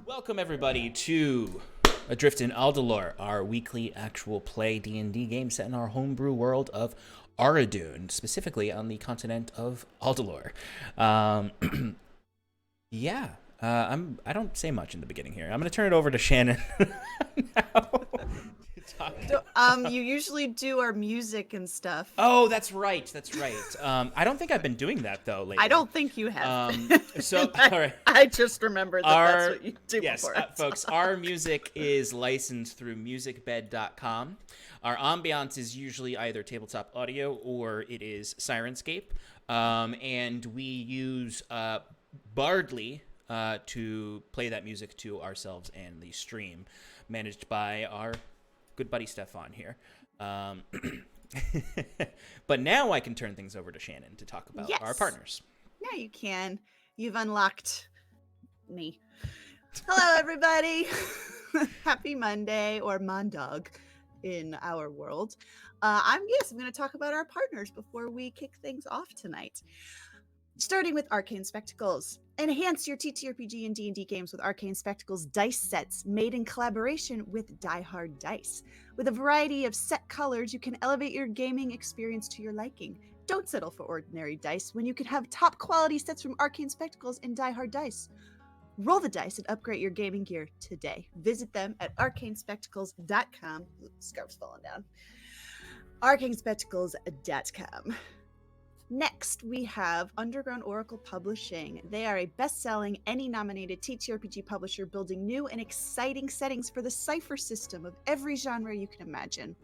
Welcome everybody to Adrift in Aldhalor, our weekly actual play D&D game set in our homebrew world of Aradune, specifically on the continent of Aldhalor. I don't say much in the beginning here. I'm going to turn it over to Shannon now. You usually do our music and stuff. Oh, that's right. I don't think I've been doing that though lately. I don't think you have. All right. I just remembered that's what you do before. Folks, our music is licensed through Musicbed.com. Our Ambience is usually either TabletopAudio or it is Syrinscape. And we use Bardly to play that music to ourselves and the stream, managed by our good buddy Stefan here. But now I can turn things over to Shannon to talk about our partners. Yeah, you can. You've unlocked me. Hello, everybody. Happy Monday, or Mondog in our world. I'm going to talk about our partners before we kick things off tonight. Starting with Arcane Spectacles. Enhance your TTRPG and D&D games with Arcane Spectacles dice sets made in collaboration with Die Hard Dice. With a variety of set colors, you can elevate your gaming experience to your liking. Don't settle for ordinary dice when you can have top quality sets from Arcane Spectacles and Die Hard Dice. Roll the dice and upgrade your gaming gear today. Visit them at arcanespectacles.com. Scarf's falling down. arcanespectacles.com. Next, we have Underground Oracle Publishing. They are a best-selling, Emmy-nominated TTRPG publisher building new and exciting settings for the cipher system of every genre you can imagine.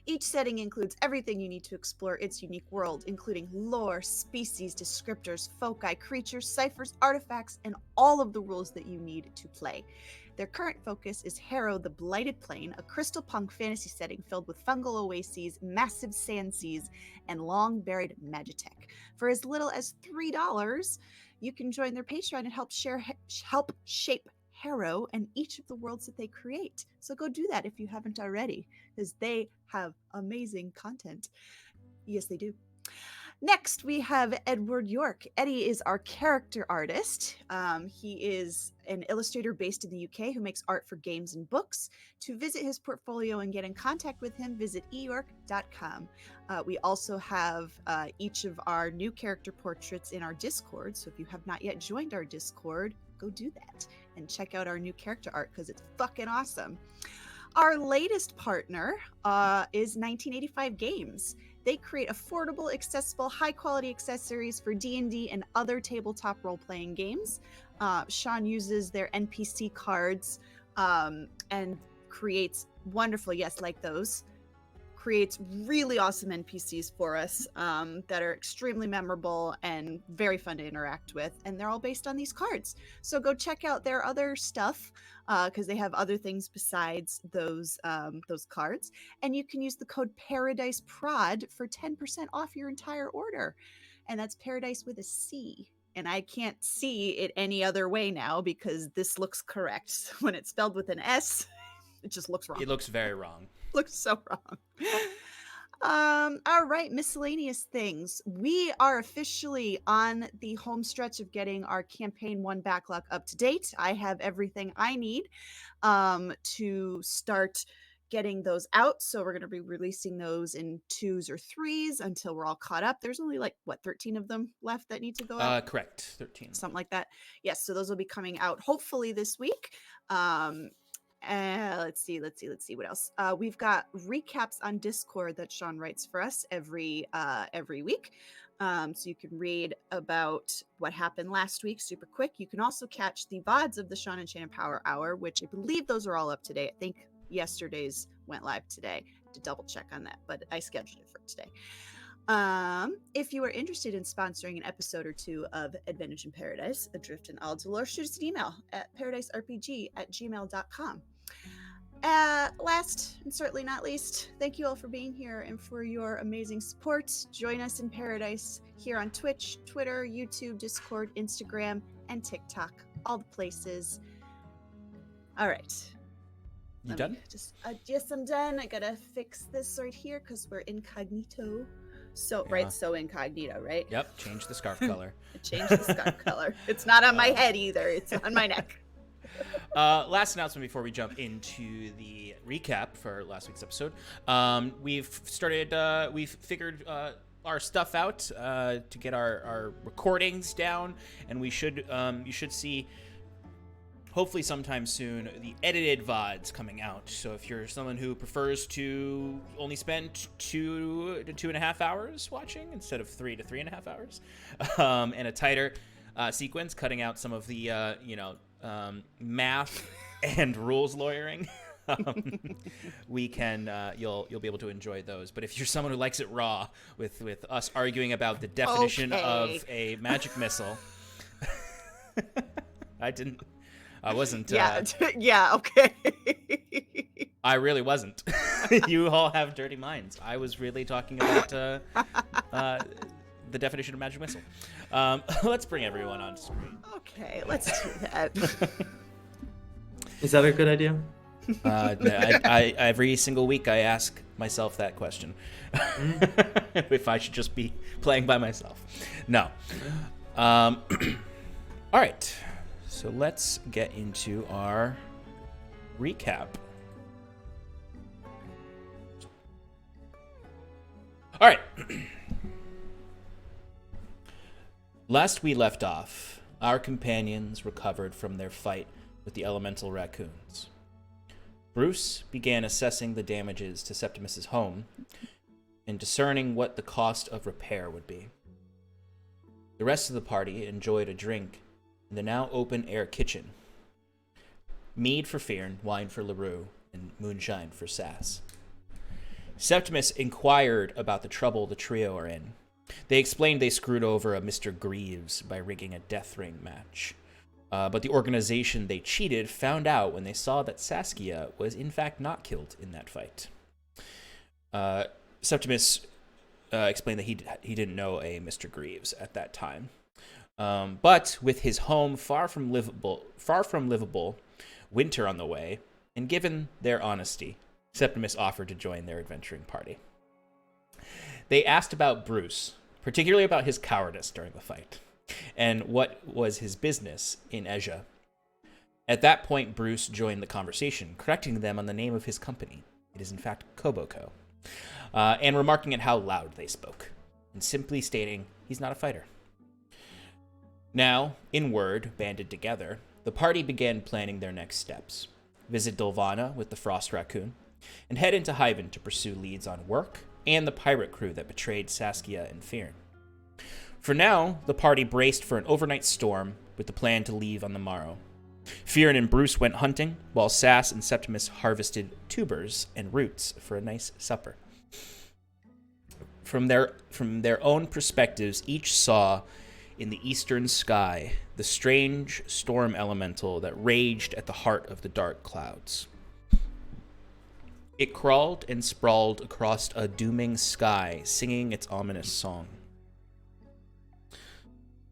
Each setting includes everything you need to explore its unique world, including lore, species, descriptors, foci, creatures, ciphers, artifacts, and all of the rules that you need to play. Their current focus is Harrow the Blighted Plain, a crystal punk fantasy setting filled with fungal oases, massive sand seas, and long-buried magitech. For as little as $3, you can join their Patreon and help shape Harrow and each of the worlds that they create. So go do that if you haven't already, because they have amazing content. Yes, they do. Next, we have Edward Yorke. Eddie is our character artist. He is an illustrator based in the UK who makes art for games and books. To visit his portfolio and get in contact with him, visit eyorke.com. We also have each of our new character portraits in our Discord, so if you have not yet joined our Discord, go do that and check out our new character art because it's fucking awesome. Our latest partner is 1985 Games. They create affordable, accessible, high-quality accessories for D&D and other tabletop role-playing games. Sean uses their NPC cards and creates wonderful, yes, like those, creates really awesome NPCs for us that are extremely memorable and very fun to interact with, and they're all based on these cards. So go check out their other stuff because they have other things besides those cards, and you can use the code Paradice Prod for 10% off your entire order, and that's Paradise with a C. And I can't see it any other way now because this looks correct. When it's spelled with an S, it just looks wrong. It looks very wrong. Looks so wrong. All right, miscellaneous things. We are officially on the home stretch of getting our campaign 1 backlog up to date. I have everything I need to start getting those out. So we're going to be releasing those in 2s or 3s until we're all caught up. There's only 13 of them left that need to go out? Correct, 13. Something like that. Yes, so those will be coming out hopefully this week. Let's see what else. We've got recaps on Discord that Sean writes for us every week. So you can read about what happened last week super quick. You can also catch the VODs of the Sean and Shannon Power Hour, which I believe those are all up today. I think yesterday's went live today. I have to double check on that, but I scheduled it for today. If you are interested in sponsoring an episode or 2 of Advantage in Paradise, Adrift in Aldhalor, shoot us an email at paradiserpg@gmail.com. Last and certainly not least, thank you all for being here and for your amazing support. Join us in Paradise here on Twitch, Twitter, YouTube, Discord, Instagram, and TikTok. All the places. All right. You done? Yes, I'm done. I gotta fix this right here because we're incognito. So, Yeah. right, so incognito, right? Yep, change the scarf color. Change the scarf color. It's not on my head either. It's on my neck. Last announcement before we jump into the recap for last week's episode. We've figured our stuff out to get our recordings down, and you should see, hopefully sometime soon, the edited VODs coming out. So if you're someone who prefers to only spend 2 to 2.5 hours watching instead of 3 to 3.5 hours, and a tighter sequence, cutting out some of the math and rules lawyering, we can you'll be able to enjoy those. But if you're someone who likes it raw, with us arguing about the definition of a magic missile, I wasn't. Yeah. Okay. I really wasn't. You all have dirty minds. I was really talking about the definition of magic missile. Let's bring everyone on screen. Okay, let's do that. Is that a good idea? I every single week I ask myself that question. If I should just be playing by myself. No. All right. So let's get into our recap. All right. Last we left off, our companions recovered from their fight with the elemental raccoons. Bruce began assessing the damages to Septimus's home and discerning what the cost of repair would be. The rest of the party enjoyed a drink in the now open-air kitchen. Mead for Fearn, wine for LaRue, and moonshine for Sass. Septimus inquired about the trouble the trio are in. They explained they screwed over a Mr. Greaves by rigging a death ring match. But the organization they cheated found out when they saw that Saskia was in fact not killed in that fight. Septimus explained that he didn't know a Mr. Greaves at that time. But with his home far from livable, winter on the way, and given their honesty, Septimus offered to join their adventuring party. They asked about Bruce, particularly about his cowardice during the fight, and what was his business in Asia. At that point, Bruce joined the conversation, correcting them on the name of his company. It is in fact Koboko, and remarking at how loud they spoke, and simply stating he's not a fighter. Now, in word, banded together, the party began planning their next steps. Visit Dulvana with the Frost Raccoon, and head into Hyvin to pursue leads on Work and the pirate crew that betrayed Saskia and Fearn. For now, the party braced for an overnight storm with the plan to leave on the morrow. Fearn and Bruce went hunting, while Sass and Septimus harvested tubers and roots for a nice supper. From their own perspectives, each saw in the eastern sky the strange storm elemental that raged at the heart of the dark clouds. It crawled and sprawled across a dooming sky, singing its ominous song.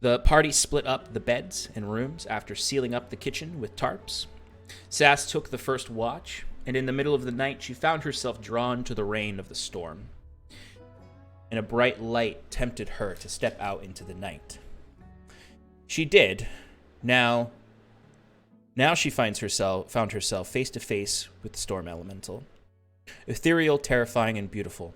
The party split up the beds and rooms after sealing up the kitchen with tarps. Sass took the first watch, and in the middle of the night she found herself drawn to the reign of the storm. And a bright light tempted her to step out into the night. She did. Now she found herself face to face with the storm elemental. Ethereal, terrifying, and beautiful.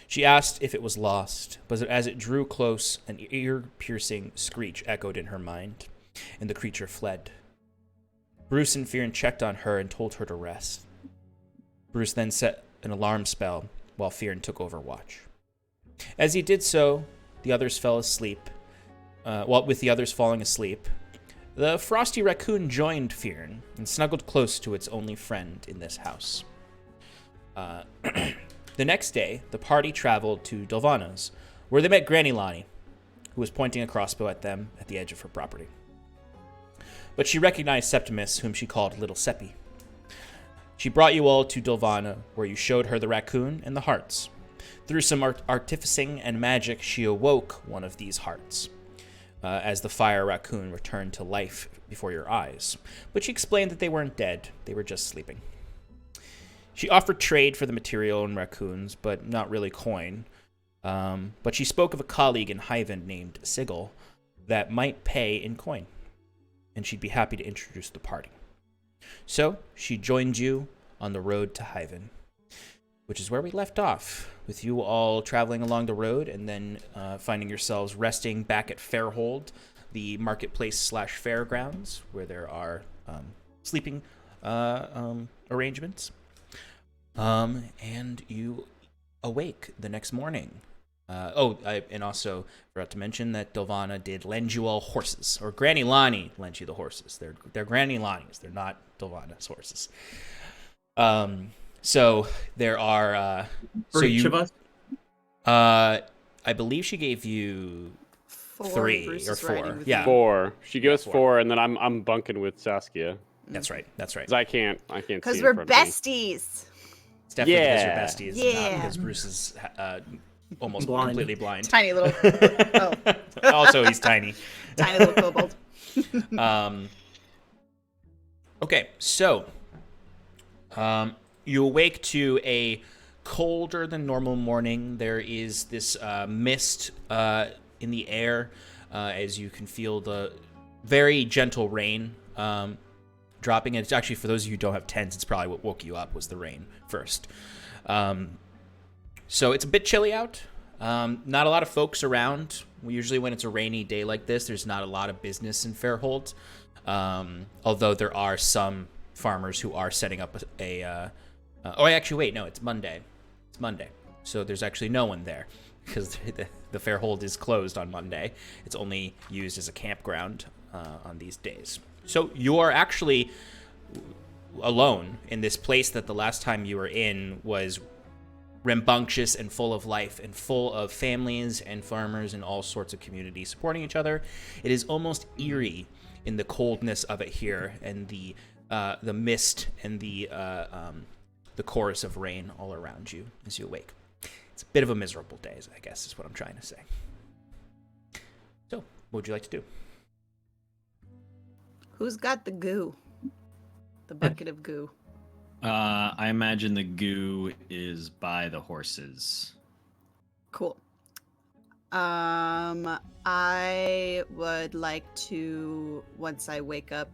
She asked if it was lost, but as it drew close, an ear-piercing screech echoed in her mind, and the creature fled. Bruce and Fearn checked on her and told her to rest. Bruce then set an alarm spell while Fearn took over watch. As he did so, the others fell asleep. With the others falling asleep, the Frosty Raccoon joined Fearn and snuggled close to its only friend in this house. The next day, the party traveled to Dulvana's, where they met Granny Lonnie, who was pointing a crossbow at them at the edge of her property. But she recognized Septimus, whom she called Little Seppi. She brought you all to Dulvana, where you showed her the raccoon and the hearts. Through some artificing and magic, she awoke one of these hearts, as the fire raccoon returned to life before your eyes. But she explained that they weren't dead, they were just sleeping. She offered trade for the material and raccoons, but not really coin. But she spoke of a colleague in Hyvin named Sigil that might pay in coin, and she'd be happy to introduce the party. So she joined you on the road to Hyvin, which is where we left off, with you all traveling along the road and then finding yourselves resting back at Fairhold, the marketplace / fairgrounds, where there are sleeping arrangements. And you awake the next morning. And also forgot to mention that Delvana did lend you all horses, or Granny Lonnie lent you the horses. They're Granny Lonnie's. They're not Delvana's horses. So there are For each of us? I believe she gave you 3 Bruce or is riding 4. with Yeah, me. 4. She gave us 4. 4, and then I'm bunking with Saskia. that's right. 'Cause I can't see Because in we're front of me. besties. It's definitely because Yeah. you're besties, Yeah. not because Bruce is almost Blind. completely blind. Tiny little, Also, he's tiny. tiny little kobold. Okay, so you awake to a colder than normal morning. There is this mist in the air as you can feel the very gentle rain dropping. And it's actually, for those of you who don't have tents, it's probably what woke you up was the rain first. So it's a bit chilly out. Not a lot of folks around. Usually when it's a rainy day like this, there's not a lot of business in Fairhold. Although there are some farmers who are setting up it's Monday. It's Monday. So there's actually no one there because the Fairhold is closed on Monday. It's only used as a campground on these days. So you are actually alone in this place that the last time you were in was rambunctious and full of life and full of families and farmers and all sorts of communities supporting each other. It is almost eerie in the coldness of it here and the mist and the chorus of rain all around you as you awake. It's a bit of a miserable day, I guess, is what I'm trying to say. So, what would you like to do? Who's got the goo? The bucket of goo. I imagine the goo is by the horses. Cool. I would like to, once I wake up,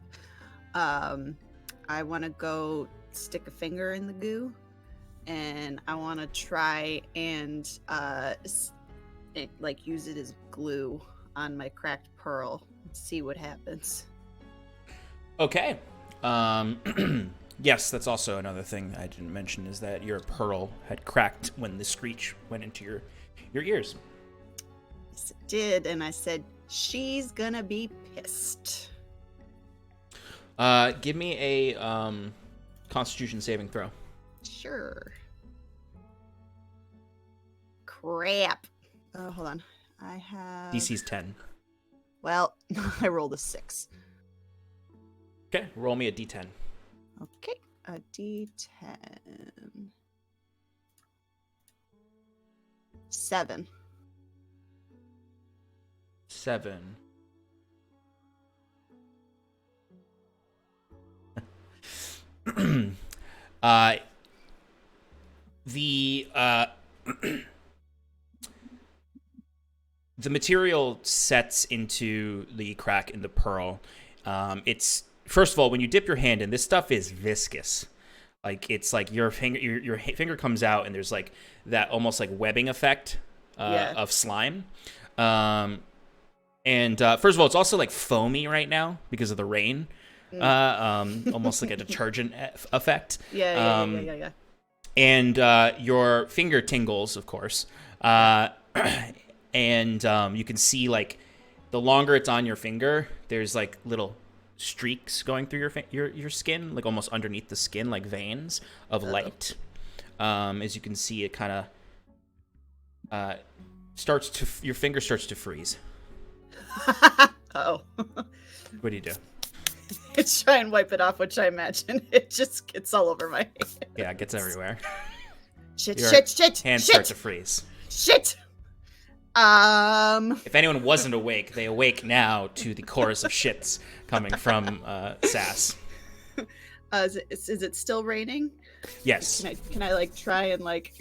I want to go stick a finger in the goo, and I want to try and use it as glue on my cracked pearl and see what happens. Okay. Yes, that's also another thing I didn't mention is that your pearl had cracked when the screech went into your ears. Yes, it did, and I said, she's gonna be pissed. Give me a Constitution saving throw. Sure. Crap. Hold on. I have... DC's 10. Well, I rolled a 6. Okay, roll me a D10. Okay, a D10. 7. 7. The material sets into the crack in the pearl. It's first of all, when you dip your hand in, this stuff is viscous. Like it's like your finger comes out and there's like that almost like webbing effect of slime. And first of all, it's also like foamy right now because of the rain. Almost like a detergent effect. Yeah. And your finger tingles, of course. And you can see like the longer it's on your finger, there's like little streaks going through your skin, like almost underneath the skin, like veins of light. As you can see, it kind of your finger starts to freeze. Oh. What do you do? I try and wipe it off, which I imagine it just gets all over my hand. Yeah, it gets everywhere. Shit. Hands start to freeze. Shit. If anyone wasn't awake, they awake now to the chorus of shits coming from Sass. Is it still raining? Yes. Can I like try and like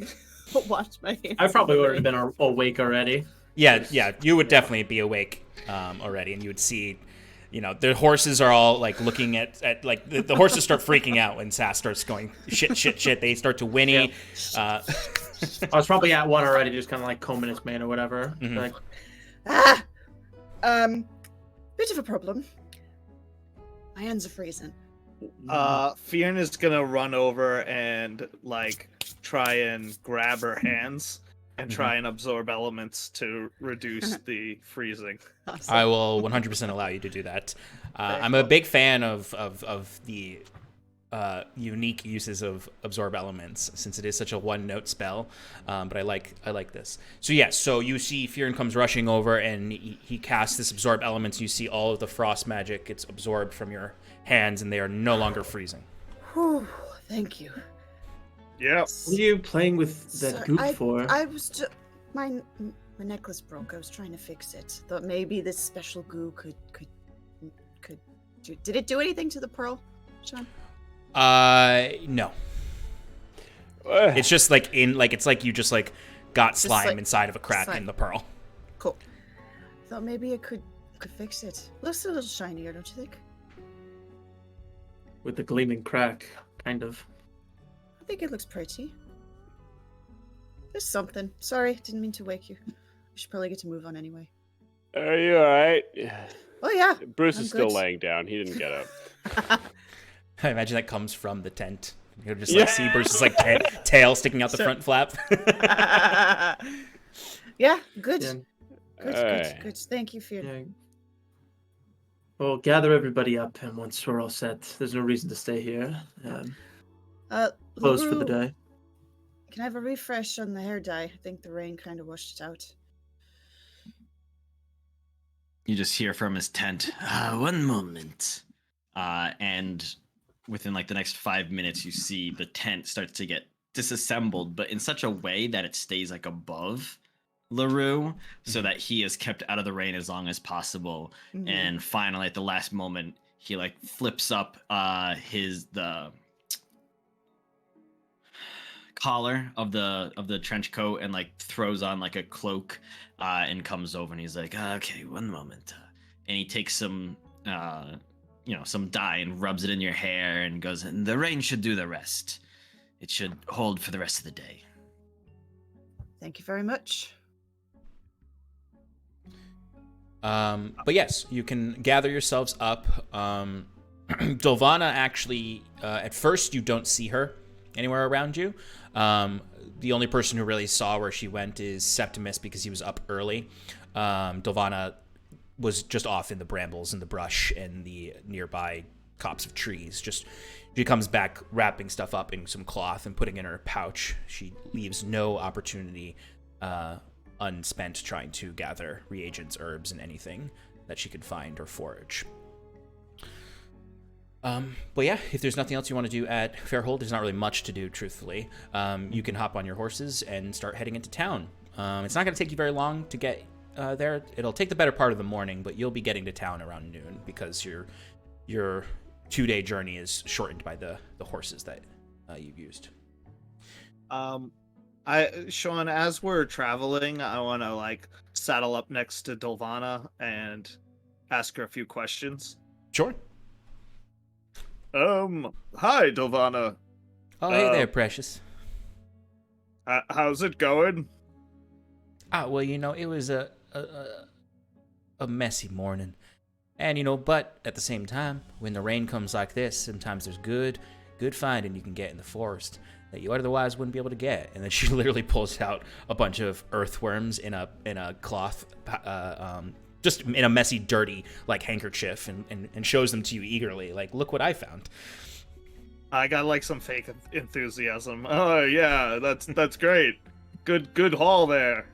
wash my hands? I probably would have been awake already. Yeah, you would definitely be awake already, and you would see the horses are all like looking at like the horses start freaking out when Sass starts going shit. They start to whinny. I was probably at one already, just kind of like combing his mane or whatever. Mhm. Like, Bit of a problem. My hands are freezing. Fionn is gonna run over and like try and grab her hands and try and absorb elements to reduce the freezing. Awesome. I will 100% allow you to do that. I'm a big fan of the unique uses of absorb elements, since it is such a one-note spell. But I like this. So yes, so you see Fionn comes rushing over and he casts this absorb elements. You see all of the frost magic gets absorbed from your hands, and they are no longer freezing. Whew, thank you. Yeah. what are you playing with that Sorry, goop for? I was just my necklace broke. I was trying to fix it. Thought maybe this special goo could do. Did it do anything to the pearl, Sean? No. It's just like it's like you just like got Just slime like- inside of a crack slime. in the pearl. Cool. Thought maybe it could fix it. Looks a little shinier, don't you think? With the gleaming crack, kind of. I think it looks pretty. There's something. Sorry, didn't mean to wake you. We should probably get to move on anyway. Are you alright? Oh yeah. Bruce I'm is still good. laying down. He didn't get up. I imagine that comes from the tent. You just like see Bruce's like tail sticking out the front flap. Yeah, good. Yeah. Good. Thank you for your... Yeah. Well, gather everybody up, and once we're all set, there's no reason to stay here. Close for the LaRue, day. Can I have a refresh on the hair dye? I think the rain kind of washed it out. You just hear from his tent. One moment. And within like the next 5 minutes, you see the tent starts to get disassembled, but in such a way that it stays like above LaRue, so that he is kept out of the rain as long as possible. Mhm. And finally, at the last moment, he like flips up the collar of the trench coat and like throws on like a cloak and comes over and he's like, okay, one moment. And he takes some some dye and rubs it in your hair and goes, and the rain should do the rest. It should hold for the rest of the day. Thank you very much. But yes, you can gather yourselves up. Dolvana actually, at first you don't see her anywhere around you. The only person who really saw where she went is Septimus, because he was up early. Dolvana was just off in the brambles and the brush and the nearby copse of trees. She comes back wrapping stuff up in some cloth and putting it in her pouch. She leaves no opportunity unspent trying to gather reagents, herbs, and anything that she could find or forage. But yeah, if there's nothing else you want to do at Fairhold, there's not really much to do, truthfully. You can hop on your horses and start heading into town. It's not going to take you very long to get there. It'll take the better part of the morning, but you'll be getting to town around noon, because your 2-day journey is shortened by the horses that you've used. Sean, as we're traveling, I want to like saddle up next to Dolvana and ask her a few questions. Sure. Hi, Dolvana. Oh, hey there, precious. How's it going? Well, it was a messy morning. And, but at the same time, when the rain comes like this, sometimes there's good finding you can get in the forest that you otherwise wouldn't be able to get. And then she literally pulls out a bunch of earthworms in a cloth, just in a messy, dirty, like, handkerchief, and shows them to you eagerly. Like, look what I found. I got like some fake enthusiasm. Oh yeah, that's great. Good haul there.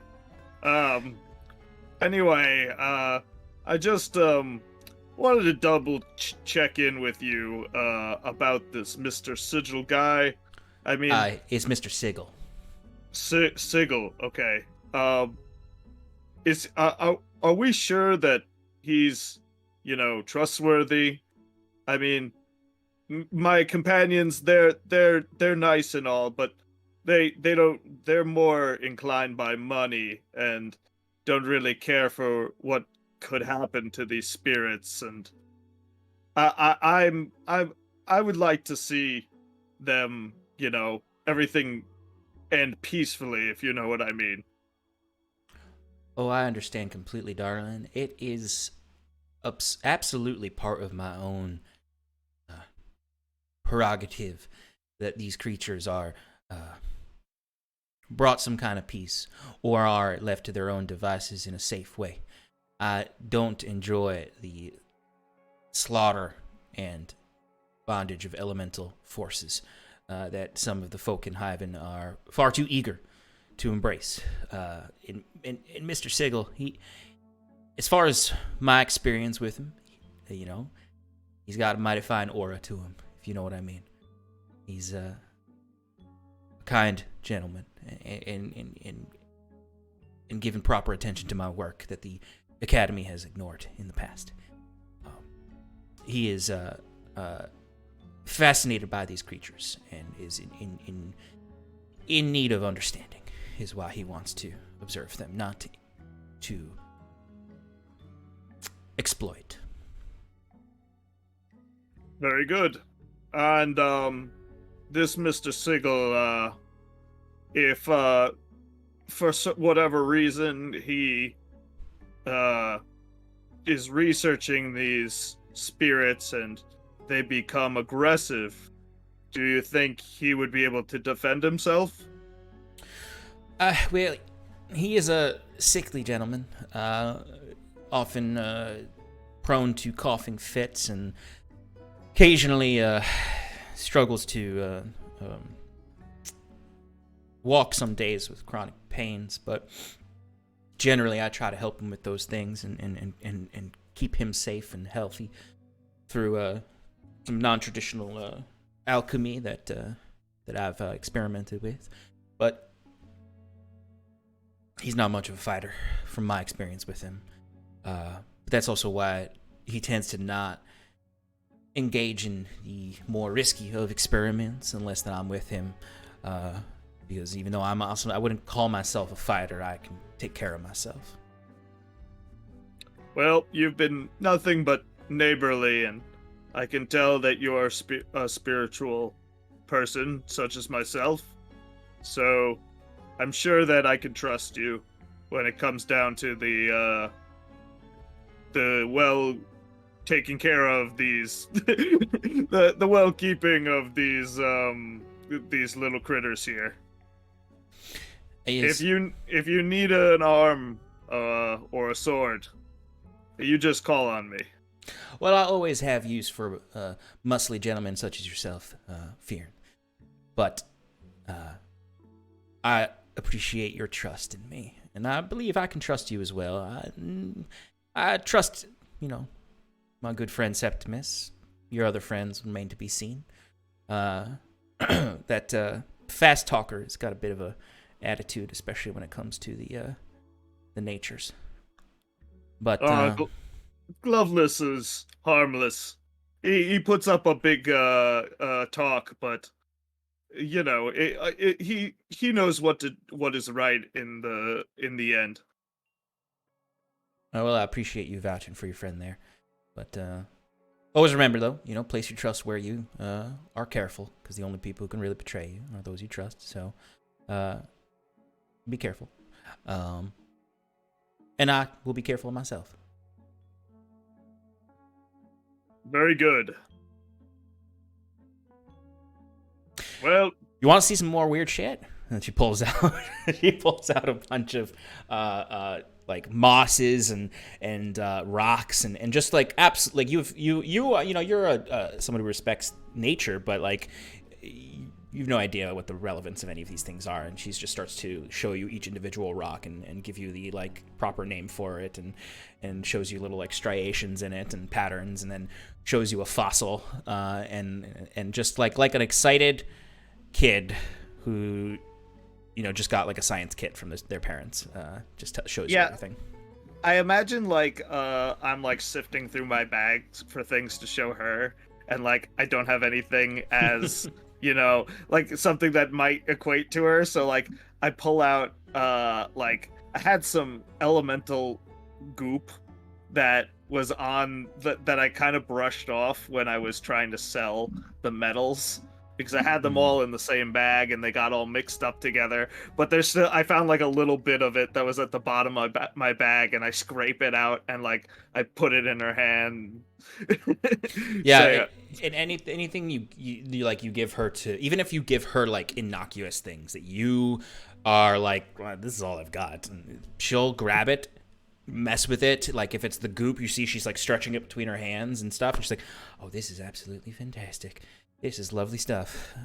Anyway, I just wanted to double check in with you about this Mr. Sigil guy. I mean, it's Mr. Sigil. Sigil. Okay. Are we sure that he's, trustworthy? I mean, my companions, they're nice and all, but they're more inclined by money and don't really care for what could happen to these spirits, and I would like to see them, everything end peacefully, if you know what I mean. Oh, I understand completely, darling. It is absolutely part of my own prerogative that these creatures are brought some kind of peace or are left to their own devices in a safe way. I don't enjoy the slaughter and bondage of elemental forces that some of the folk in Hyvin are far too eager to embrace. In Mr. Sigil, he, as far as my experience with him, he's got a mighty fine aura to him, if you know what I mean. He's a kind gentleman and given proper attention to my work that the Academy has ignored in the past. He is fascinated by these creatures and is in need of understanding, is why he wants to observe them, not to exploit. Very good. And this Mr. Sigil, if for whatever reason he is researching these spirits and they become aggressive, do you think he would be able to defend himself? Well, he is a sickly gentleman, often prone to coughing fits and occasionally struggles to walk some days with chronic pains, but generally I try to help him with those things and keep him safe and healthy through some non-traditional alchemy that I've experimented with. But he's not much of a fighter from my experience with him. But that's also why he tends to not engage in the more risky of experiments unless that I'm with him. Because even though I'm awesome, I wouldn't call myself a fighter. I can take care of myself. Well, you've been nothing but neighborly, and I can tell that you are a spiritual person, such as myself. So I'm sure that I can trust you when it comes down to the well taking care of these, the well keeping of these little critters here. Yes. If you need an arm or a sword, you just call on me. Well, I always have use for muscly gentlemen such as yourself, Fearn. But I appreciate your trust in me, and I believe I can trust you as well. I trust, my good friend Septimus. Your other friends remain to be seen. That fast talker has got a bit of a attitude, especially when it comes to the natures. But Gloveless is harmless. He puts up a big talk, but he knows what is right in the end. well, I appreciate you vouching for your friend there. But always remember, though, place your trust where you are careful, because the only people who can really betray you are those you trust. So be careful. And I will be careful of myself. Very good. Well, you want to see some more weird shit? And she pulls out a bunch of like mosses and rocks and just like like you're someone who respects nature, but like you've no idea what the relevance of any of these things are, and she just starts to show you each individual rock and give you the like proper name for it, and shows you little like striations in it and patterns, and then shows you a fossil, and just like an excited kid who just got like a science kit from their parents, just shows you everything. I imagine like I'm like sifting through my bags for things to show her, and like I don't have anything as like something that might equate to her. So like I pull out like I had some elemental goop that was on that I kind of brushed off when I was trying to sell the medals, because I had them all in the same bag and they got all mixed up together. But there's still, I found like a little bit of it that was at the bottom of my bag, and I scrape it out and like I put it in her hand. Yeah, and anything you like, you give her to, even if you give her like innocuous things that you are like, well, this is all I've got, and she'll grab it, mess with it. Like if it's the goop, you see she's like stretching it between her hands and stuff, and she's like, oh, this is absolutely fantastic. This is lovely stuff.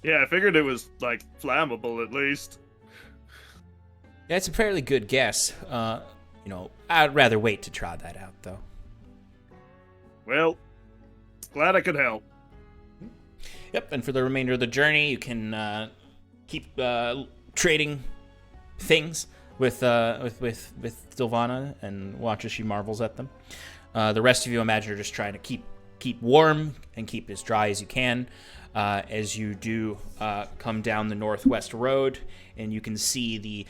Yeah, I figured it was like flammable at least. Yeah, it's a fairly good guess. I'd rather wait to try that out though. Well, glad I could help. Yep, and for the remainder of the journey, you can keep trading things with Sylvana and watch as she marvels at them. The rest of you, imagine, are just trying to keep warm and keep as dry as you can. As you do come down the northwest road, and you can see the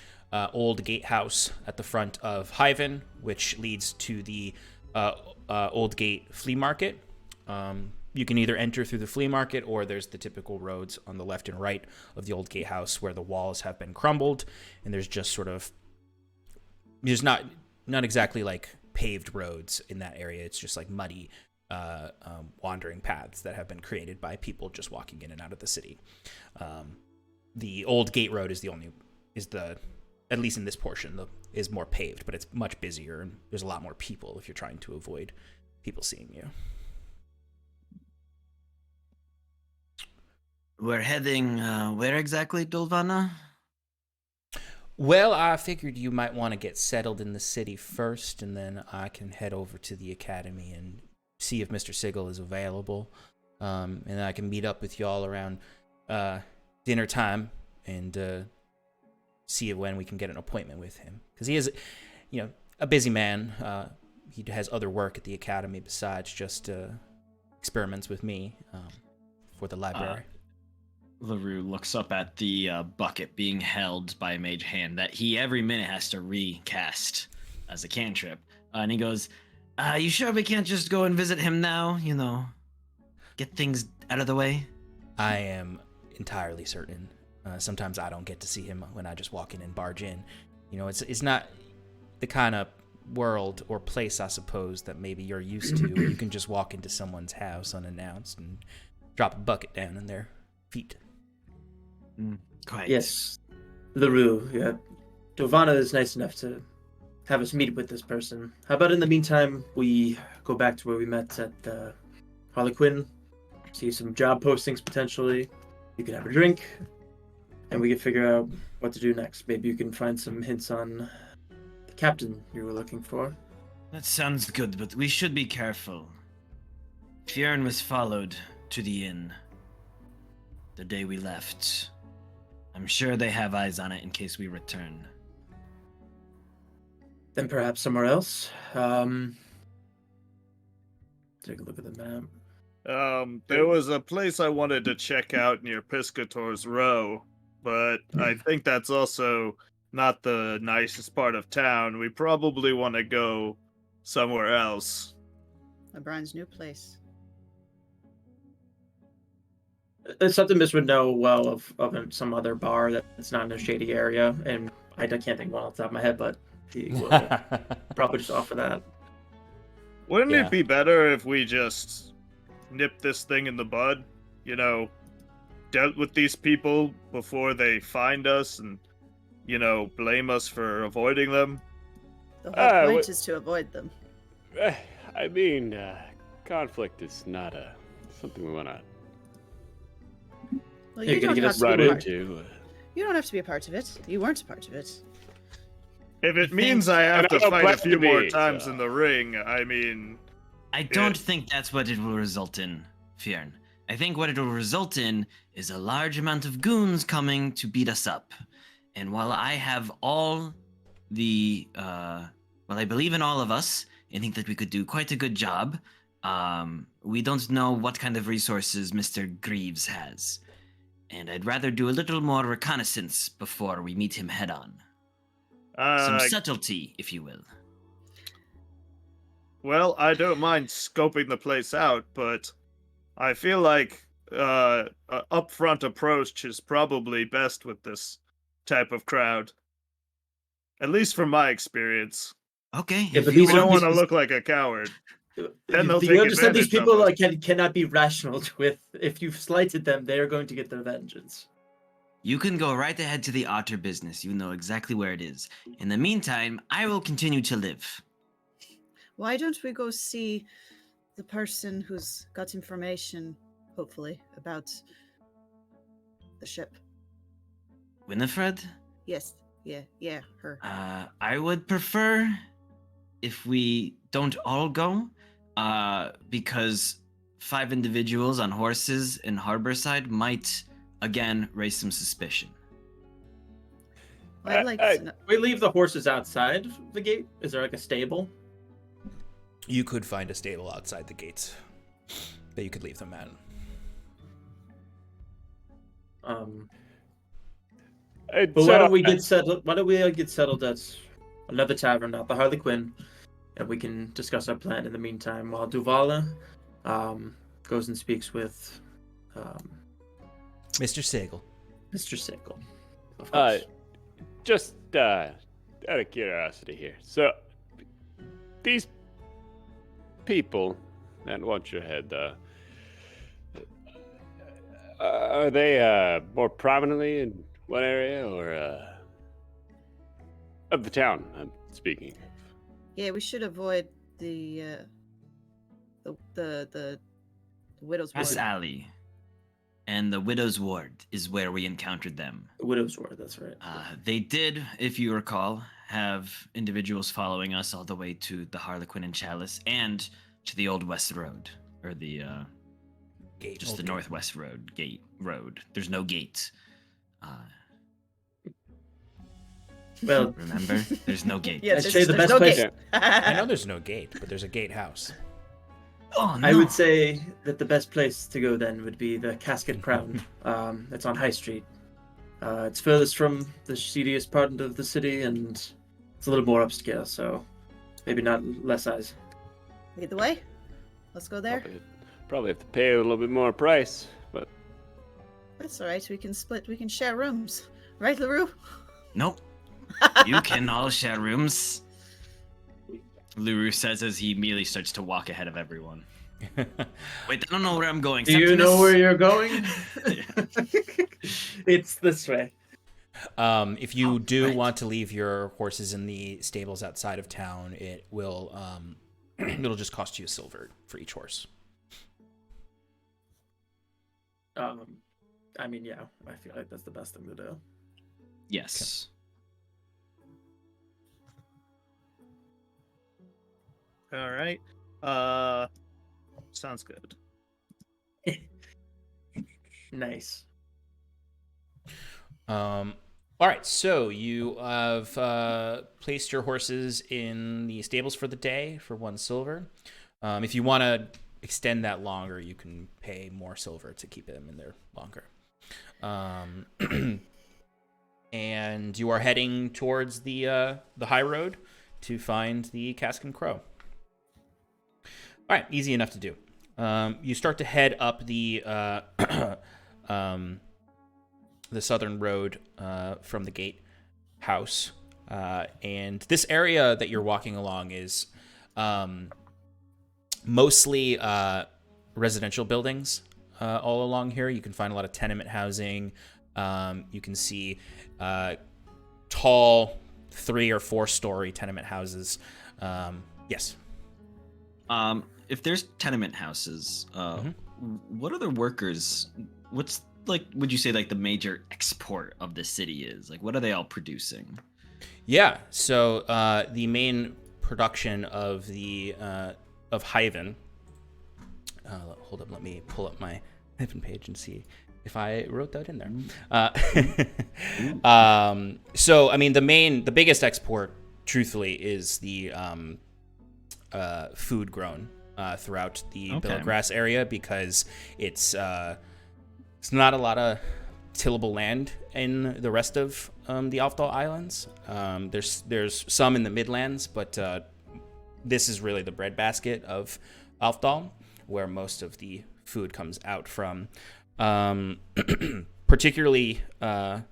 old gatehouse at the front of Hyvin, which leads to the Old Gate Flea Market. You can either enter through the flea market, or there's the typical roads on the left and right of the Old Gatehouse where the walls have been crumbled, and there's just sort of, there's not exactly like paved roads in that area. It's just like muddy wandering paths that have been created by people just walking in and out of the city. The Old Gate Road is at least in this portion, is more paved, but it's much busier, and there's a lot more people if you're trying to avoid people seeing you. We're heading where exactly, Dulvana? Well, I figured you might want to get settled in the city first, and then I can head over to the academy and see if Mr. Sigil is available. And then I can meet up with y'all around dinner time and see when we can get an appointment with him. Because he is, a busy man. He has other work at the academy besides just experiments with me for the library. LaRue looks up at the bucket being held by a mage hand that he every minute has to recast as a cantrip. And he goes, you sure we can't just go and visit him now? Get things out of the way? I am entirely certain. Sometimes I don't get to see him when I just walk in and barge in. It's not the kind of world or place, I suppose, that maybe you're used to, where you can just walk into someone's house unannounced and drop a bucket down in their feet. Quite. Yes, LaRue. Yeah, Dulvana is nice enough to have us meet with this person. How about in the meantime, we go back to where we met at Harlequin, see some job postings potentially. You can have a drink, and we can figure out what to do next. Maybe you can find some hints on the captain you were looking for. That sounds good, but we should be careful. Fjern was followed to the inn the day we left. I'm sure they have eyes on it in case we return. Then perhaps somewhere else. Take a look at the map. There was a place I wanted to check out near Piscator's Row, but I think that's also not the nicest part of town. We probably want to go somewhere else. O'Brien's new place. Septimus would know well of some other bar that's not in a shady area, and I can't think of one off the top of my head, but he will probably just offer that. Wouldn't Yeah. it be better if we just nip this thing in the bud? Dealt with these people before they find us and, blame us for avoiding them? The whole point what- is to avoid them. I mean, conflict is not something we want to Well, You're you gonna don't get have us to be run a part. into. You don't have to be a part of it. You weren't a part of it. If it means I have And to I don't fight a plan few to more be, times so- in the ring, I mean... I don't think that's what it will result in, Fjern. I think what it will result in is a large amount of goons coming to beat us up. And while I have all the, I believe in all of us, I think that we could do quite a good job. We don't know what kind of resources Mr. Greaves has. And I'd rather do a little more reconnaissance before we meet him head on. Some subtlety, if you will. Well, I don't mind scoping the place out, but I feel like a upfront approach is probably best with this type of crowd. At least from my experience. Okay. Yeah, if but you these You don't want- want to look like a coward. Then they'll Do take you understand these advantage of people us. cannot be rational with? If you've slighted them, they are going to get their vengeance. You can go right ahead to the otter business. You know exactly where it is. In the meantime, I will continue to live. Why don't we go see the person who's got information, hopefully, about the ship? Winifred? Yes, yeah, her. I would prefer if we don't all go, because 5 individuals on horses in Harborside might, again, raise some suspicion. I'd like I- to know. We leave the horses outside the gate. Is there like a stable? You could find a stable outside the gates that you could leave them at. But why don't we get settled? Why don't we get settled at another tavern, not the Harlequin, and we can discuss our plan in the meantime while Duvala goes and speaks with Mr. Sagel. Mr. Sickle. Of course. Just out of curiosity here. So, these people that want your head, are they more prominently in one area or of the town I'm speaking of? Yeah, we should avoid the widow's Grass ward. Alley and the Widow's Ward is where we encountered them. Widow's Ward, that's right. They did, if you recall, have individuals following us all the way to the Harlequin and Chalice and to the Old West Road, or the Gate. just the Old Northwest Road, Gate Road. There's no gate. Well, Remember, there's no gate. Yeah, I'd there's, say the there's best no place- gate. I know there's no gate, but there's a gatehouse. Oh no! I would say that the best place to go then would be the Casket Crown. It's on High Street. It's furthest from the seediest part of the city, and it's a little more upscale, so maybe not less eyes. Lead the way. Let's go there. Probably have to pay a little bit more price, but That's all right. We can split. We can share rooms, right, Larue? Nope. You can all share rooms. Luru says as he immediately starts to walk ahead of everyone. Wait, I don't know where I'm going. Do you know Septimus? where you're going? It's this way. If you do right. want to leave your horses in the stables outside of town, it will it'll just cost you a silver for each horse. I mean, yeah, I feel like that's the best thing to do. Yes. All right. Sounds good. Nice. All right, so you have placed your horses in the stables for the day for 1 silver. If you want to extend that longer, you can pay more silver to keep them in there longer. And you are heading towards the high road to find the Cask and Crow. All right, easy enough to do. You start to head up the southern road from the gatehouse, and this area that you're walking along is mostly residential buildings all along here. You can find a lot of tenement housing. You can see tall 3 or 4 story tenement houses. Yes. If there's tenement houses, what other workers? What's like? Would you say like the major export of the city is? Like, what are they all producing? Yeah. So the main production of the of Hyvin. Hold up. Let me pull up my Hyvin page and see if I wrote that in there. So I mean, the biggest export, truthfully, is the food grown throughout the Billowgrass area, because it's not a lot of tillable land in the rest of the Aldhalor Islands. There's some in the Midlands, but this is really the breadbasket of Aldhalor, where most of the food comes out from. Particularly, the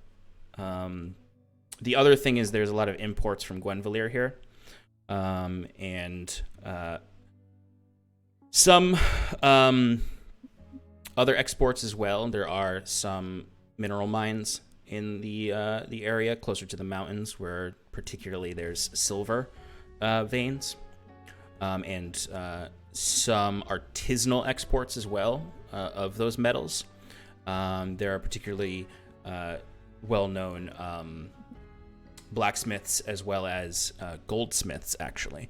other thing is there's a lot of imports from Gwenvalir here, and some other exports as well. There are some mineral mines in the area closer to the mountains, where particularly there's silver veins, and some artisanal exports as well of those metals. There are particularly well-known blacksmiths as well as goldsmiths, actually,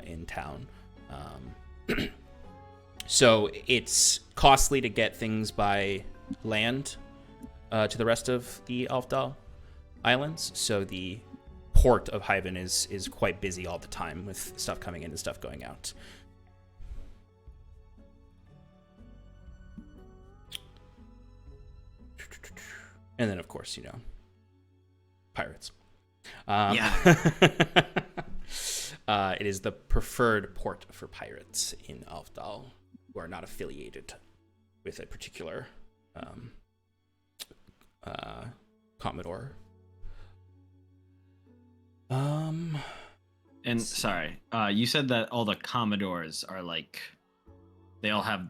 in town. So it's costly to get things by land to the rest of the Aldhalor Islands. So the port of Hyvin is quite busy all the time with stuff coming in and stuff going out. And then, of course, pirates. It is the preferred port for pirates in Aldhalor, who are not affiliated with a particular Commodore. And sorry, you said that all the Commodores are like, they all have.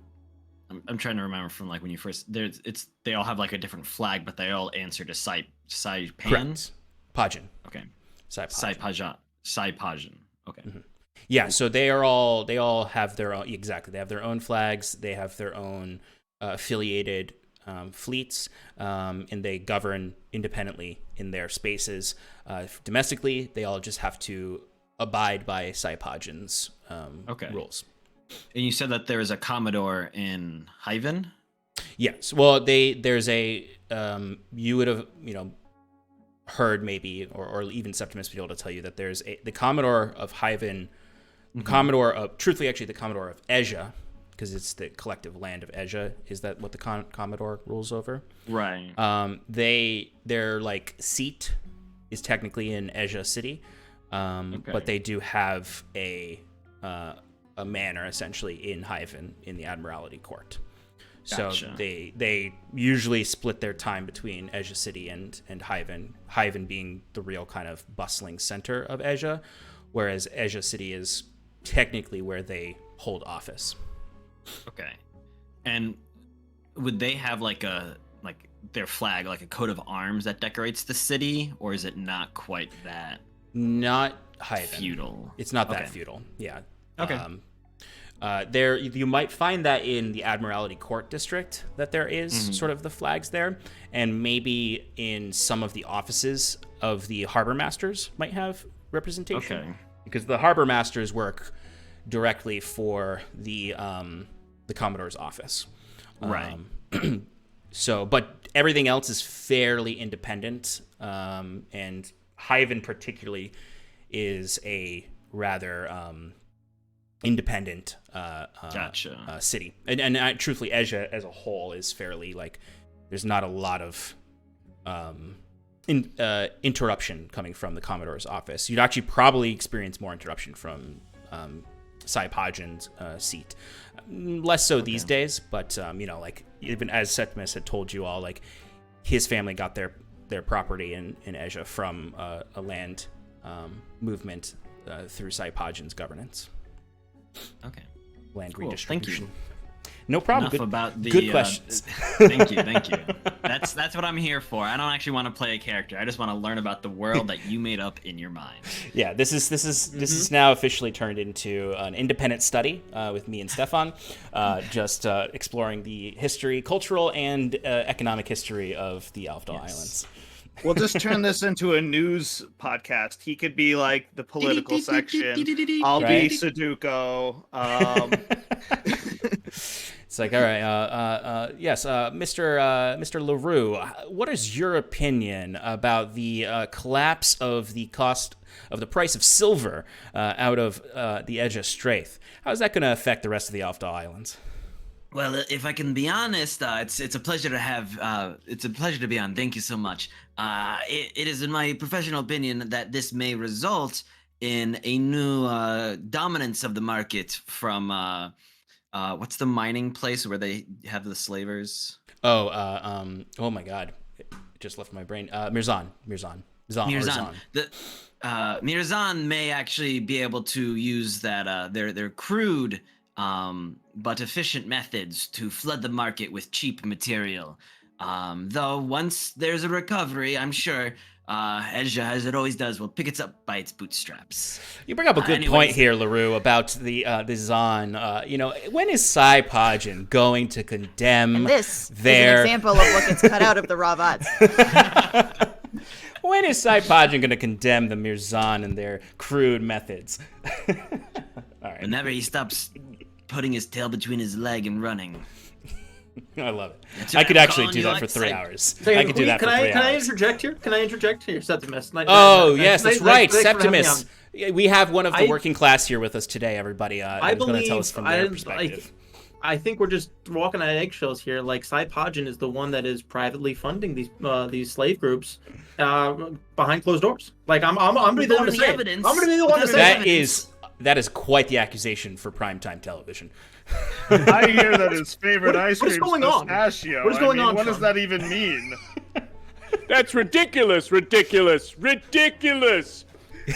I'm trying to remember from like when you first. They all have like a different flag, but they all answer to Saipan. Correct. Pajin. Okay. Saipajan. Saipajan. Okay. Mm-hmm. Yeah, so they all have their own, exactly. They have their own flags. They have their own affiliated fleets, and they govern independently in their spaces. Domestically, they all just have to abide by Saipajan's rules. And you said that there is a Commodore in Hyvin? Yes. Well, there's a you would have heard maybe, or even Septimus be able to tell you that there's the Commodore of Hyvin, the Commodore of Asia, because it's the collective land of Asia. Is that what the Commodore rules over? Right. Their like seat is technically in Asia City, but they do have a manor essentially in Hyvin in the Admiralty Court. Gotcha. So they usually split their time between Asia City and Hyvin. Hyvin being the real kind of bustling center of Asia, whereas Asia City is technically where they hold office. Okay. And would they have like their flag, like a coat of arms that decorates the city, or is it not quite that? Not Hyvin. Feudal. It's not that feudal. Yeah. Okay. There, you might find that in the Admiralty Court district that there is sort of the flags there, and maybe in some of the offices of the harbor masters might have representation. Okay. Because the harbor masters work directly for the Commodore's office. Right. So, but everything else is fairly independent, and Hyvin particularly is a rather independent city, and truthfully, Asia as a whole is fairly like there's not a lot of interruption coming from the Commodore's office. You'd actually probably experience more interruption from Saipajan's seat, less so these days. But like even as Septimus had told you all, like his family got their property in Asia from a land movement through Saipajan's governance. Okay. Land Cool. redistribution. Thank you. No problem. Enough about the good questions. Thank you. That's what I'm here for. I don't actually want to play a character. I just want to learn about the world that you made up in your mind. Yeah, this is now officially turned into an independent study with me and Stefan, just exploring the history, cultural, and economic history of the Aldhalor Islands. We'll just turn this into a news podcast. He could be like the political section. I'll be Sudoku. It's like, all right, yes, Mr. LaRue, what is your opinion about the collapse of the cost of the price of silver out of the edge of Straith? How is that going to affect the rest of the Aldhalor Islands? Well, if I can be honest, it's a pleasure to have. It's a pleasure to be on. Thank you so much. It is in my professional opinion that this may result in a new dominance of the market from what's the mining place where they have the slavers? Oh, oh my God, it just left my brain. Mirzan. The Mirzan may actually be able to use that their crude but efficient methods to flood the market with cheap material. Though once there's a recovery, I'm sure Ezra, as it always does, will pick it up by its bootstraps. You bring up a good point here, LaRue, about the Zan. When is Sai Pajin going to condemn And this their... is an example of what gets cut out of the Ravats. When is Sai Pajin going to condemn the Mirzan and their crude methods? All right. Whenever he stops putting his tail between his leg and running. I love it. That's I what could I'm actually calling do you, that for like, 3 psych. hours. Hey, I could do that for 3 hours. Can I interject here? Can I interject here, Septimus? Oh, yes, that's right. Thanks for having me Septimus. on. We have one of the working class here with us today, everybody. I who's going to tell believe us from their perspective. I think we're just walking on eggshells here. Like, Sai Pajin is the one that is privately funding these slave groups behind closed doors. Like, I'm gonna be the one to say it. I'm gonna be the one to say it. That is quite the accusation for primetime television. I hear that his favorite ice what is cream going is on? pistachio. What is going on, What does Sean? that even mean? That's ridiculous! Ridiculous! Ridiculous!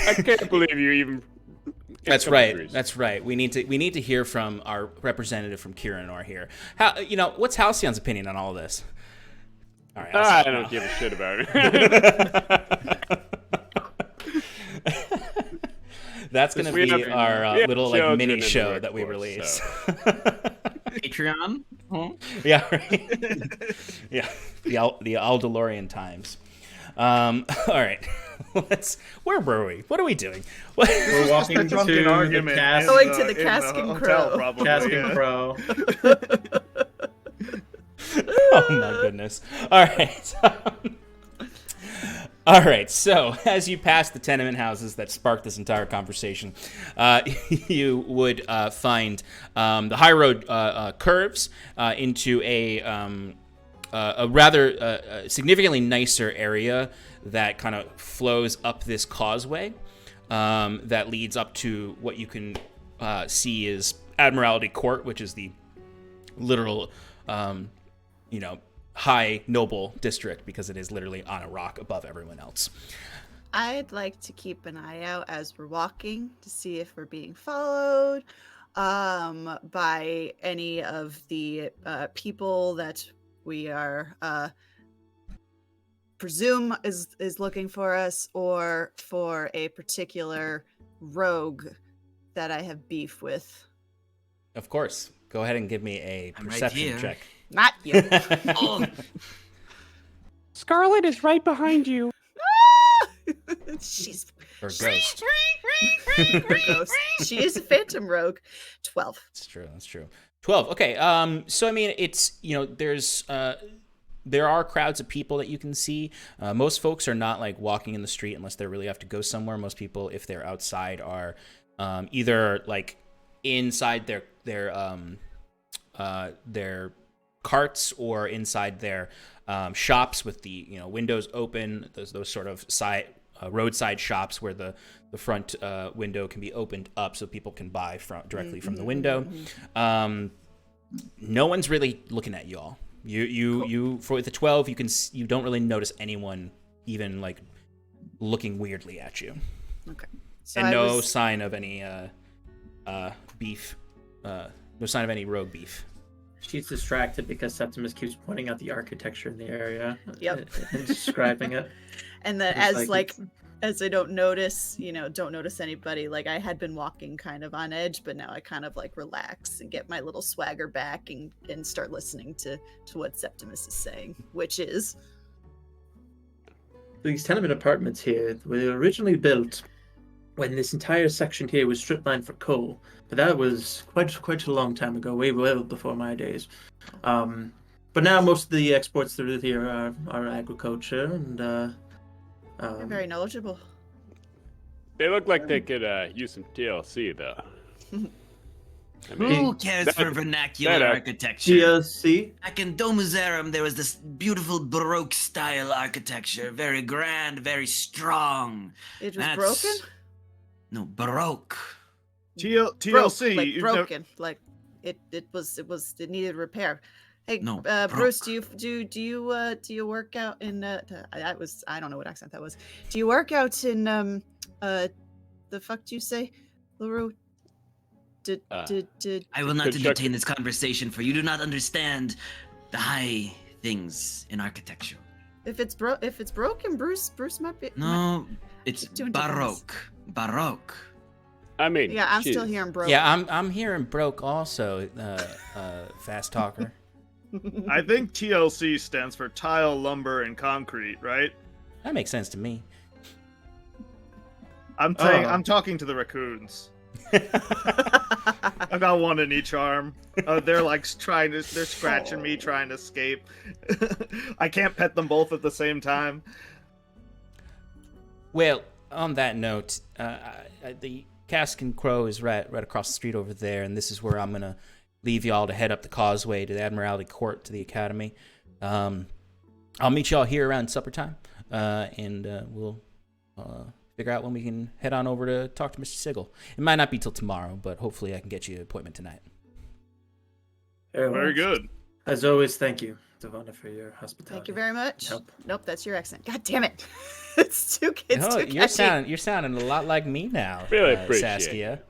I can't believe you even. That's right. That's right. We need to hear from our representative from Kirinor here. What's Halcyon's opinion on all of this? All right. I don't give a shit about it. That's going to We be have- our we have little children mini in the show that we workforce, release. Patreon? Yeah, right. Yeah, the Aldhalorian times. All right. Where were we? What are we doing? We're walking A to drunken the argument. cask, Going to the in Cask and hotel, Crow. probably, cask yeah. and crow. Oh my goodness. All right. All right, so as you pass the tenement houses that sparked this entire conversation, you would find the high road curves into a rather significantly nicer area that kind of flows up this causeway that leads up to what you can see is Admiralty Court, which is the literal, high noble district because it is literally on a rock above everyone else. I'd like to keep an eye out as we're walking to see if we're being followed by any of the people that we are presume is looking for us, or for a particular rogue that I have beef with. Of course. Go ahead and give me a I'm right perception here. check. Not you. Oh, Scarlet is right behind you. She's Or ghost. a ghost. She is a phantom rogue. 12. That's true. 12. Okay. So I mean, it's there are crowds of people that you can see. Most folks are not like walking in the street unless they really have to go somewhere. Most people, if they're outside, are either like inside their carts or inside their shops with the windows open. Those sort of roadside shops where the front window can be opened up so people can buy directly from the window. No one's really looking at y'all. You for the 12, you don't really notice anyone even like looking weirdly at you. Okay. So And I no was- sign of any beef. No sign of any rogue beef. She's distracted because Septimus keeps pointing out the architecture in the area. Yep. And describing it. And then It's as I don't notice anybody, like I had been walking kind of on edge, but now I kind of like relax and get my little swagger back and start listening to what Septimus is saying, which is These tenement apartments here were originally built when this entire section here was strip mined for coal, but that was quite a long time ago, way well before my days. But now most of the exports through here are agriculture and you're very knowledgeable. They look like they could use some TLC though. I mean, who cares for vernacular that- architecture? GLC. Back in Domuzerum, there was this beautiful Baroque style architecture, very grand, very strong. It was That's- broken? No, Baroque. TLC. like you've never- broken, like it needed repair. Hey, No, Bruce, broke. do you work out in I don't know what accent that was. Do you work out in the fuck do you say, LaRue? Did I will not Construction. entertain this conversation, for you do not understand the high things in architecture. if it's broken, Bruce might be No, it's doing different things. Baroque. I mean, Yeah, I'm still jeez. hearing broke. Yeah, I'm hearing broke also, fast talker. I think TLC stands for tile, lumber, and concrete, right? That makes sense to me. I'm saying I'm talking to the raccoons. I got one in each arm. They're like they're scratching me, trying to escape. I can't pet them both at the same time. Well, on that note, the Cask and Crow is right across the street over there, and this is where I'm gonna leave y'all to head up the causeway to the Admiralty Court to the Academy. I'll meet y'all here around supper time, and we'll figure out when we can head on over to talk to Mr. Sigel. It might not be till tomorrow, but hopefully I can get you an appointment tonight. Very good. As always, thank you, Devonna, for your hospitality. Thank you very much. Help. Nope, that's your accent. God damn it. It's too catchy. You're sounding a lot like me now, Really appreciate Saskia.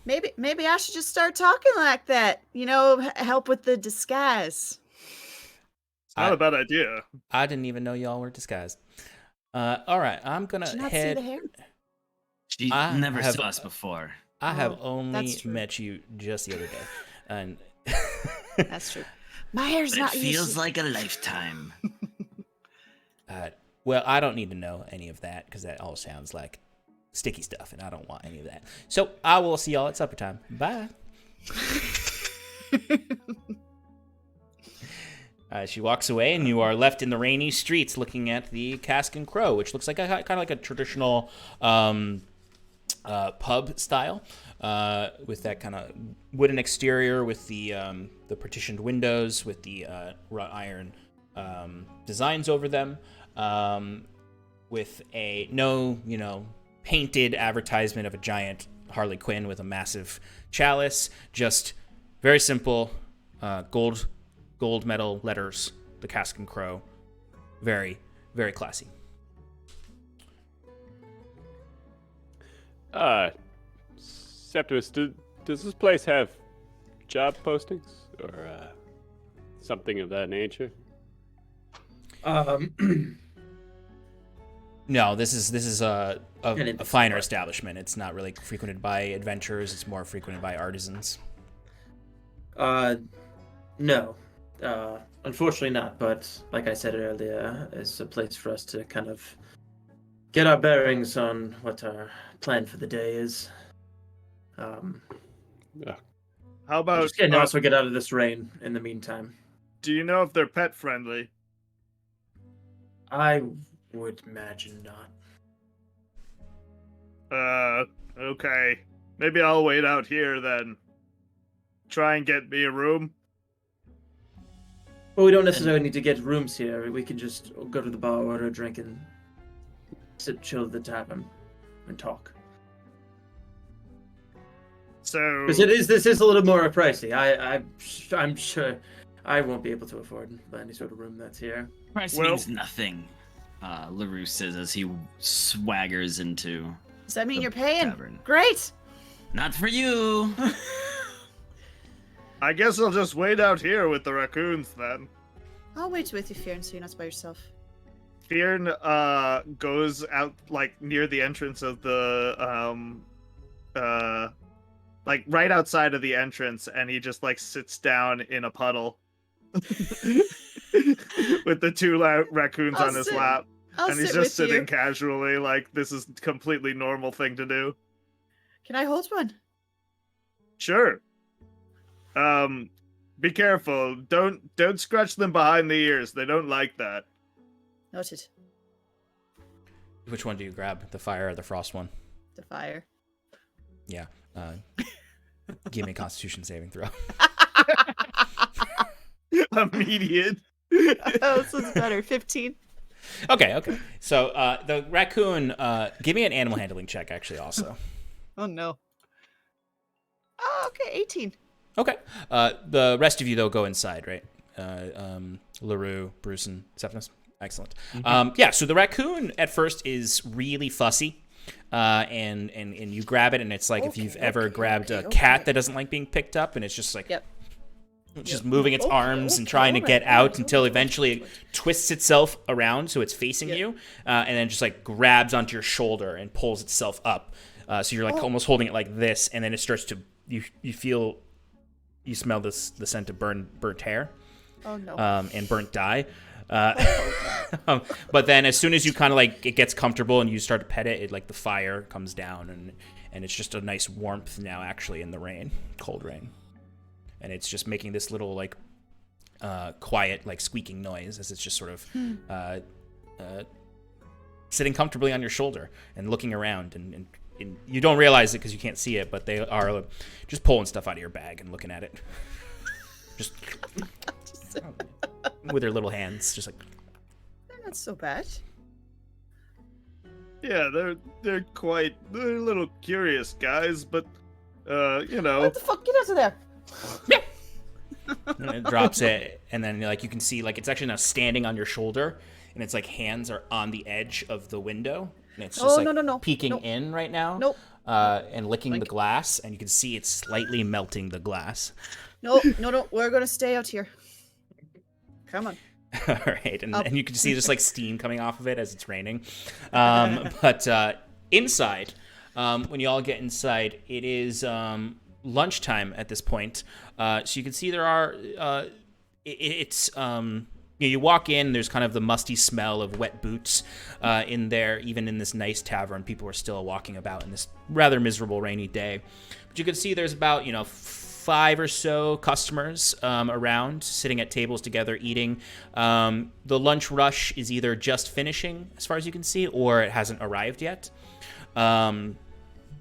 Maybe I should just start talking like that. You know, help with the disguise. It's not a bad idea. I didn't even know y'all were disguised. All right, I'm gonna Did you not head. see the hair? She I never have- saw us before. I have Oh, only that's true. met you just the other day, and That's true. My hair's But it not feels usually... like a lifetime. well, I don't need to know any of that because that all sounds like sticky stuff, and I don't want any of that. So I will see y'all at supper time. Bye. She walks away, and you are left in the rainy streets looking at the Cask and Crow, which looks like kind of like a traditional pub style, with that kind of wooden exterior, with the partitioned windows, with the wrought iron designs over them, with no painted advertisement of a giant Harley Quinn with a massive chalice, just very simple gold metal letters, the Cask and Crow. Very, very classy. Septimus, does this place have job postings or something of that nature? No, this is a it's finer what? establishment. It's not really frequented by adventurers. It's more frequented by artisans. No. Unfortunately not, but like I said earlier, it's a place for us to kind of get our bearings on what our plan for the day is. How about Just getting also get out of this rain in the meantime. do you know if they're pet friendly? I would imagine not. Okay. Maybe I'll wait out here then. Try and get me a room. Well, we don't necessarily need to get rooms here. We can just go to the bar, order a drink, and sit chill at the tavern and talk. So Because this is a little more pricey. I'm sure I won't be able to afford any sort of room that's here. Price Well- means nothing, LaRue says as he swaggers into Does that mean the you're paying? tavern. Great. Not for you. I guess I'll just wait out here with the raccoons then. I'll wait with you, Fearn, so you're not by yourself. Fearn goes out like near the entrance of the like right outside of the entrance, and he just like sits down in a puddle with the two raccoons I'll on his sit- lap, I'll and he's sit just with sitting you. casually like this is completely normal thing to do. Can I hold one? Sure. Be careful. Don't scratch them behind the ears. They don't like that. Noted. Which one do you grab? The fire or the frost one? The fire. Yeah. Give me a Constitution saving throw. Immediate. Oh, this is better. 15. Okay. So the raccoon, give me an animal handling check, actually, also. Oh no. Oh, okay, 18. Okay. The rest of you, though, go inside, right? LaRue, Bruce, and Septimus. Excellent. Yeah, so the raccoon at first is really fussy. And you grab it, and it's like if you've ever grabbed a cat that doesn't like being picked up, and it's just like just moving its arms and trying to get out until eventually it twists itself around so it's facing you, and then just like grabs onto your shoulder and pulls itself up. So you're like almost holding it like this, and then it starts to you smell the scent of burnt hair. Oh no. And burnt dye. But then as soon as you kind of like it gets comfortable and you start to pet it, like the fire comes down and it's just a nice warmth now actually in the cold rain. And it's just making this little like quiet like squeaking noise as it's just sort of sitting comfortably on your shoulder and looking around and you don't realize it because you can't see it, but they are just pulling stuff out of your bag and looking at it. Just with their little hands, just like. Not so bad. Yeah, they're a little curious guys, but you know. What the fuck? Get out of there! And it drops it, and then like you can see like it's actually now standing on your shoulder, and its like hands are on the edge of the window, and it's just peeking in right now. And licking the glass, and you can see it's slightly melting the glass. No, we're gonna stay out here. Come on. All right, and you can see just like steam coming off of it as it's raining. But inside, when you all get inside, it is lunchtime at this point. So you can see there are. You walk in, there's kind of the musty smell of wet boots in there, even in this nice tavern. People are still walking about in this rather miserable rainy day. But you can see there's about 5 or so customers around, sitting at tables together, eating. The lunch rush is either just finishing, as far as you can see, or it hasn't arrived yet. As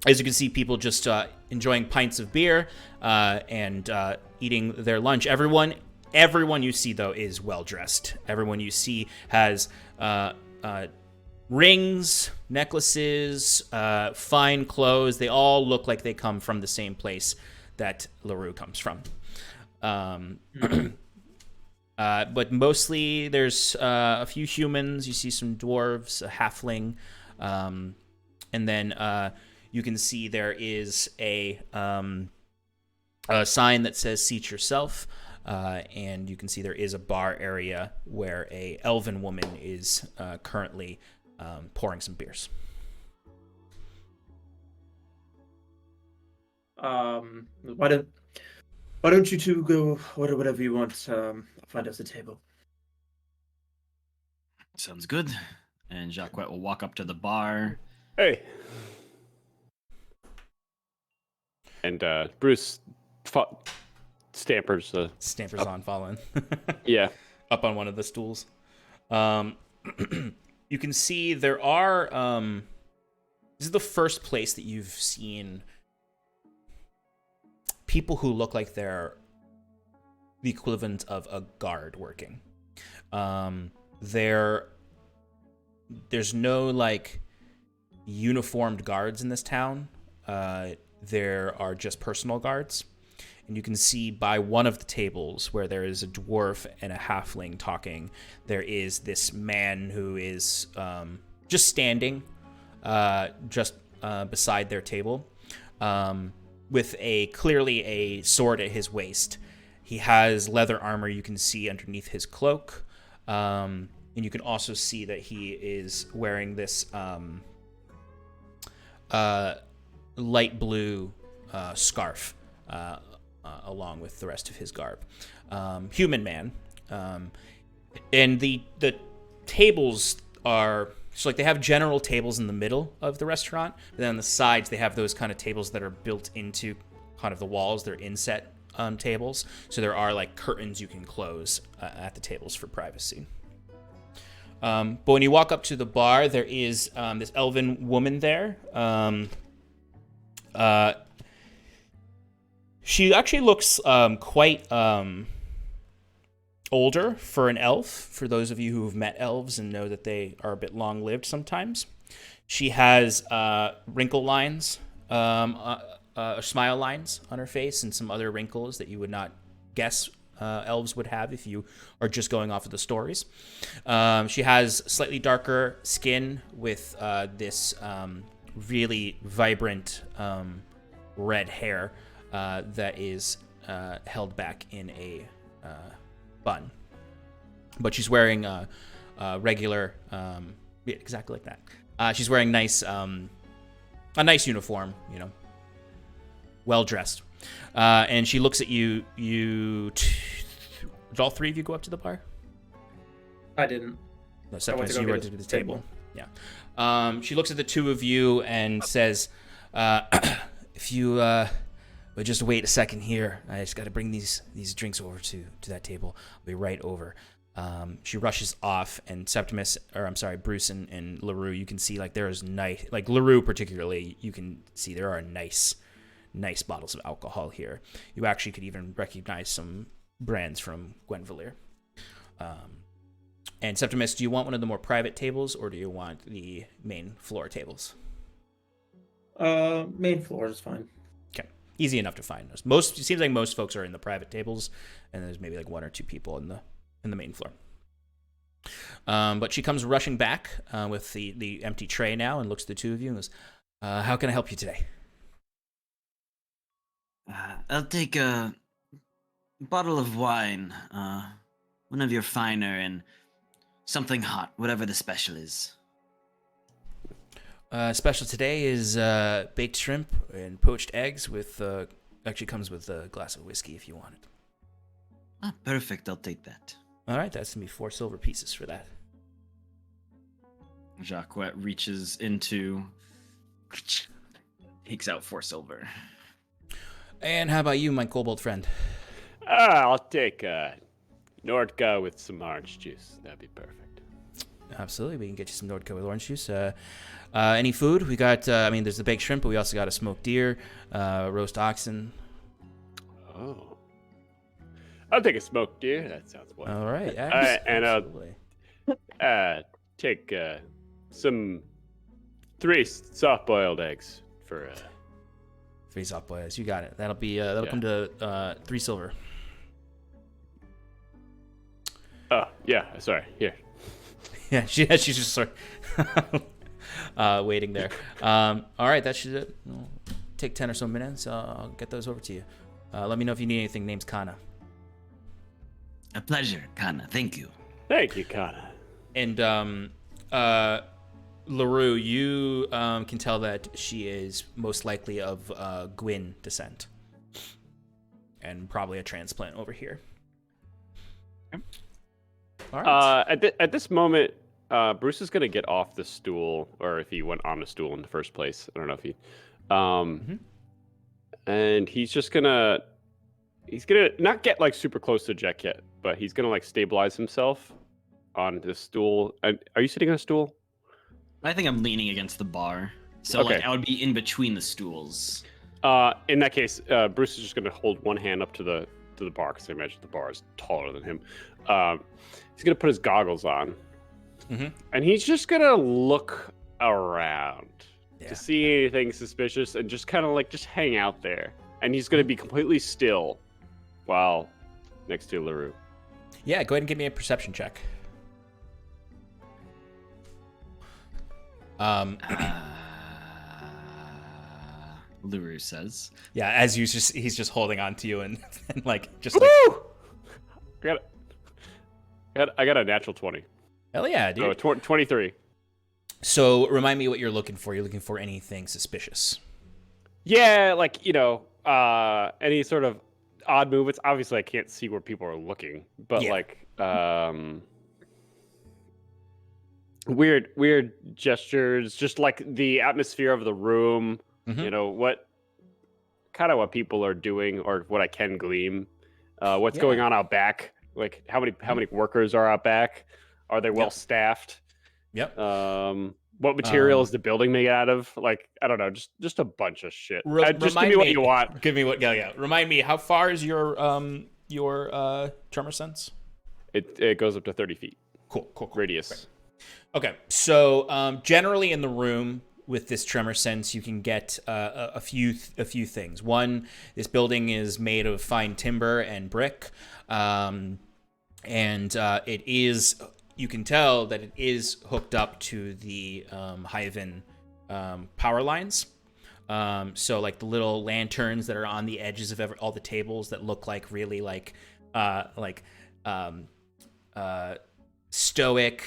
you can see, people just enjoying pints of beer and eating their lunch. Everyone you see, though, is well-dressed. Everyone you see has rings, necklaces, fine clothes. They all look like they come from the same place that LaRue comes from. But mostly there's a few humans. You see some dwarves, a halfling, and then you can see there is a sign that says "Seat yourself." And you can see there is a bar area where a elven woman is currently pouring some beers. Why don't you two go order whatever you want? Find us a table. Sounds good. And Jacques will walk up to the bar. Hey. And Bruce stampers on following. Yeah. Up on one of the stools. You can see there are this is the first place that you've seen people who look like they're the equivalent of a guard working. There's no like uniformed guards in this town. There are just personal guards. And you can see by one of the tables where there is a dwarf and a halfling talking, there is this man who is just standing beside their table with clearly a sword at his waist. He has leather armor you can see underneath his cloak. And you can also see that he is wearing this light blue scarf along with the rest of his garb. Human man. And the tables are... So like they have general tables in the middle of the restaurant, but then on the sides they have those kind of tables that are built into kind of the walls. They're inset tables. So there are like curtains you can close at the tables for privacy. But when you walk up to the bar, there is this elven woman there. She actually looks quite older for an elf, for those of you who have met elves and know that they are a bit long-lived sometimes. She has wrinkle lines, smile lines on her face, and some other wrinkles that you would not guess elves would have if you are just going off of the stories. She has slightly darker skin with this really vibrant red hair that is held back in a bun. But she's wearing regular, yeah, exactly like that. She's wearing a nice uniform, well dressed. And she looks at you. Did all three of you go up to the bar? I didn't. No, Septimus, you were to the table. Yeah. She looks at the two of you and says, if you would just wait a second here, I just got to bring these drinks over to that table. I'll be right over. She rushes off, and Bruce and LaRue, you can see there is nice, LaRue particularly, you can see there are nice bottles of alcohol here. You actually could even recognize some brands from Gwenvalier. And Septimus, do you want one of the more private tables, or do you want the main floor tables? Main floor is fine. Okay, easy enough to find. It seems like most folks are in the private tables, and there's maybe one or two people in the main floor. But she comes rushing back with the empty tray now and looks at the two of you and goes, how can I help you today? I'll take a bottle of wine, one of your finer, and something hot, whatever the special is. Special today is baked shrimp and poached eggs with, actually comes with a glass of whiskey if you want it. Ah, perfect, I'll take that. All right, that's going to be 4 silver pieces for that. Jacques reaches into, takes out 4 silver. And how about you, my kobold friend? I'll take Nordka with some orange juice. That'd be perfect. Absolutely, we can get you some Nordka with orange juice. Any food? We got, there's the baked shrimp, but we also got a smoked deer, roast oxen. Oh. I'll take a smoked deer. That sounds wonderful. All right. And I'll take some 3 soft-boiled eggs for... 3 soft boys. You got it. That'll come to 3 silver. Oh, yeah. Sorry. Here. Yeah, she's just sort of waiting there. All right, that should take 10 or so minutes. I'll get those over to you. Let me know if you need anything. Name's Kana. A pleasure, Kana. Thank you. Thank you, Kana. And LaRue, you can tell that she is most likely of Gwyn descent. And probably a transplant over here. Okay. All right. At this moment, Bruce is going to get off the stool, or if he went on the stool in the first place. I don't know if he... And he's just going to... He's going to not get super close to Jack yet, but he's going to stabilize himself on the stool. And are you sitting on a stool? I think I'm leaning against the bar. So Okay. I would be in between the stools. In that case, Bruce is just going to hold one hand up to the bar, because I imagine the bar is taller than him. He's going to put his goggles on. And he's just going to look around to see anything suspicious and just kind of just hang out there. And he's going to be completely still while next to LaRue. Yeah, go ahead and give me a perception check. LaRue says. Yeah, as he's just holding on to you and Woo! I got a natural 20. Hell yeah, dude. Oh, 23. So remind me what you're looking for. You're looking for anything suspicious. Yeah, any sort of odd movements. Obviously, I can't see where people are looking, but weird gestures, just the atmosphere of the room. What people are doing, or what I can glean. What's going on out back? How many workers are out back? Are they well staffed? Yep. What material is the building made out of? I don't know, just a bunch of shit. Just give me what you want. Give me what? Yeah. Remind me, how far is your tremor sense? It goes up to 30 feet Cool. radius. Great. Okay, so generally in the room with this tremor sense, you can get a few things. One, this building is made of fine timber and brick, and it is. You can tell that it is hooked up to the Hyvin power lines. So like the little lanterns that are on the edges of all the tables that look like really stoic,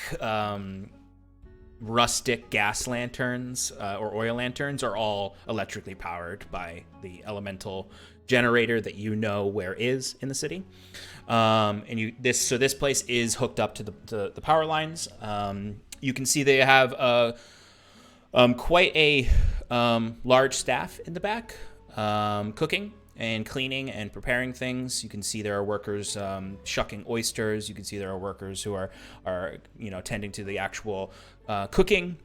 rustic gas lanterns or oil lanterns are all electrically powered by the elemental generator that you know where is in the city. And this place is hooked up to the power lines. You can see they have quite a large staff in the back, cooking and cleaning and preparing things. You can see there are workers shucking oysters. You can see there are workers who are tending to the actual cooking,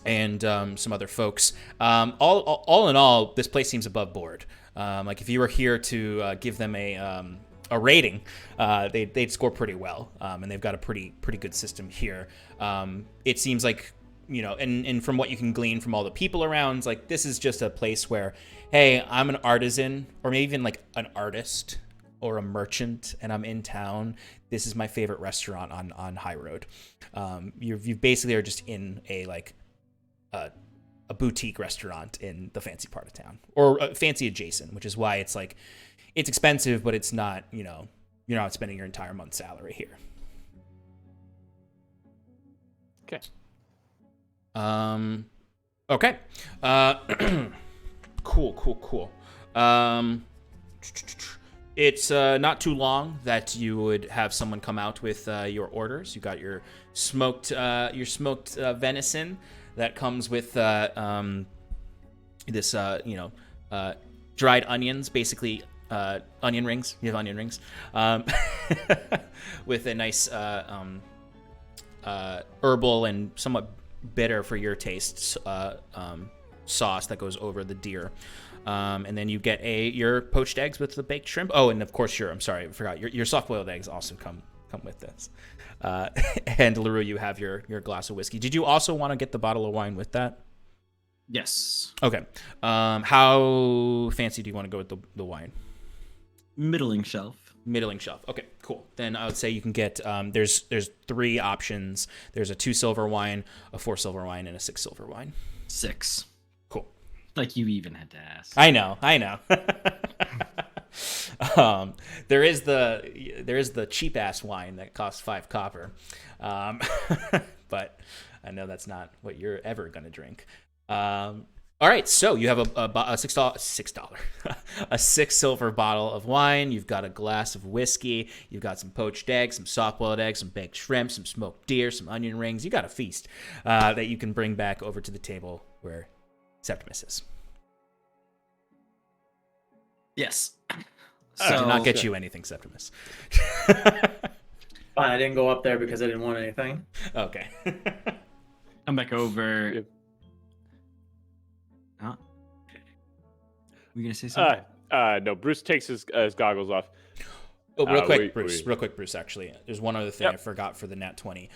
and some other folks. All in all, this place seems above board. Like if you were here to give them a rating, they'd score pretty well, and they've got a pretty good system here. It seems like, and from what you can glean from all the people around, like this is just a place where, hey, I'm an artisan, or maybe even like an artist or a merchant, and I'm in town. This is my favorite restaurant on High Road. You basically are just in a boutique restaurant in the fancy part of town, or fancy adjacent, which is why it's like it's expensive, but it's not, you're not spending your entire month's salary here. Okay. Okay. Cool. It's not too long that you would have someone come out with your orders. You got your smoked venison that comes with this dried onions, basically onion rings. You have onion rings with a nice herbal and somewhat bitter for your taste sauce that goes over the deer. And then you get your poached eggs with the baked shrimp. Oh, and of course I forgot your soft-boiled eggs also come with this. And LaRue, you have your glass of whiskey. Did you also want to get the bottle of wine with that? Yes. Okay. How fancy do you want to go with the wine? Middling shelf. Middling shelf. Okay, cool. Then I would say you can get there's 3 options. There's a 2 silver wine, a 4 silver wine, and a 6 silver wine. 6. Cool. Like you even had to ask. I know. There is the cheap ass wine that costs 5 copper, but I know that's not what you're ever gonna drink. All right, so you have a $6 a 6 silver bottle of wine. You've got a glass of whiskey. You've got some poached eggs, some soft-boiled eggs, some baked shrimp, some smoked deer, some onion rings. You got a feast that you can bring back over to the table where Septimus is. Yes. I did not get okay. you anything, Septimus. Fine, I didn't go up there because I didn't want anything. Okay. Come back over. Yep. Huh? Were you gonna say something? No. Bruce takes his goggles off. Oh, real quick, wait. Bruce, actually. There's one other thing I forgot for the Nat 20.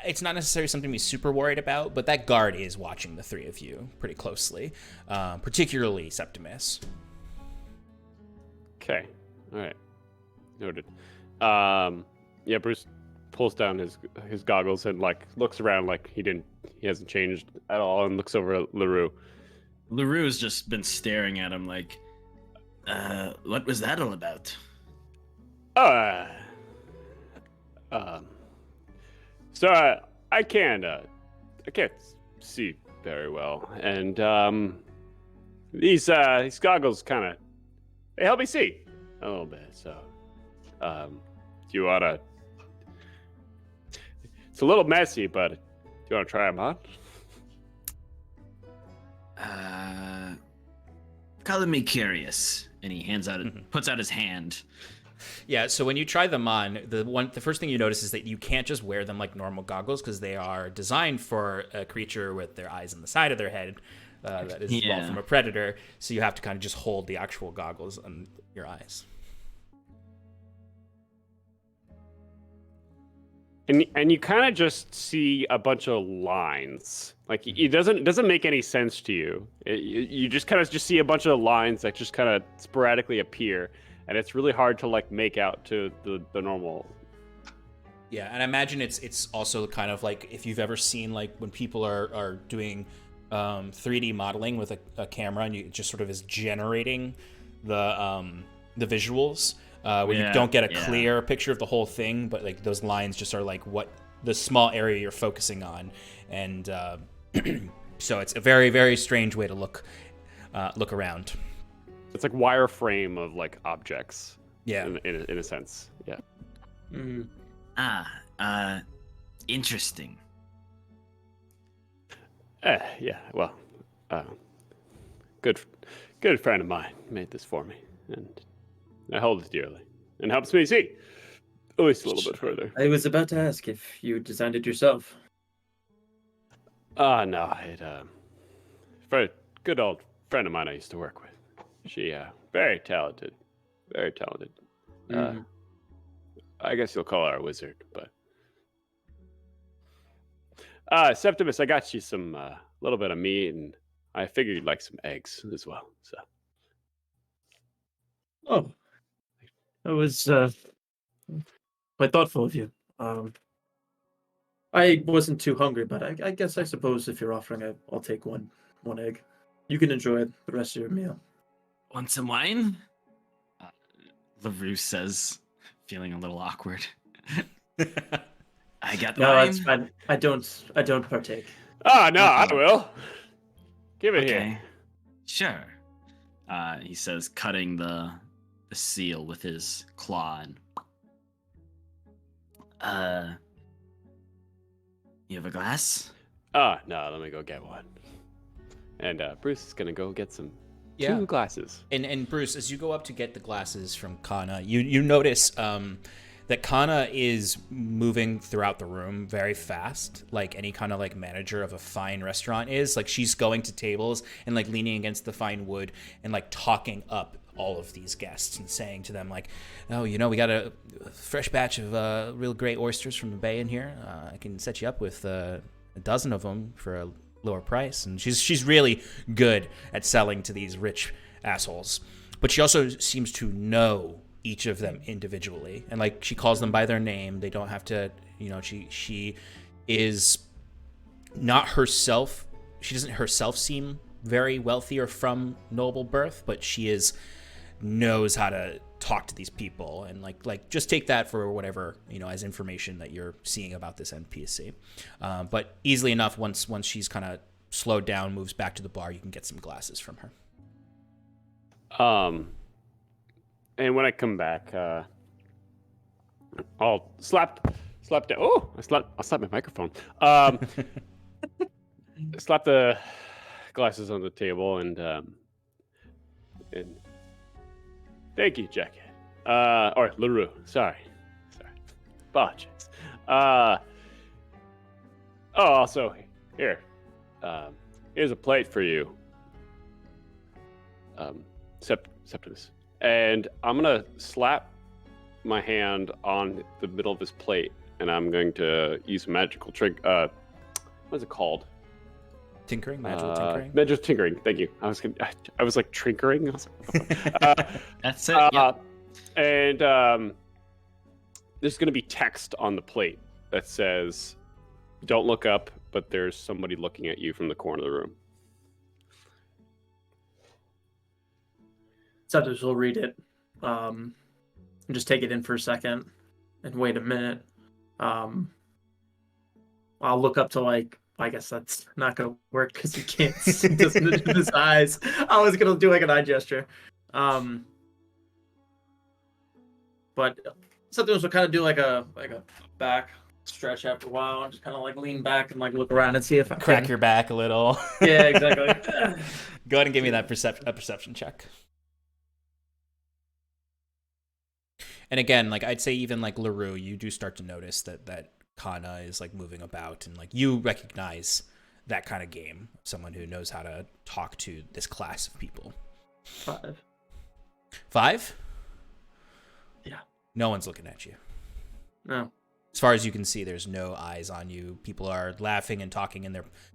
It's not necessarily something to be super worried about, but that guard is watching the 3 of you pretty closely, particularly Septimus. Okay. All right. Noted. Bruce pulls down his goggles and looks around like he hasn't changed at all, and looks over at LaRue. LaRue's just been staring at him like, what was that all about? So I can't see very well, and these goggles they help me see a little bit. So, do you wanna? It's a little messy, but do you wanna try them on? Color me curious. And he puts out his hand. Yeah, so when you try them on, the first thing you notice is that you can't just wear them like normal goggles because they are designed for a creature with their eyes on the side of their head that is evolved from a predator. So you have to kind of just hold the actual goggles on your eyes. And you kind of just see a bunch of lines. Like it doesn't make any sense to you. You just kind of just see a bunch of lines that just kind of sporadically appear, and it's really hard to like make out to the normal. Yeah, and I imagine it's also kind of like if you've ever seen like when people are doing 3D modeling with a camera, and it just sort of is generating the visuals. Where you don't get a clear picture of the whole thing, but like those lines just are like what the small area you're focusing on, and so it's a very, very strange way to look around. It's like wireframe of like objects. Yeah, in a sense. Yeah. Mm-hmm. Interesting. Yeah. Well, good friend of mine made this for me, and I hold it dearly, and helps me see at least a little bit further. I was about to ask if you designed it yourself. No, for a good old friend of mine I used to work with. She, very talented. I guess you'll call her a wizard, but. Septimus, I got you some, little bit of meat, and I figured you'd like some eggs as well, so. Oh. That was quite thoughtful of you. I wasn't too hungry, but I guess I suppose if you're offering it, I'll take one egg. You can enjoy the rest of your meal. Want some wine? LaRue says, feeling a little awkward. I got No, wine. it's fine. I don't partake. Oh, no, I Okay. will. Give it Okay. here. Sure. He says, cutting the seal with his claw. And, you have a glass? Oh, no, let me go get one. And Bruce is gonna go get some 2 glasses. And Bruce, as you go up to get the glasses from Kana, you notice that Kana is moving throughout the room very fast, like any kind of like manager of a fine restaurant is. Like she's going to tables and like leaning against the fine wood and like talking up all of these guests and saying to them like, oh, we got a fresh batch of real great oysters from the bay in here. I can set you up with a dozen of them for a lower price. And she's really good at selling to these rich assholes, but she also seems to know each of them individually, and like she calls them by their name. They don't have to, she is not herself. She doesn't herself seem very wealthy or from noble birth, but she knows how to talk to these people, and like just take that for whatever as information that you're seeing about this NPC. But easily enough, once she's kind of slowed down, moves back to the bar, you can get some glasses from her. And when I come back, I'll slap down. Oh, I'll slap my microphone. Slap the glasses on the table and thank you, Jackie. Or LaRue. Sorry. Apologies. Also here. Here's a plate for you. Septimus. And I'm gonna slap my hand on the middle of this plate, and I'm going to use a magical trick. What is it called? Tinkering, magical tinkering. Magical tinkering. Thank you. I was like trinkering. I was like, That's it. Yeah. And there's gonna be text on the plate that says, "Don't look up, but there's somebody looking at you from the corner of the room." Septimus will read it, and just take it in for a second, and wait a minute. I'll look up to I guess that's not gonna work because he can't see his eyes. I was gonna do like an eye gesture, but Septimus will kind of do like a back stretch after a while, and just kind of like lean back and like look around and see if I Crack can. your back a little. Yeah, exactly. Go ahead and give me that perception check. And again, like I'd say even like LaRue, you do start to notice that Kana is like moving about, and like you recognize that kind of game. Someone who knows how to talk to this class of people. 5. 5? Yeah. No one's looking at you. No. As far as you can see, there's no eyes on you. People are laughing and talking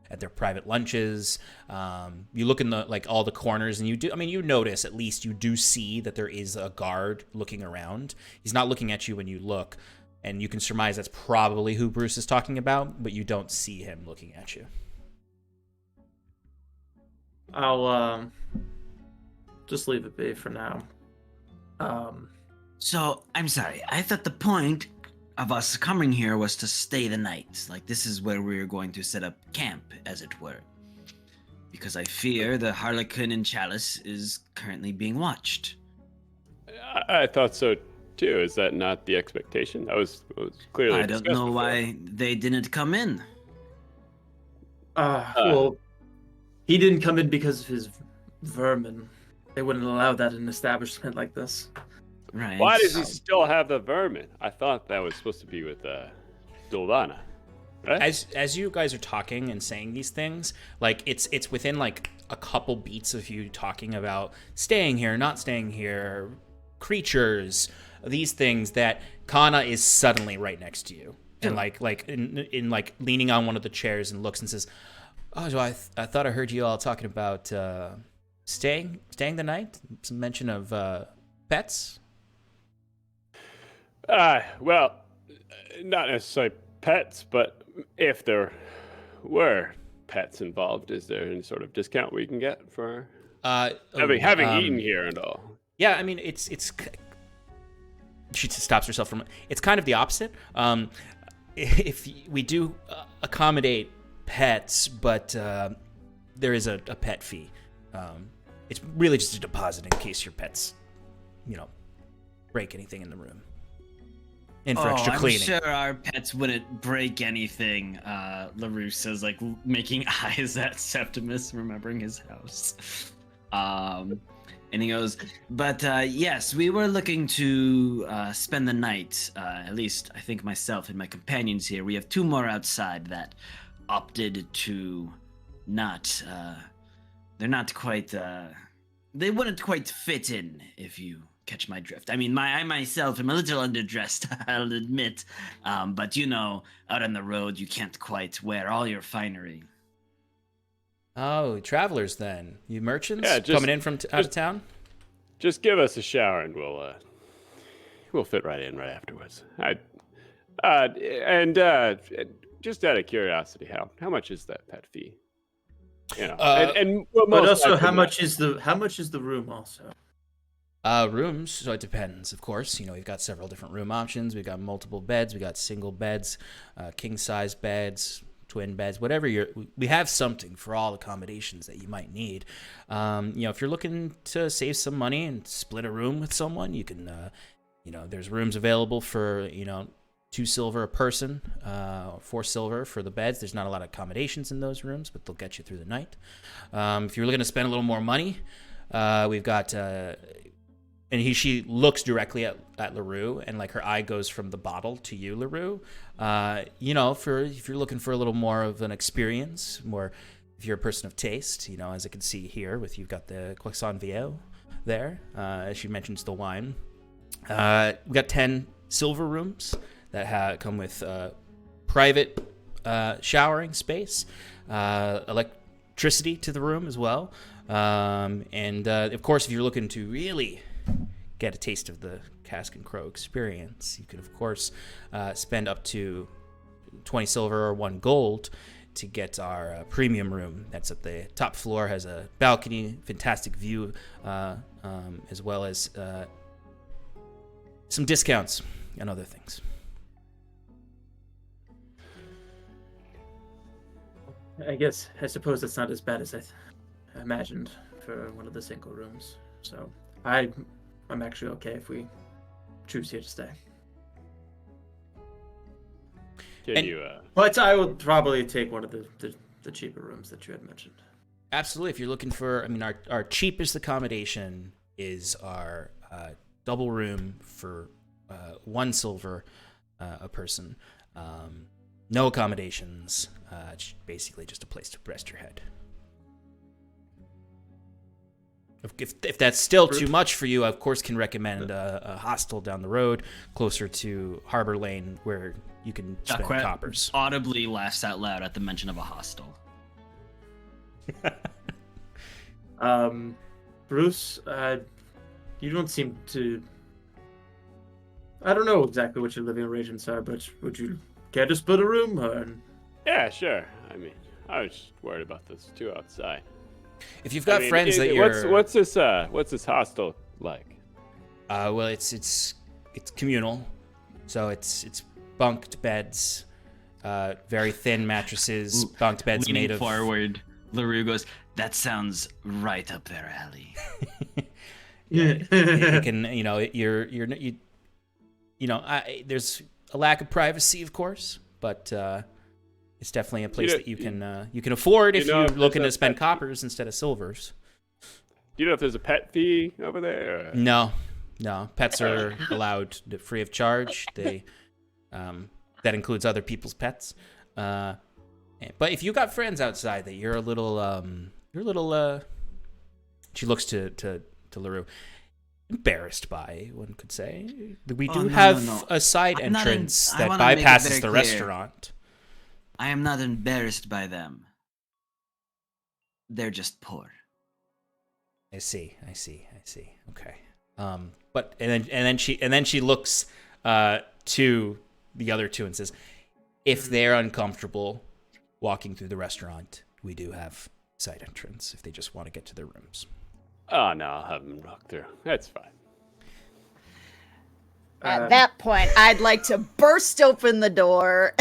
at their private lunches. You look in all the corners, and you notice, at least you do see that there is a guard looking around. He's not looking at you when you look, and you can surmise that's probably who Bruce is talking about, but you don't see him looking at you. I'll just leave it be for now. So, I'm sorry. I thought the point of us coming here was to stay the night. Like, this is where we're going to set up camp, as it were. Because I fear the Harlequin and Chalice is currently being watched. I thought so too. Is that not the expectation? That was clearly I don't know why they didn't come in. Well, he didn't come in because of his vermin. They wouldn't allow that in an establishment like this. Right. Why does he still have the vermin? I thought that was supposed to be with Dulvana, right? As you guys are talking and saying these things, like it's within like a couple beats of you talking about staying here, not staying here, creatures, these things, that Kana is suddenly right next to you, and like in leaning on one of the chairs and looks and says, "Oh, so I thought I heard you all talking about staying the night. Some mention of pets." Well, not necessarily pets, but if there were pets involved, is there any sort of discount we can get for having eaten here and all? Yeah, I mean, it's. She stops herself from. It's kind of the opposite. If we do accommodate pets, but there is a pet fee. It's really just a deposit in case your pets, break anything in the room. And for extra cleaning. I'm sure our pets wouldn't break anything. LaRue says, like, making eyes at Septimus, remembering his house. And he goes, but yes, we were looking to spend the night. At least, I think myself and my companions here. We have 2 more outside that opted to not. They're not quite. They wouldn't quite fit in, if you catch my drift. I mean, I myself am a little underdressed, I'll admit. But out on the road, you can't quite wear all your finery. Oh, travelers then. You merchants coming in from out of town? Just give us a shower and we'll fit right in right afterwards. Just out of curiosity, how much is that pet fee? But also, how much is the room also? Rooms, so it depends, of course. We've got several different room options. We've got multiple beds. We got single beds, king-size beds, twin beds, whatever we have something for all accommodations that you might need. If you're looking to save some money and split a room with someone, you can, there's rooms available for, 2 silver a person, 4 silver for the beds. There's not a lot of accommodations in those rooms, but they'll get you through the night. If you're looking to spend a little more money, we've got, she looks directly at LaRue, and like her eye goes from the bottle to you, LaRue. If you're looking for a little more of an experience, if you're a person of taste, as I can see here, you've got the Croissant Vieux there, as she mentions the wine. We got 10 silver rooms that come with private showering space, electricity to the room as well, and of course, if you're looking to really get a taste of the Cask and Crow experience, you can of course spend up to 20 silver or 1 gold to get our premium room. That's at the top floor, has a balcony, fantastic view, as well as some discounts and other things. I suppose it's not as bad as I imagined for one of the single rooms. So I'm actually okay if we choose here to stay. But I would probably take one of the cheaper rooms that you had mentioned. Absolutely. If you're looking for, our cheapest accommodation is our double room for 1 silver a person. No accommodations. It's basically just a place to rest your head. If that's still too much for you, I of course can recommend a hostel down the road, closer to Harbor Lane, where you can spend Duckweed coppers. audibly laughs out loud at the mention of a hostel. Bruce, you don't seem to. I don't know exactly what your living arrangements are, but would you care to split a room? Or... Yeah, sure. I mean, I was just worried about this too outside. If you've got friends that you're... What's this hostel like? Well, it's communal, so it's bunked beds, very thin mattresses, bunked beds Leaning made of... forward, LaRue goes, "That sounds right up their alley." You can, there's a lack of privacy, of course, but it's definitely a place that you can afford if you're looking to spend coppers instead of silvers. Do you know if there's a pet fee over there? Or? No, pets are allowed free of charge. They that includes other people's pets. But if you got friends outside that you're a little she looks to LaRue, embarrassed by, one could say. We do have a side entrance that bypasses the restaurant. I am not embarrassed by them. They're just poor. I see. Okay. But and then she looks to the other two and says, if they're uncomfortable walking through the restaurant, we do have side entrance if they just want to get to their rooms. Oh no, I'll have them walk through. That's fine. At that point, I'd like to burst open the door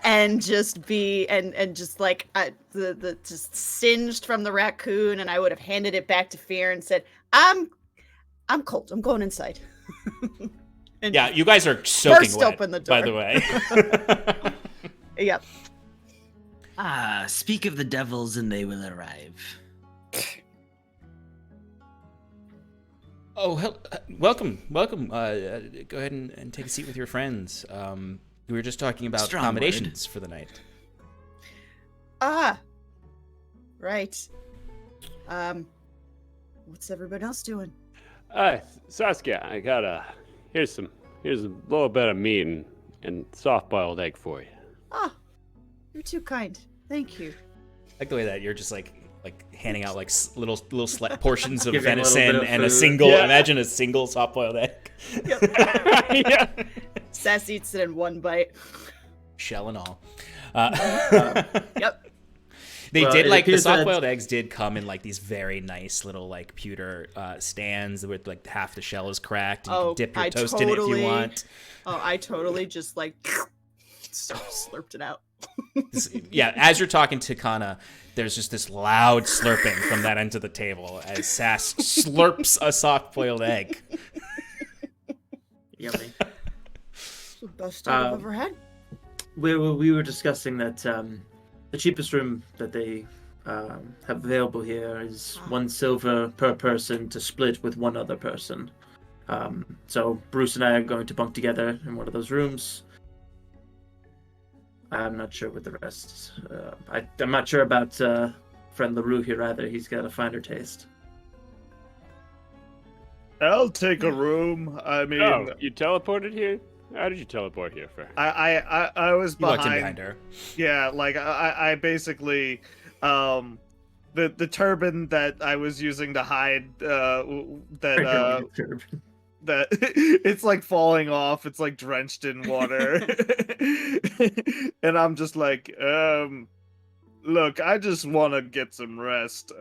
and just be just like the just singed from the raccoon, and I would have handed it back to Fear and said, "I'm cold. I'm going inside." Yeah, you guys are soaking burst wet, open the door. by the way. Yep. Speak of the devils, and they will arrive. Oh, welcome. Go ahead and take a seat with your friends. We were just talking about Strong accommodations for the night. Right. What's everybody else doing? Saskia, I got here's a little bit of meat and soft-boiled egg for you. You're too kind. Thank you. I like the way that you're just like handing out like little portions of Giving a little venison bit of and a food. single. Yeah. Imagine a single soft-boiled egg, Yeah. Sass eats it in one bite. shell and all. Yep. They Well, did it like the appears that- soft-boiled eggs did come in like these very nice little like pewter stands with like half the shell is cracked. And you can dip your toast in it if you want. Oh, I totally just like slurped it out. Yeah, as you're talking to Kana, there's just this loud slurping from that end of the table as Sass slurps a soft-boiled egg. Yummy. It's the best I've ever had. We were discussing that the cheapest room that they have available here is 1 silver per person to split with one other person. So Bruce and I are going to bunk together in one of those rooms. I'm not sure with the rest. I'm not sure about friend LaRue here either. He's got a finer taste. I'll take a room. I mean, Oh, you teleported here? How did you teleport here for? I was You walked in behind. behind her. Yeah, like I basically, the turban that I was using to hide that it's like falling off. It's like drenched in water, and I'm just like, look, I just want to get some rest.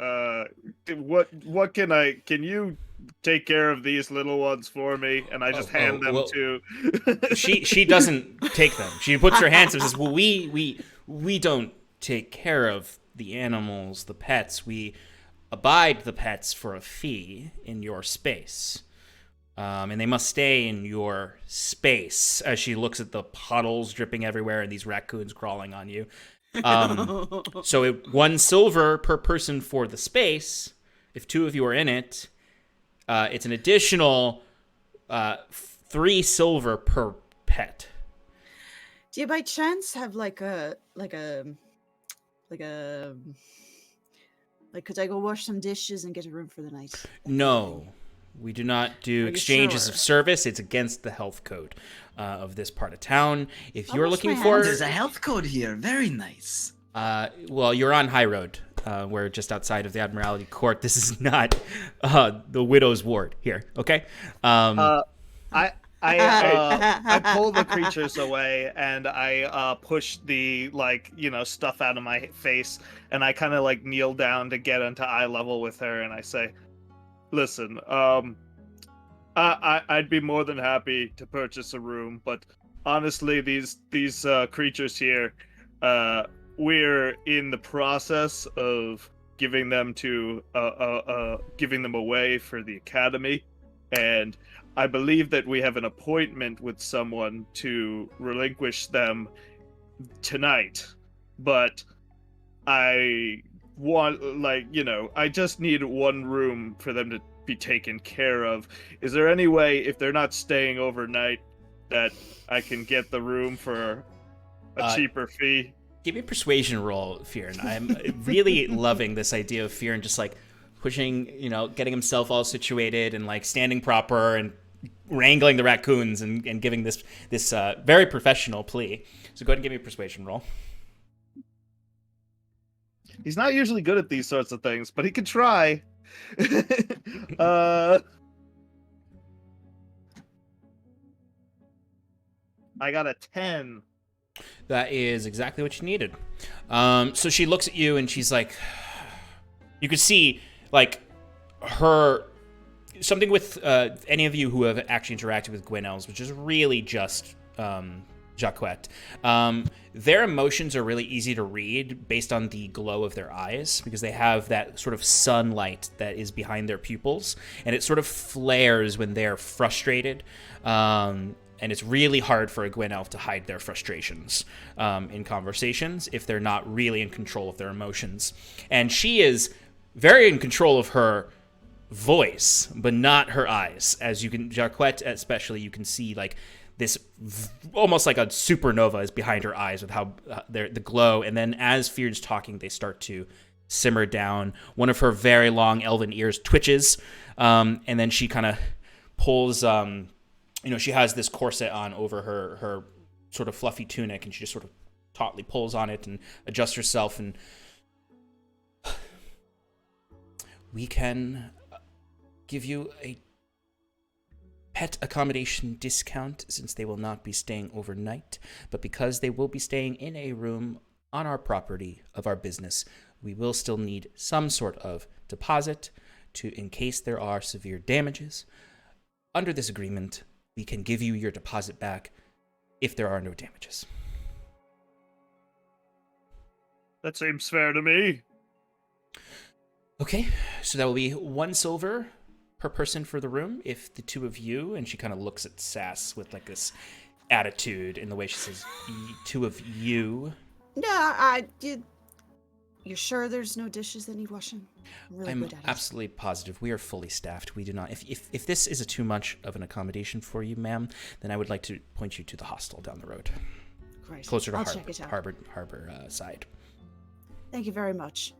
What can you take care of these little ones for me? And I just hand them to. She doesn't take them. She puts her hands up and says, "Well, we don't take care of the animals, the pets. We abide the pets for a fee in your space." And they must stay in your space, as she looks at the puddles dripping everywhere and these raccoons crawling on you. So 1 silver per person for the space. If 2 of you are in it, it's an additional 3 silver per pet. Do you by chance have like a Like, could I go wash some dishes and get a room for the night? No, we do not do Are you exchanges of sure? service. It's against the health code of this part of town. If I'll you're wash looking my for, hands. There's a health code here. Very nice. well, you're on High Road. We're just outside of the Admiralty Court. This is not the Widow's Ward here. Okay. I pull the creatures away and I push the stuff out of my face, and I kind of like kneel down to get into eye level with her, and I say, "Listen, I'd be more than happy to purchase a room, but honestly, these creatures here, we're in the process of giving them away for the academy, and I believe that we have an appointment with someone to relinquish them tonight, but I want, I just need one room for them to be taken care of. Is there any way, if they're not staying overnight, that I can get the room for a cheaper fee?" Give me a persuasion roll, Fearin. I'm really loving this idea of Fearin just like pushing, getting himself all situated and like standing proper and wrangling the raccoons and giving this very professional plea. So go ahead and give me a persuasion roll. He's not usually good at these sorts of things, but he can try. I got a 10. That is exactly what you needed. So she looks at you and she's like, you could see like her, something with any of you who have actually interacted with Gwenels, which is really just Jacquette. Their emotions are really easy to read based on the glow of their eyes, because they have that sort of sunlight that is behind their pupils, and it sort of flares when they're frustrated. And it's really hard for a Gwen elf to hide their frustrations in conversations if they're not really in control of their emotions. And she is very in control of her voice, but not her eyes. As you can, Jacquette especially, you can see like this almost like a supernova is behind her eyes with how the glow. And then as Fear's talking, they start to simmer down. One of her very long elven ears twitches, and then she kind of pulls. She has this corset on over her sort of fluffy tunic, and she just sort of tautly pulls on it and adjusts herself. And we can give you a pet accommodation discount since they will not be staying overnight. But because they will be staying in a room on our property of our business, we will still need some sort of deposit in case there are severe damages. Under this agreement, we can give you your deposit back if there are no damages. That seems fair to me. Okay, so that will be 1 silver per person for the room if the two of you, and she kind of looks at Sass with like this attitude in the way she says, 2 of you. Yeah, you're sure there's no dishes that need washing? I'm good at it. absolutely positive. We are fully staffed. We do not. If this is too much of an accommodation for you, ma'am, then I would like to point you to the hostel down the road, Great. closer to I'll check it out. harbor side. Thank you very much.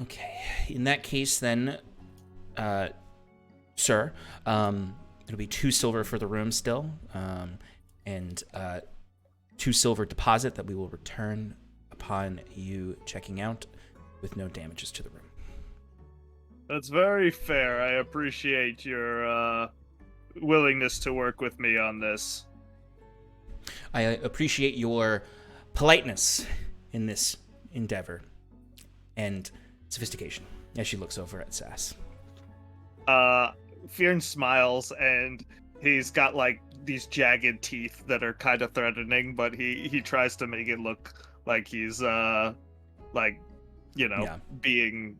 Okay. In that case, then, sir, it'll be 2 silver for the room still, and 2 silver deposit that we will return upon you checking out with no damages to the room. That's very fair. I appreciate your willingness to work with me on this. I appreciate your politeness in this endeavor and sophistication as she looks over at Sass. Fearn smiles, and he's got like these jagged teeth that are kind of threatening, but he tries to make it look like he's being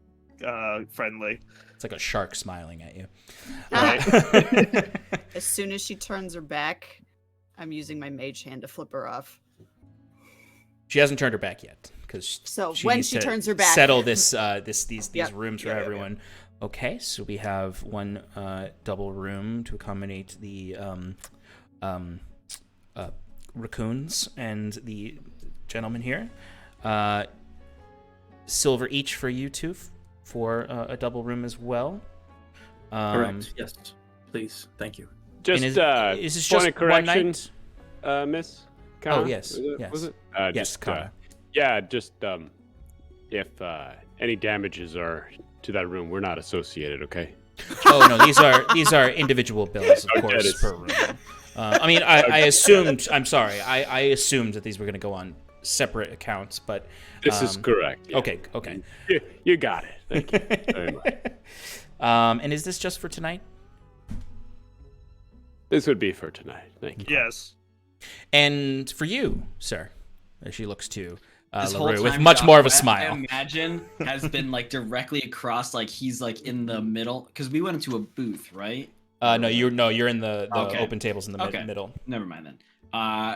friendly. It's like a shark smiling at you. Right. As soon as she turns her back, I'm using my mage hand to flip her off. She hasn't turned her back yet, because when she turns her back, settle these rooms for Yeah. everyone. Okay, so we have 1 double room to accommodate the raccoons and the gentleman here. silver each for you two for a double room as well. Correct. Yes. Please. Thank you. Just is this point just of correction, one night? Miss. Oh, Kana? yes, yes. Was it? Yes, Kana. Yeah, just if any damages are to that room, we're not associated, okay? Oh no, these are individual bills, of course, per room. I mean, I assumed. I'm sorry. I assumed that these were going to go on separate accounts, but This is correct. Yeah. Okay. You got it. Thank you very much. And is this just for tonight? This would be for tonight. Thank you. Yes. And for you, sir, as she looks to This whole LaRue with time, much more of a Josh, smile. I imagine has been like directly across, like he's like in the middle, because we went into a booth, right? No, you're in the Okay. open tables in the Okay. middle. Never mind then.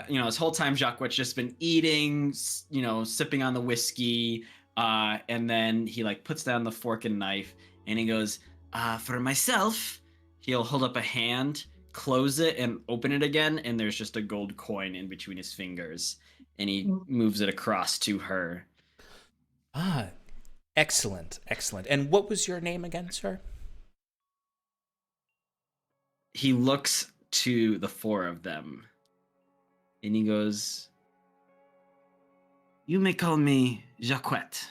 This whole time Jacques just been eating, sipping on the whiskey, and then he like puts down the fork and knife, and he goes, for myself, he'll hold up a hand, close it, and open it again, and there's just a gold coin in between his fingers, and he moves it across to her. Excellent. And what was your name again, sir? He looks to the four of them, and he goes, "You may call me Jacquette."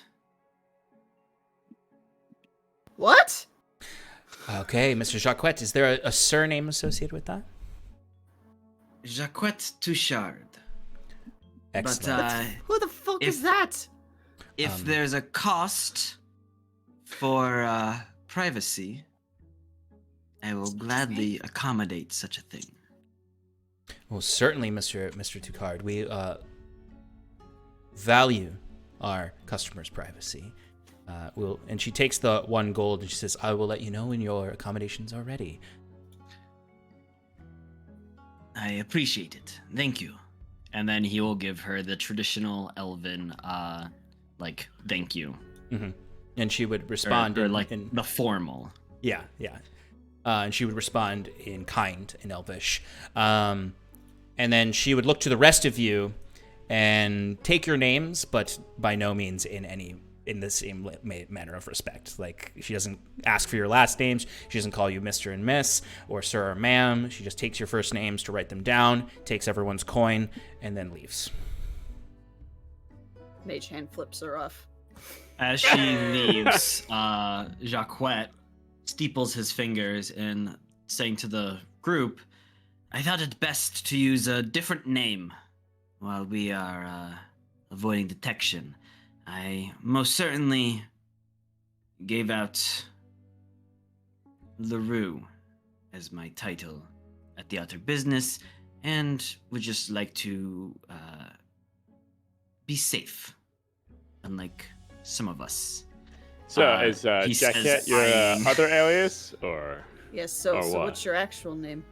What? Okay, Mr. Jacquette, is there a surname associated with that? Jacquette Touchard. Excellent. But Who the fuck if- is that? if there's a cost for privacy, I will gladly accommodate such a thing. Well, certainly, Mr. Touchard, we value our customers' privacy. And she takes the 1 gold and she says, "I will let you know when your accommodations are ready." I appreciate it. Thank you. And then he will give her the traditional elven, thank you. Mm-hmm. And she would respond Or in the formal. Yeah. And she would respond in kind, in Elvish. And then she would look to the rest of you and take your names, but by no means in the same manner of respect. Like, she doesn't ask for your last names. She doesn't call you Mr. and Miss or Sir or Ma'am. She just takes your first names to write them down, takes everyone's coin, and then leaves. Mage hand flips her off. As she leaves, Jacquette steeples his fingers and saying to the group, "I thought it best to use a different name while we are avoiding detection. I most certainly gave out LaRue as my title at the Outer Business and would just like to be safe, unlike some of us." So is he says, Jacket your other alias, or? Yes, so Or what? what's your actual name?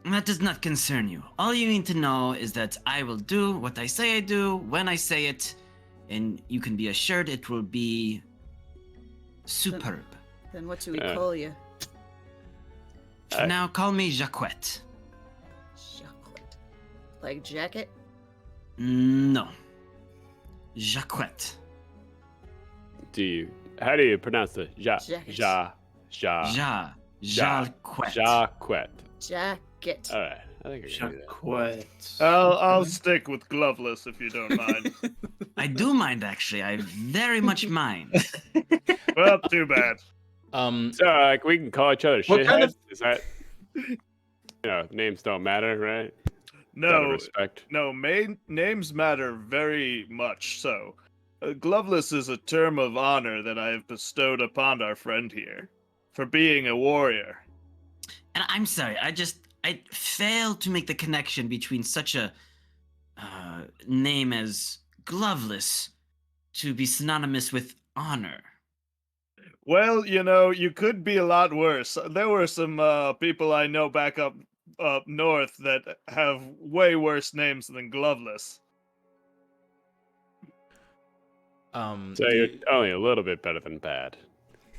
That does not concern you. All you need to know is that I will do what I say I do when I say it, and you can be assured it will be superb. Then what do we Yeah. call you? For now, call me Jacquette. Chocolate. Like jacket? No. Jacquette. How do you pronounce the Jacket. Jacquette. Jacquette. Jacket. All right, I think I can do that. Jacquette. I'll stick with gloveless if you don't mind. I do mind, actually. I very much mind. Well, too bad. So we can call each other What shitheads. kind of- Is that? Names don't matter, right? Out of No, respect. no, names matter very much so. Gloveless is a term of honor that I have bestowed upon our friend here for being a warrior. And I'm sorry, I failed to make the connection between such a name as Gloveless to be synonymous with honor. Well, you could be a lot worse. There were some people I know back up north that have way worse names than Gloveless. So you're only a little bit better than bad.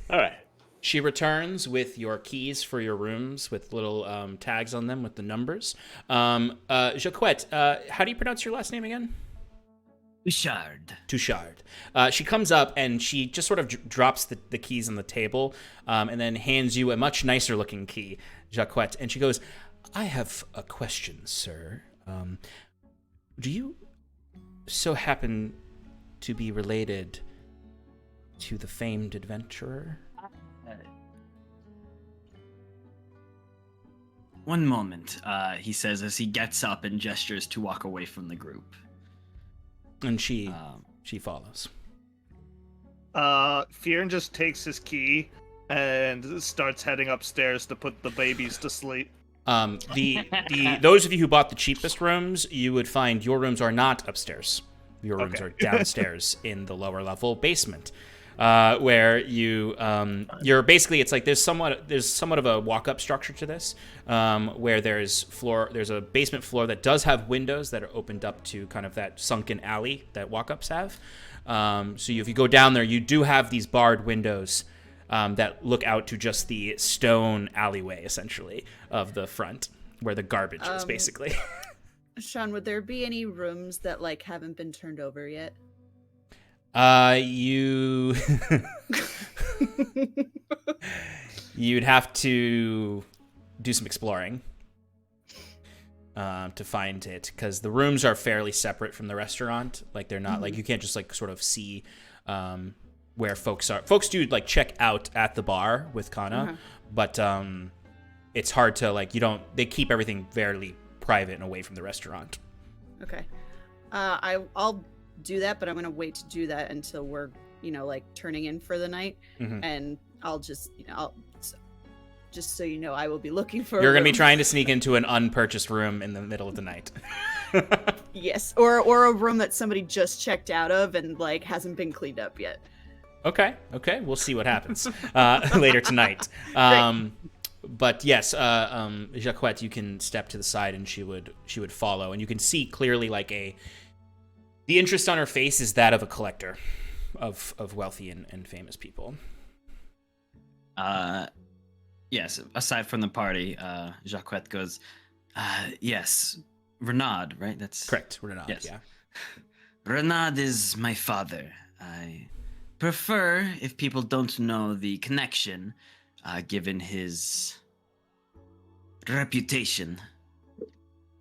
All right. She returns with your keys for your rooms with little tags on them with the numbers. Jacquette, how do you pronounce your last name again? Touchard. She comes up and she just sort of drops the keys on the table, and then hands you a much nicer looking key, Jacquette. And she goes, "I have a question, sir. Do you so happen to be related to the famed adventurer?" One moment, he says as he gets up and gestures to walk away from the group. And she follows. Fionn just takes his key and starts heading upstairs to put the babies to sleep. Those of you who bought the cheapest rooms, you would find your rooms are not upstairs. Your rooms are downstairs in the lower level basement, where you're basically, it's like there's somewhat of a walk-up structure to this, where there's a basement floor that does have windows that are opened up to kind of that sunken alley that walk-ups have. So if you go down there, you do have these barred windows that look out to just the stone alleyway, essentially, of the front, where the garbage is, basically. Sean, would there be any rooms that haven't been turned over yet? You'd have to do some exploring to find it, because the rooms are fairly separate from the restaurant. Like, they're not like, you can't just sort of see where folks are. Folks do check out at the bar with Kana, but it's hard to they keep everything fairly private and away from the restaurant. Okay. I'll do that, but I'm going to wait to do that until we're, turning in for the night. And I'll just, just so you know, I will be looking for You're going to be trying to sneak into an unpurchased room in the middle of the night. Yes, or a room that somebody just checked out of and hasn't been cleaned up yet. Okay, we'll see what happens later tonight. But yes, Jacquette, you can step to the side and she would follow, and you can see clearly the interest on her face is that of a collector of wealthy and famous people. Yes, aside from the party, Jacquette goes, yes, Renaud, right? That's correct, Renaud, yes. Yeah. Renaud is my father. I prefer if people don't know the connection, given his reputation,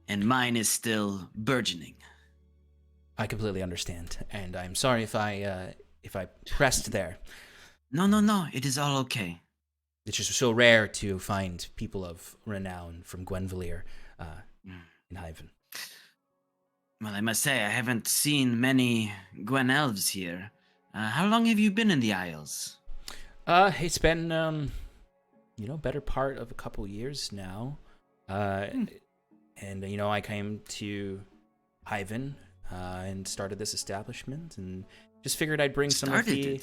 and mine is still burgeoning. I completely understand, and I'm sorry if I pressed there. No, it is all okay. It's just so rare to find people of renown from Gwenvalier in Hyvin. Well, I must say, I haven't seen many Gwen elves here. How long have you been in the Isles? It's been, better part of a couple years now. And, I came to Hyvin and started this establishment, and just figured I'd bring some of the...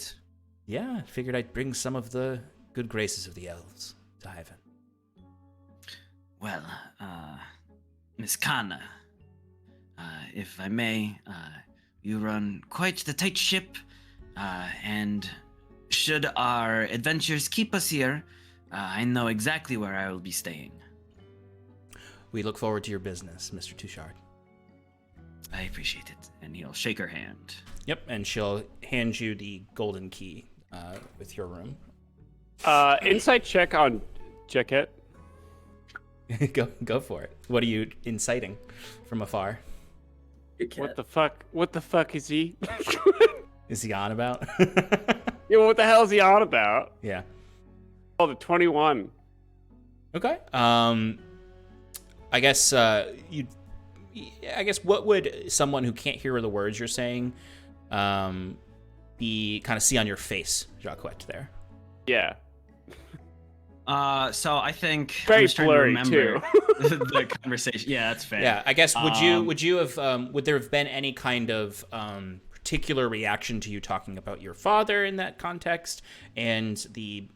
Yeah, figured I'd bring some of the good graces of the elves to Hyvin. Well, Miss Kana, if I may, you run quite the tight ship, and should our adventures keep us here, I know exactly where I will be staying. We look forward to your business, Mr. Touchard. I appreciate it, and he'll shake her hand. Yep, and she'll hand you the golden key with your room. Insight check on Jacquette. Go for it. What are you inciting from afar? What the fuck? What the fuck is he? Is he on about? Yeah, what the hell is he on about? Yeah. Oh, the 21. Okay. I guess what would someone who can't hear the words you're saying be kind of see on your face, Jacquette, there? Yeah. So I think very I'm just trying blurry to remember too. the conversation. Yeah, that's fair. Yeah, I guess would there have been any kind of particular reaction to you talking about your father in that context and the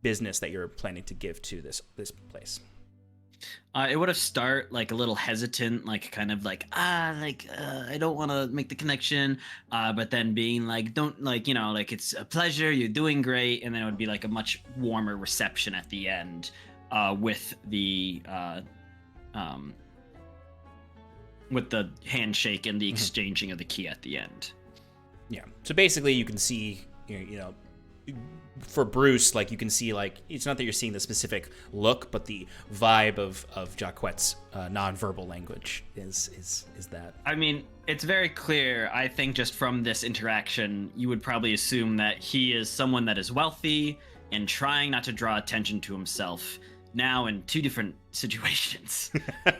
business that you're planning to give to this place? It would have start a little hesitant, I don't want to make the connection, but then being don't it's a pleasure, you're doing great, and then it would be a much warmer reception at the end, with the handshake and the exchanging of the key at the end. Yeah. So basically, you can see, you know, for Bruce, like you can see, like it's not that you're seeing the specific look, but the vibe of Jacquette's nonverbal language is that. I mean, it's very clear. I think just from this interaction, you would probably assume that he is someone that is wealthy and trying not to draw attention to himself. Now in two different situations,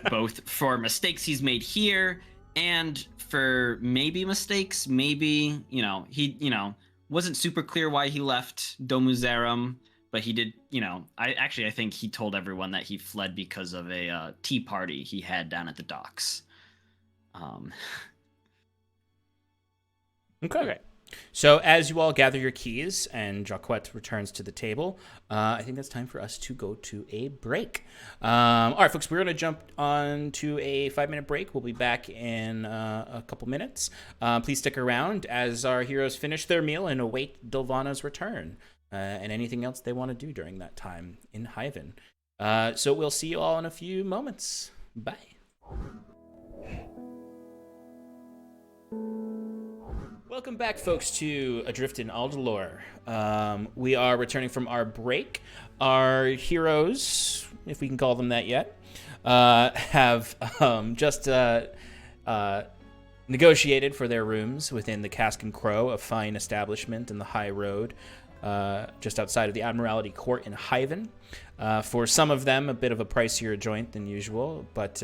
both for mistakes he's made here and for maybe mistakes. Maybe he wasn't super clear why he left Domuzerum, but he did, I think he told everyone that he fled because of a tea party he had down at the docks. Okay. So as you all gather your keys and Jacquette returns to the table, I think that's time for us to go to a break. All right, folks, we're going to jump on to a 5-minute break. We'll be back in a couple minutes. Please stick around as our heroes finish their meal and await Dylvana's return and anything else they want to do during that time in Hyvin. So we'll see you all in a few moments. Bye. Welcome back, folks, to Adrift in Aldhalor. We are returning from our break. Our heroes, if we can call them that yet, have just negotiated for their rooms within the Cask and Crow, a fine establishment in the High Road, just outside of the Admiralty Court in Hyvin. For some of them, a bit of a pricier joint than usual, but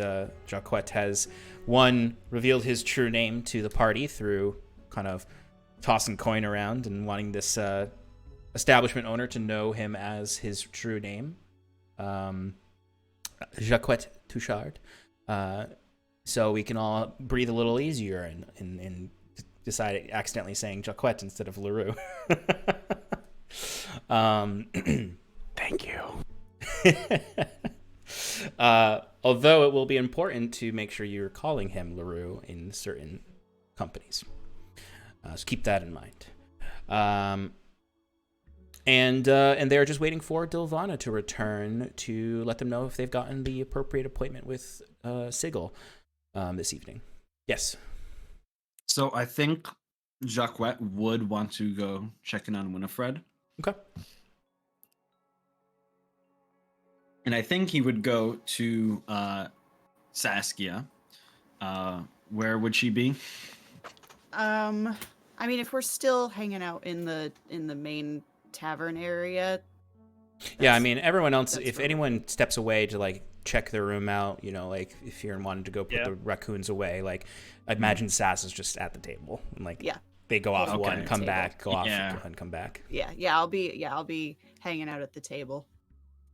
Jacquette has, revealed his true name to the party through kind of tossing coin around and wanting this establishment owner to know him as his true name, Jacquette Touchard. So we can all breathe a little easier and decide accidentally saying Jacquette instead of LaRue. Thank you. Although it will be important to make sure you're calling him LaRue in certain companies. So keep that in mind. And they're just waiting for Dylvana to return to let them know if they've gotten the appropriate appointment with Sigil this evening. Yes. So I think Jacquette would want to go check in on Winifred. Okay. And I think he would go to Saskia. Where would she be? I mean, if we're still hanging out in the main tavern area. Yeah, I mean, everyone else, if anyone steps away to like check their room out, like if you're wanting to go put the raccoons away, like I imagine Sass is just at the table and like they go off one, come back, go off one, come back. Yeah, I'll be hanging out at the table.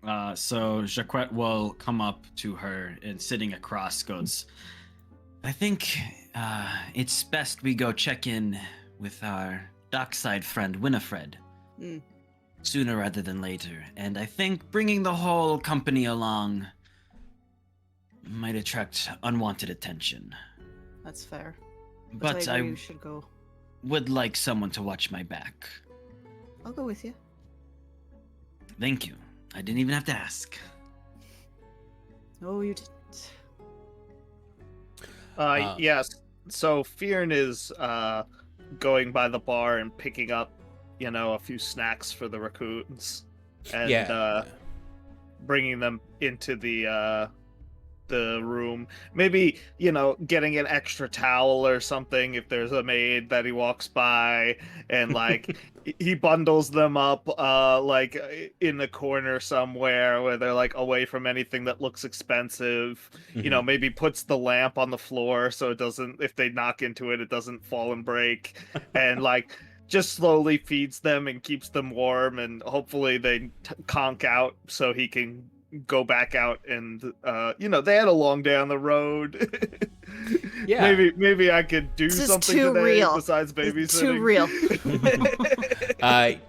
So Jacquette will come up to her and sitting across goes, I think it's best we go check in with our dockside friend Winifred sooner rather than later. And I think bringing the whole company along might attract unwanted attention. That's fair. But I should go. Would like someone to watch my back. I'll go with you. Thank you. I didn't even have to ask. No, you didn't. Yes. So Fearn is going by the bar and picking up, a few snacks for the raccoons, and bringing them into the room. Maybe getting an extra towel or something if there's a maid that he walks by, and like he bundles them up like in the corner somewhere where they're like away from anything that looks expensive. Mm-hmm. Maybe puts the lamp on the floor so it doesn't, if they knock into it, it doesn't fall and break, and like just slowly feeds them and keeps them warm, and hopefully they conk out so he can go back out and they had a long day on the road. Yeah, maybe I could do something today besides babysitting. It's too real.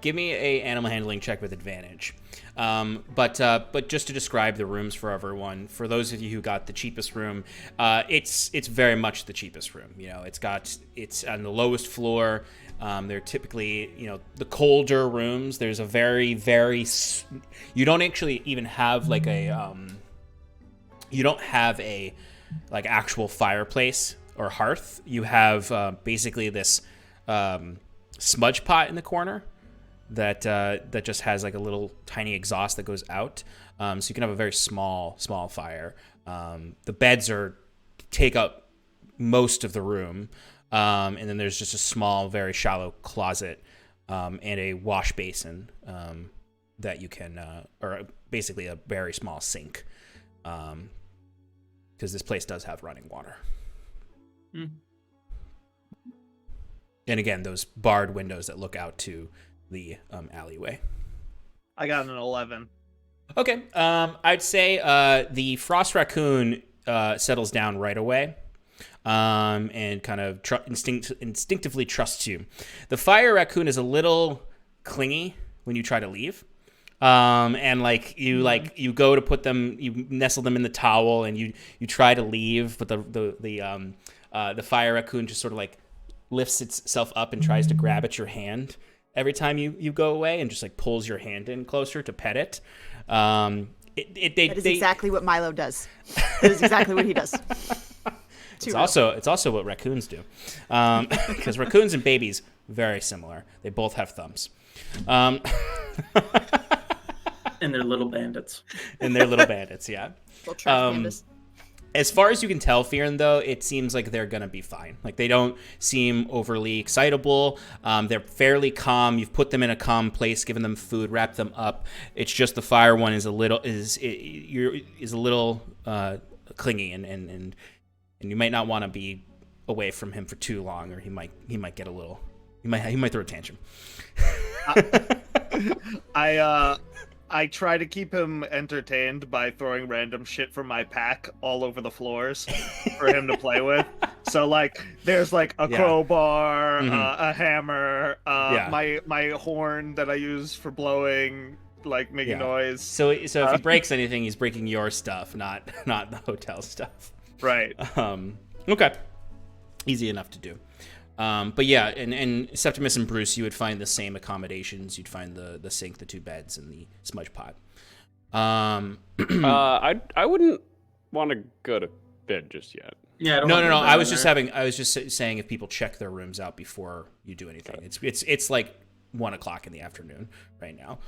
Give me a animal handling check with advantage. But just to describe the rooms for everyone, for those of you who got the cheapest room, it's very much the cheapest room. It's on the lowest floor. They're typically, the colder rooms. There's a very, very, you don't actually even have like a, you don't have a like actual fireplace or hearth, you have basically this smudge pot in the corner that just has like a little tiny exhaust that goes out, so you can have a very small fire. The beds take up most of the room, and then there's just a small, very shallow closet and a wash basin that you can, or basically a very small sink, because this place does have running water. And again, those barred windows that look out to the alleyway. I got an 11. Okay, I'd say the frost raccoon settles down right away, and kind of instinctively trusts you. The fire raccoon is a little clingy when you try to leave, and you go to put them, you nestle them in the towel, and you try to leave, but the fire raccoon just sort of like lifts itself up and tries to grab at your hand every time you go away, and just like pulls your hand in closer to pet it. That is exactly what Milo does. That is exactly what he does. It's also what raccoons do, because raccoons and babies very similar. They both have thumbs, and they're little bandits. Yeah. Little trash pandas. As far as you can tell, Fearon, though, it seems like they're gonna be fine. Like, they don't seem overly excitable. They're fairly calm. You've put them in a calm place, given them food, wrapped them up. It's just the fire one is a little clingy, and you might not want to be away from him for too long, or he might get a little. He might throw a tantrum. I try to keep him entertained by throwing random shit from my pack all over the floors for him to play with. So like, there's like a crowbar, a hammer, my horn that I use for blowing, like making noise. So if he breaks anything, he's breaking your stuff, not the hotel stuff. Right. Okay. Easy enough to do. But yeah, and Septimus and Bruce, you would find the same accommodations. You'd find the sink, the 2 beds, and the smudge pot. I wouldn't want to go to bed just yet. Yeah. No. I was just saying if people check their rooms out before you do anything. It's like 1:00 in the afternoon right now.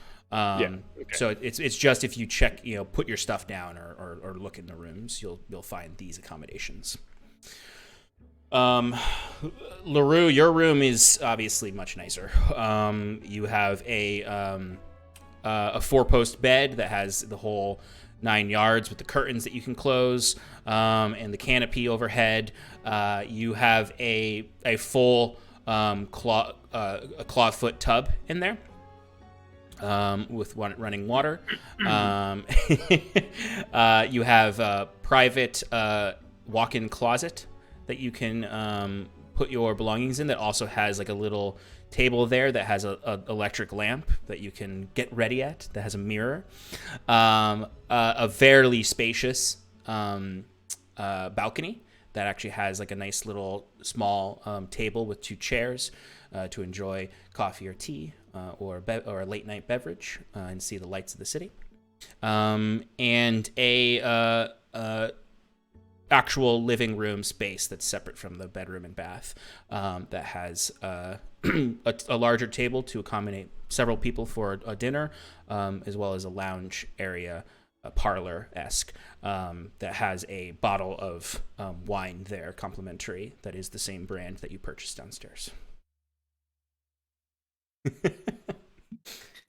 So it's just if you check, put your stuff down or look in the rooms, you'll find these accommodations. LaRue, your room is obviously much nicer. You have a 4-post bed that has the whole 9 yards with the curtains that you can close, and the canopy overhead. You have a full clawfoot tub in there, with running water. You have a private walk-in closet that you can put your belongings in, that also has like a little table there that has a electric lamp that you can get ready at, that has a mirror. A fairly spacious balcony that actually has like a nice little small table with 2 chairs to enjoy coffee or tea or a late night beverage and see the lights of the city. And a actual living room space that's separate from the bedroom and bath, that has a larger table to accommodate several people for a dinner, as well as a lounge area, a parlor-esque, that has a bottle of wine there, complimentary, that is the same brand that you purchased downstairs.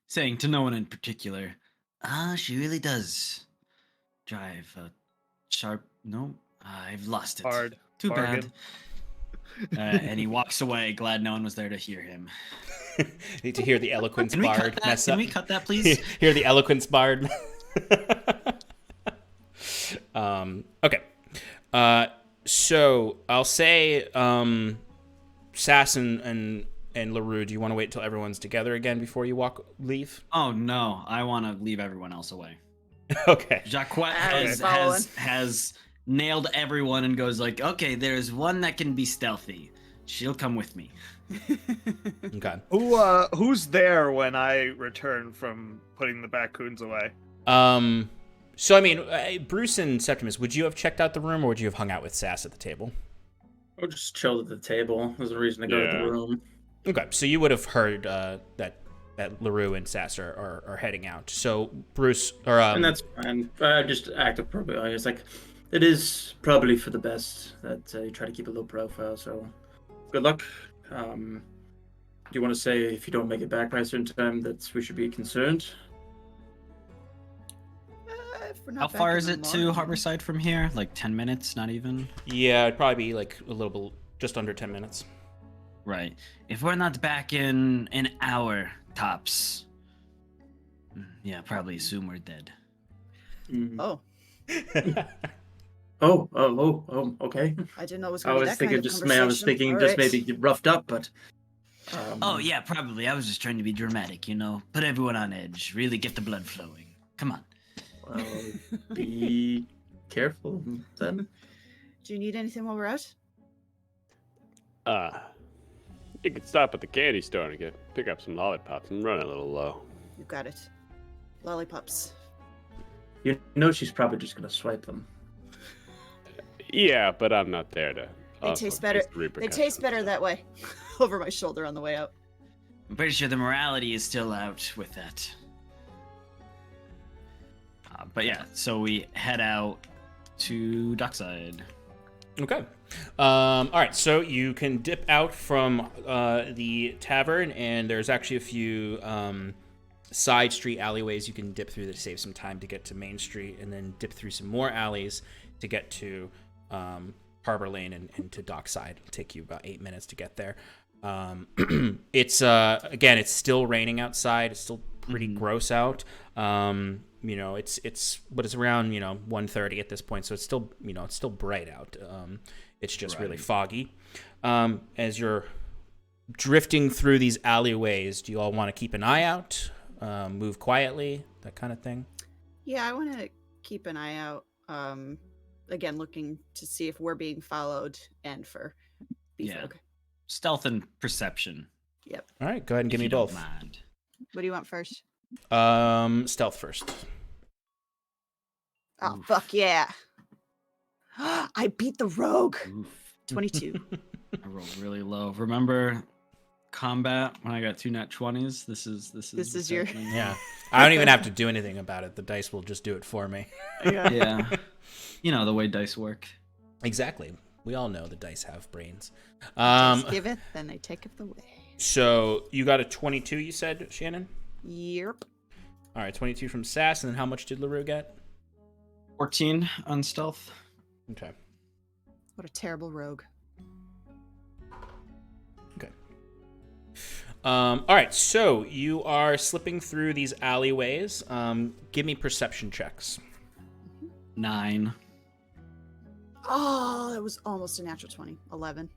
Saying to no one in particular, she really does drive a sharp... No, I've lost it. Hard. Too bargain. bad. And he walks away, glad no one was there to hear him. Need to hear the eloquence bard mess up. Can we cut that, please? Hear the eloquence bard. Okay. So I'll say, Sass and LaRue, do you want to wait till everyone's together again before you leave? Oh no, I want to leave everyone else away. Okay. Jacques has nailed everyone and goes like, okay, there's one that can be stealthy. She'll come with me. Okay. Who's there when I return from putting the raccoons away? So, I mean, Bruce and Septimus, would you have checked out the room, or would you have hung out with Sass at the table? Or just chilled at the table. There's a reason to go to the Yeah. room. Okay, so you would have heard that LaRue and Sass are heading out. So, Bruce, or... And that's fine. I just act appropriately. It's like, it is probably for the best that you try to keep a low profile, so good luck. Do you want to say if you don't make it back by a certain time that we should be concerned? If we're not How back far in is the it to morning. Harborside from here? Like 10 minutes, not even? Yeah, it'd probably be like a little bit, just under 10 minutes. Right. If we're not back in an hour tops, yeah, probably assume we're dead. Mm. Oh, Okay. I didn't know it was I going to be was that thinking kind of just, conversation. I was thinking All just right. maybe roughed up, but. Oh, yeah, probably. I was just trying to be dramatic, you know? Put everyone on edge. Really get the blood flowing. Come on. Well, be careful then. Do you need anything while we're out? You could stop at the candy store and pick up some lollipops and run a little low. You got it. Lollipops. You know she's probably just gonna swipe them. Yeah, but I'm not there to. They also taste better. face the They taste repercussions. better that way. Over my shoulder on the way out. I'm pretty sure the morality is still out with that. But yeah, so we head out to Dockside. Okay. All right, so you can dip out from the tavern, and there's actually a few side street alleyways you can dip through to save some time to get to Main Street, and then dip through some more alleys to get to Harbor Lane and to Dockside. It'll take you about 8 minutes to get there. It's again, it's still raining outside. It's still pretty gross out. You know, it's but it's around 1:30 at this point, so it's still it's still bright out. It's just really foggy. As you're drifting through these alleyways, do you all want to keep an eye out, move quietly, that kind of thing? Yeah, I want to keep an eye out. Again, looking to see if we're being followed and for B-Folk. Stealth and perception. Yep. All right, go ahead and give if me you don't both. mind. What do you want first? Stealth first. Oh, fuck yeah. I beat the rogue. Oof. 22. I rolled really low. Remember combat when I got 2 nat 20s? This is what's your- happening. Yeah, I don't even have to do anything about it. The dice will just do it for me. Yeah. You know the way dice work. Exactly. We all know the dice have brains. Just give it, then they take it away. So you got a 22, you said, Shannon? Yep. All right, 22 from Sass, and then how much did LaRue get? 14 on stealth. Okay. What a terrible rogue. Okay. All right, so you are slipping through these alleyways. Give me perception checks. 9. Oh, that was almost a natural 20. 11.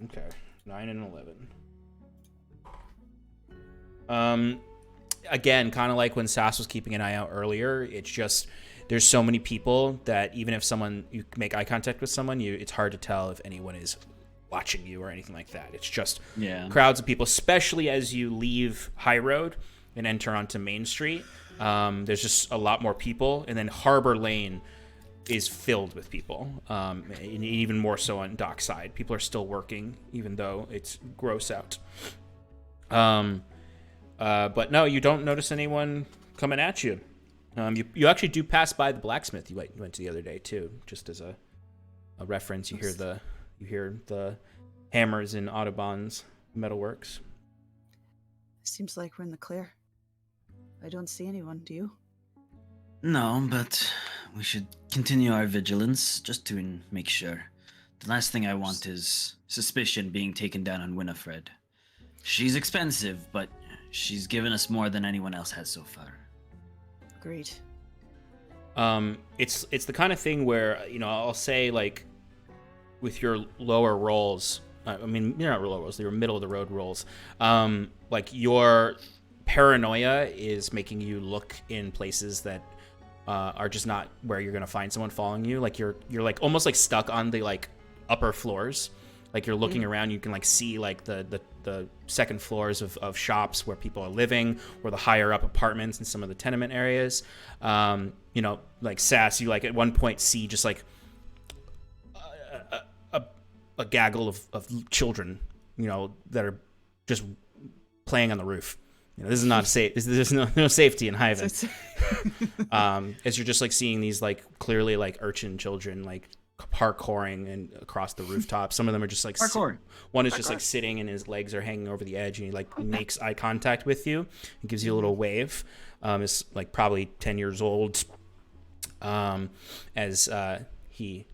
Okay, 9 and 11. Again, kind of like when Sass was keeping an eye out earlier, it's just there's so many people that even if you make eye contact with someone, it's hard to tell if anyone is watching you or anything like that. It's just crowds of people, especially as you leave High Road and enter onto Main Street. There's just a lot more people, and then Harbor Lane is filled with people, and even more so on Dockside. People are still working, even though it's gross out. But no, you don't notice anyone coming at you. You actually do pass by the blacksmith you went to the other day too, just as a reference. You hear the hammers in Audubon's metalworks. Seems like we're in the clear. I don't see anyone, do you? No, but we should continue our vigilance just to make sure. The last thing I want is suspicion being taken down on Winifred. She's expensive, but she's given us more than anyone else has so far. Agreed. It's the kind of thing where I'll say, like, with your lower rolls, I mean, you're not lower rolls, you're middle of the road rolls. Like, your paranoia is making you look in places that are just not where you're gonna find someone following you. Like, you're like almost like stuck on the like upper floors. Like, you're looking around, you can like see like the the second floors of shops where people are living, or the higher up apartments in some of the tenement areas. You know, like Sass, you like at one point see just like a gaggle of children, you know, that are just playing on the roof. You know, this is not safe. There's no safety in Hyvin. As you're just like seeing these like clearly like urchin children like parkouring and across the rooftop. Some of them are just like Parkour. One is just like sitting and his legs are hanging over the edge, and he like makes eye contact with you and gives you a little wave. Is like probably 10 years old. As he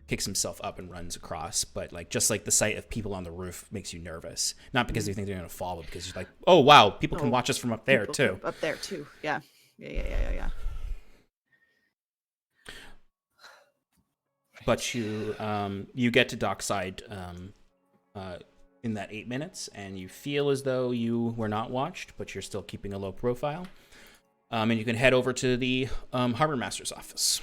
picks himself up and runs across, but like just like the sight of people on the roof makes you nervous, not because you think they're gonna fall, but because you're like, oh wow, people can watch us from up there too. Up there too, yeah. But you get to dockside in that 8 minutes, and you feel as though you were not watched, but you're still keeping a low profile. And you can head over to the harbor master's office.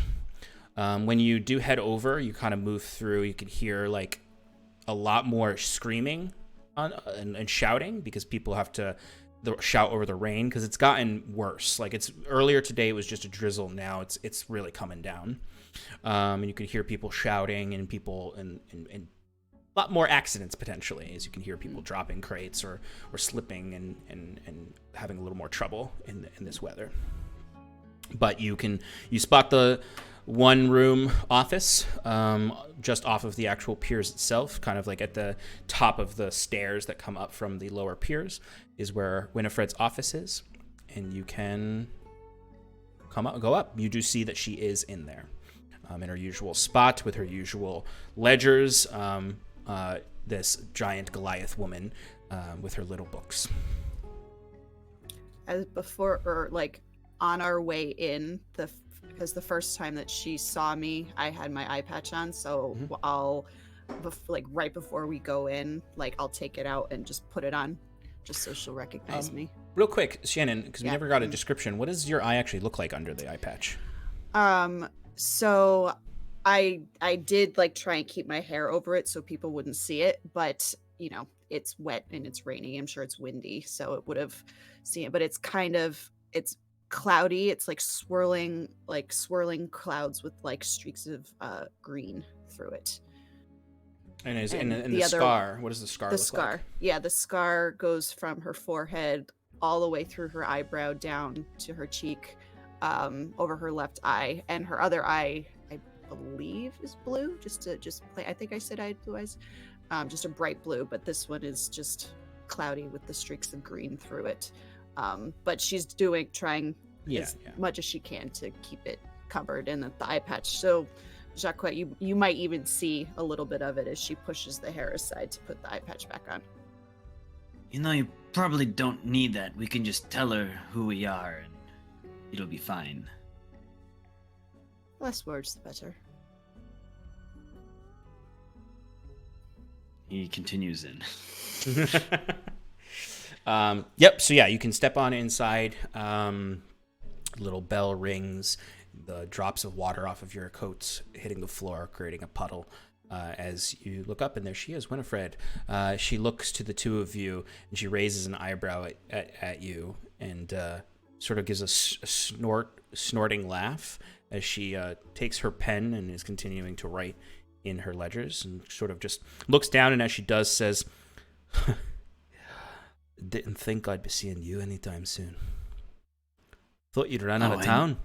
When you do head over, you kind of move through. You can hear like a lot more screaming and shouting, because people have to shout over the rain, because it's gotten worse. Like it's earlier today, it was just a drizzle. Now it's really coming down. And you can hear people shouting and people and a lot more accidents potentially, as you can hear people dropping crates or slipping and having a little more trouble in this weather. But you spot the one room office just off of the actual piers itself, kind of like at the top of the stairs that come up from the lower piers is where Winifred's office is, and you can go up. You do see that she is in there in her usual spot with her usual ledgers, this giant Goliath woman with her little books. As before, or like on our way in, because the first time that she saw me, I had my eye patch on, so I'll like right before we go in, like I'll take it out and just put it on, just so she'll recognize me. Real quick, Shannon, because we never got a description. What does your eye actually look like under the eye patch? So I did like try and keep my hair over it so people wouldn't see it, but you know, it's wet and it's rainy. I'm sure it's windy, so it would have seen it, but it's cloudy. It's like swirling clouds with like streaks of green through it. And the scar, what does the scar look like? Yeah, the scar goes from her forehead all the way through her eyebrow down to her cheek, over her left eye, and her other eye, I believe, is blue. Just play. I think I said I had blue eyes. Just a bright blue, but this one is just cloudy with the streaks of green through it. But she's trying as much as she can to keep it covered in the eye patch. So, Jacques, you might even see a little bit of it as she pushes the hair aside to put the eye patch back on. You know, you probably don't need that. We can just tell her who we are, and it'll be fine. Less words, the better. He continues in. Yep. So yeah, you can step on inside. Little bell rings. The drops of water off of your coats hitting the floor, creating a puddle. As you look up, and there she is, Winifred. She looks to the two of you, and she raises an eyebrow at you, and sort of gives a snorting laugh as she takes her pen and is continuing to write in her ledgers, and sort of just looks down, and as she does, says, "Didn't think I'd be seeing you anytime soon. Thought you'd run out of town."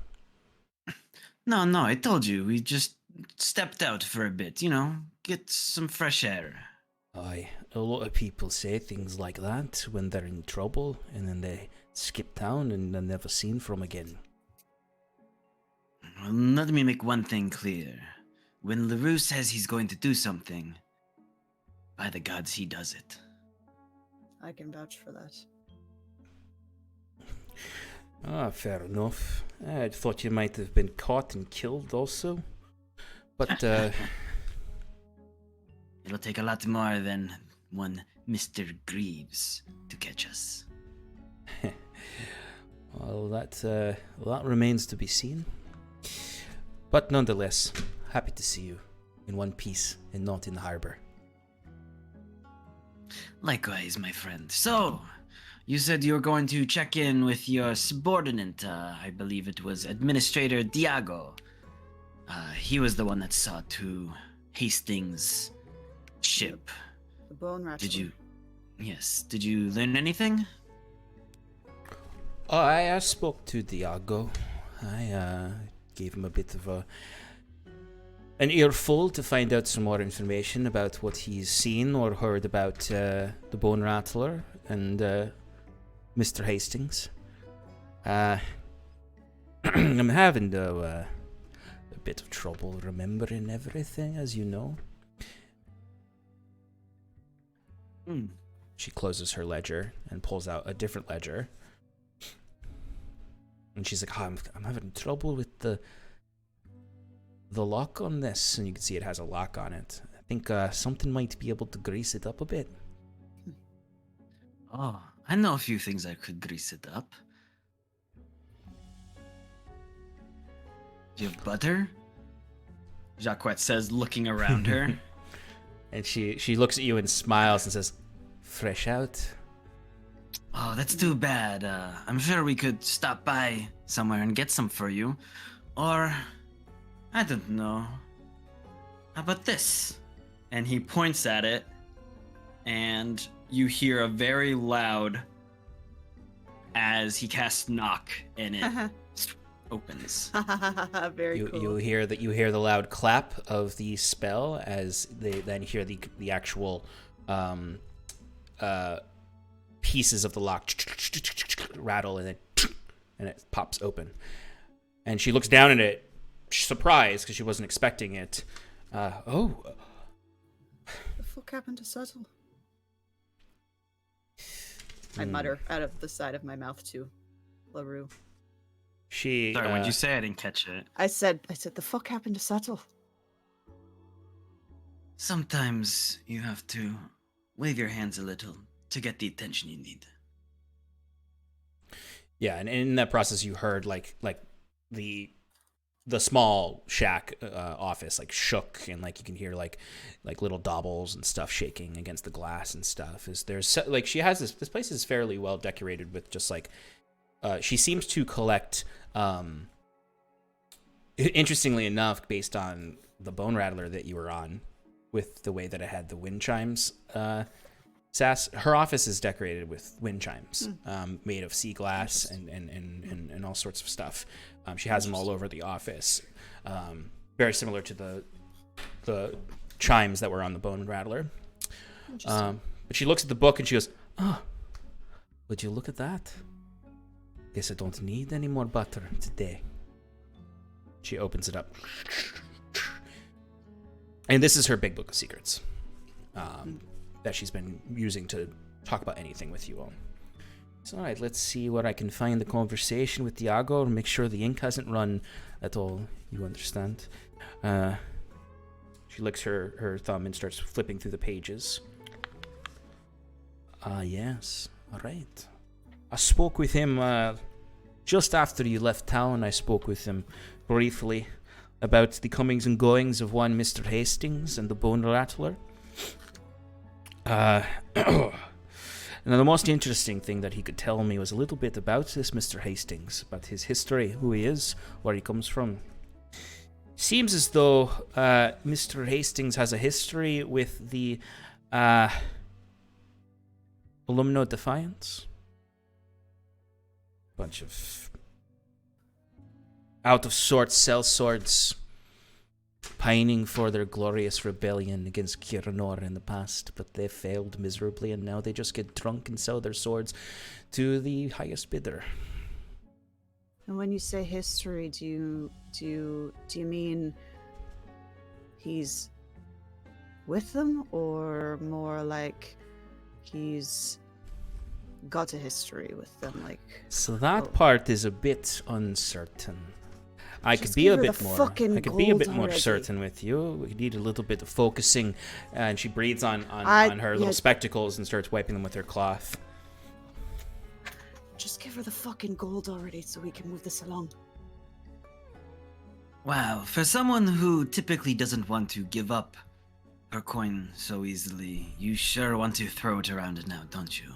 No, I told you. We just stepped out for a bit, you know, get some fresh air. Aye, a lot of people say things like that when they're in trouble, and then they skip town and they're never seen from again. Well, let me make one thing clear. When LaRue says he's going to do something, by the gods, he does it. I can vouch for that. Fair enough. I thought you might have been caught and killed also. But, It'll take a lot more than one Mr. Greaves to catch us. Well, that remains to be seen. But nonetheless, happy to see you in one piece and not in the harbor. Likewise, my friend. So, you said you were going to check in with your subordinate. I believe it was Administrator Diago. He was the one that saw to Hastings' ship. The bone rattler. Did you? Yes. Did you learn anything? Oh, I spoke to Diago. I gave him a bit of an earful to find out some more information about what he's seen or heard about the Bone Rattler and Mr. Hastings. I'm having a bit of trouble remembering everything, as you know. She closes her ledger and pulls out a different ledger. And she's like, I'm having trouble with the lock on this. And you can see it has a lock on it. I think something might be able to grease it up a bit. Oh, I know a few things that could grease it up. Do you have butter? Jacquette says, looking around her. And she looks at you and smiles and says, fresh out? Oh, that's too bad. I'm sure we could stop by somewhere and get some for you. Or, I don't know. How about this? And he points at it, and you hear a very loud, as he casts knock, and it opens. Very cool. You hear the loud clap of the spell as they then hear the actual pieces of the lock rattle, and it pops open. And she looks down at it, surprised because she wasn't expecting it. The fuck happened to Subtle? I mutter out of the side of my mouth to LaRue. She. Sorry, what'd you say? I didn't catch it. I said, the fuck happened to Subtle? Sometimes you have to wave your hands a little to get the attention you need. Yeah, and in that process, you heard like the small shack office like shook, and like you can hear like little dobbles and stuff shaking against the glass and stuff. Like she has this place is fairly well decorated with just like she seems to collect. Interestingly enough, based on the Bone Rattler that you were on, with the way that it had the wind chimes. Sass, her office is decorated with wind chimes made of sea glass and all sorts of stuff. She has them all over the office, very similar to the chimes that were on the Bone Rattler. But she looks at the book and she goes, "Oh, would you look at that? Guess I don't need any more butter today." She opens it up, and this is her big book of secrets. That she's been using to talk about anything with you all. So, all right, let's see where I can find the conversation with Diago and make sure the ink hasn't run at all. You understand? She licks her thumb and starts flipping through the pages. Yes. All right. I spoke with him just after you left town. I spoke with him briefly about the comings and goings of one Mr. Hastings and the Bone Rattler. Now, the most interesting thing that he could tell me was a little bit about this Mr. Hastings, about his history, who he is, where he comes from. Seems as though Mr. Hastings has a history with the Alumno Defiance. Bunch of out-of-sorts sellswords pining for their glorious rebellion against Kiranor in the past, but they failed miserably, and now they just get drunk and sell their swords to the highest bidder. And when you say history, do you mean he's with them, or more like he's got a history with them? Like, so that part is a bit uncertain. I could be a bit more certain with you. We need a little bit of focusing. And she breathes on her little spectacles and starts wiping them with her cloth. Just give her the fucking gold already so we can move this along. Wow, for someone who typically doesn't want to give up her coin so easily. You sure want to throw it around now, don't you?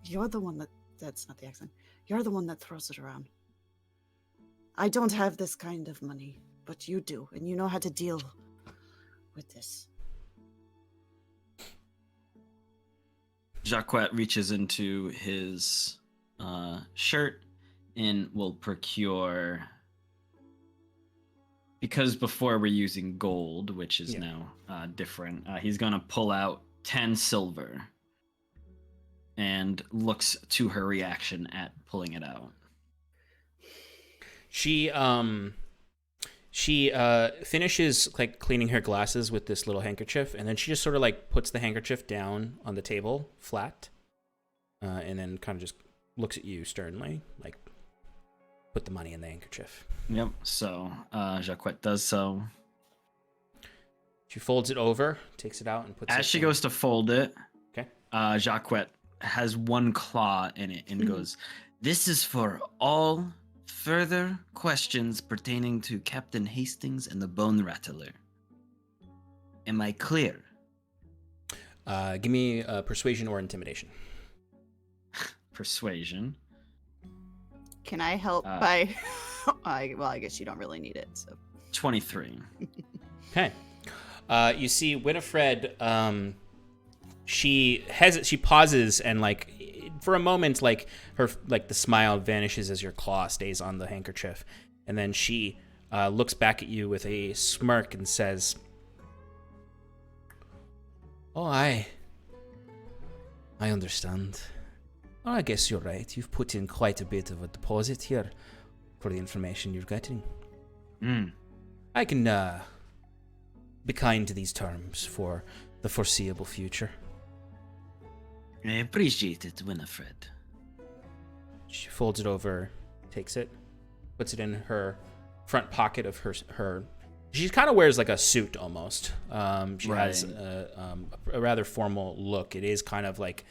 You're the one that's not the accent. You're the one that throws it around. I don't have this kind of money, but you do, and you know how to deal with this. Jacquet reaches into his shirt and will procure, because before we're using gold, which is now different, he's gonna pull out 10 silver and looks to her reaction at pulling it out. She finishes like cleaning her glasses with this little handkerchief, and then she just sort of like puts the handkerchief down on the table flat, and then kind of just looks at you sternly, like, put the money in the handkerchief. Yep. So Jacquet does so. She folds it over, takes it out, and puts it. As she goes to fold it, okay, Jacquet has one claw in it and goes, "This is for all further questions pertaining to Captain Hastings and the Bone Rattler. Am I clear?" Give me persuasion or intimidation. Persuasion. Can I help by... I guess you don't really need it, so... 23. Okay. You see Winifred, she pauses, and like for a moment, like her, like the smile vanishes as your claw stays on the handkerchief, and then she looks back at you with a smirk and says, "Oh, I understand. Oh, I guess you're right. You've put in quite a bit of a deposit here for the information you're getting. I can be kind to these terms for the foreseeable future." I appreciate it, Winifred. She folds it over, takes it, puts it in her front pocket of her. She kind of wears like a suit almost. She has a rather formal look. It is kind of like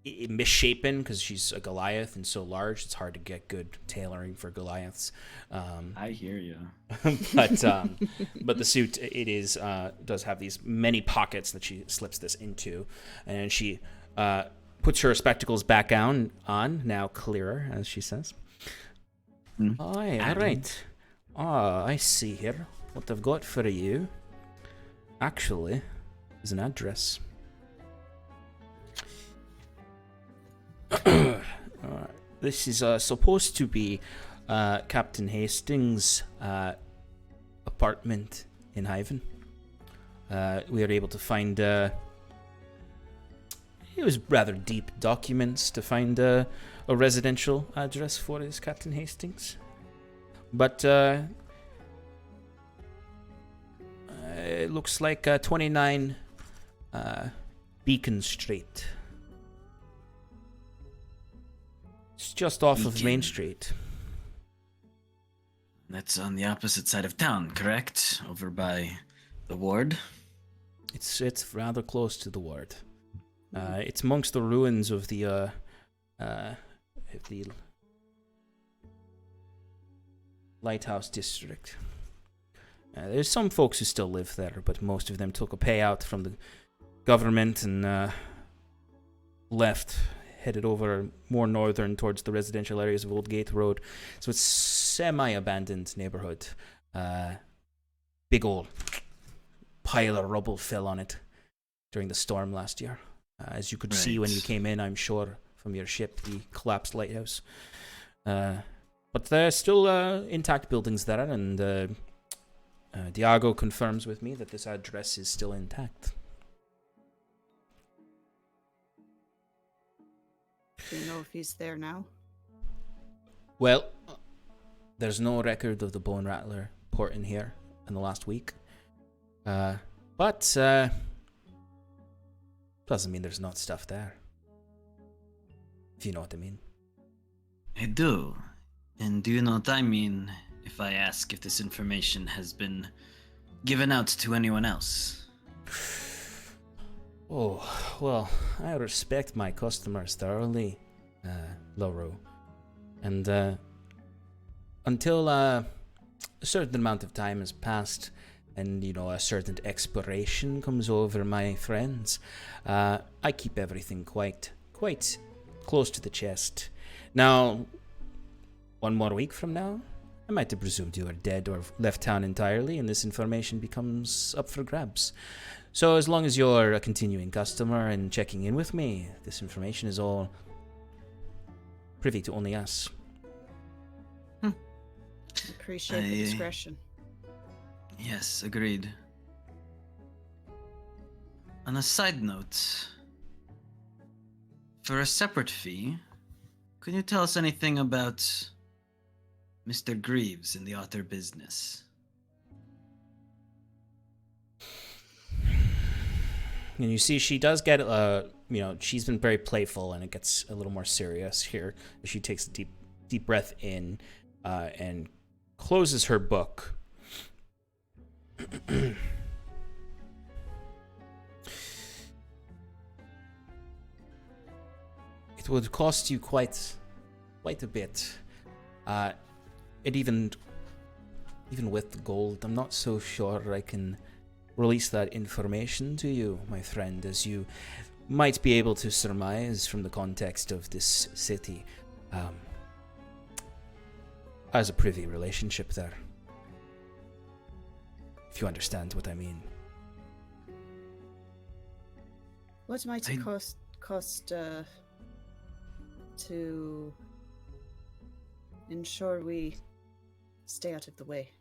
misshapen because she's a Goliath and so large. It's hard to get good tailoring for Goliaths. I hear you. But the suit, it is does have these many pockets that she slips this into, and she puts her spectacles back on, now clearer, as she says. All right. I see here. What I've got for you, actually, is an address. This is supposed to be Captain Hastings' apartment in Hyvin. We were able to find... it was rather deep documents to find a residential address for this Captain Hastings. But it looks like 29 Beacon Street. It's just off of Main Street. That's on the opposite side of town, correct? Over by the ward? It's rather close to the ward. It's amongst the ruins of the Lighthouse District. There's some folks who still live there, but most of them took a payout from the government and left, headed over more northern towards the residential areas of Old Gate Road. So it's semi-abandoned neighborhood. Big old pile of rubble fell on it during the storm last year. As you could see when you came in, I'm sure, from your ship, the collapsed lighthouse. But there's still intact buildings there, and Diago confirms with me that this address is still intact. Do you know if he's there now? Well, there's no record of the Bone Rattler porting here in the last week. But doesn't mean there's not stuff there. If you know what I mean. I do. And do you know what I mean if I ask if this information has been given out to anyone else? Oh, well, I respect my customers thoroughly, Lauro. And until a certain amount of time has passed, and a certain expiration comes over my friends, I keep everything quite close to the chest. Now, 1 more week from now, I might have presumed you are dead or left town entirely, and this information becomes up for grabs. So as long as you're a continuing customer and checking in with me, this information is all privy to only us. Appreciate the discretion. Yes, agreed. On a side note, for a separate fee, could you tell us anything about Mr. Greaves in the author business? And you see she does get, she's been very playful, and it gets a little more serious here as she takes a deep breath in and closes her book. It would cost you quite a bit. It even with the gold, I'm not so sure I can release that information to you, my friend, as you might be able to surmise from the context of this city. As a privy relationship there. If you understand what I mean. What might it cost to ensure we stay out of the way?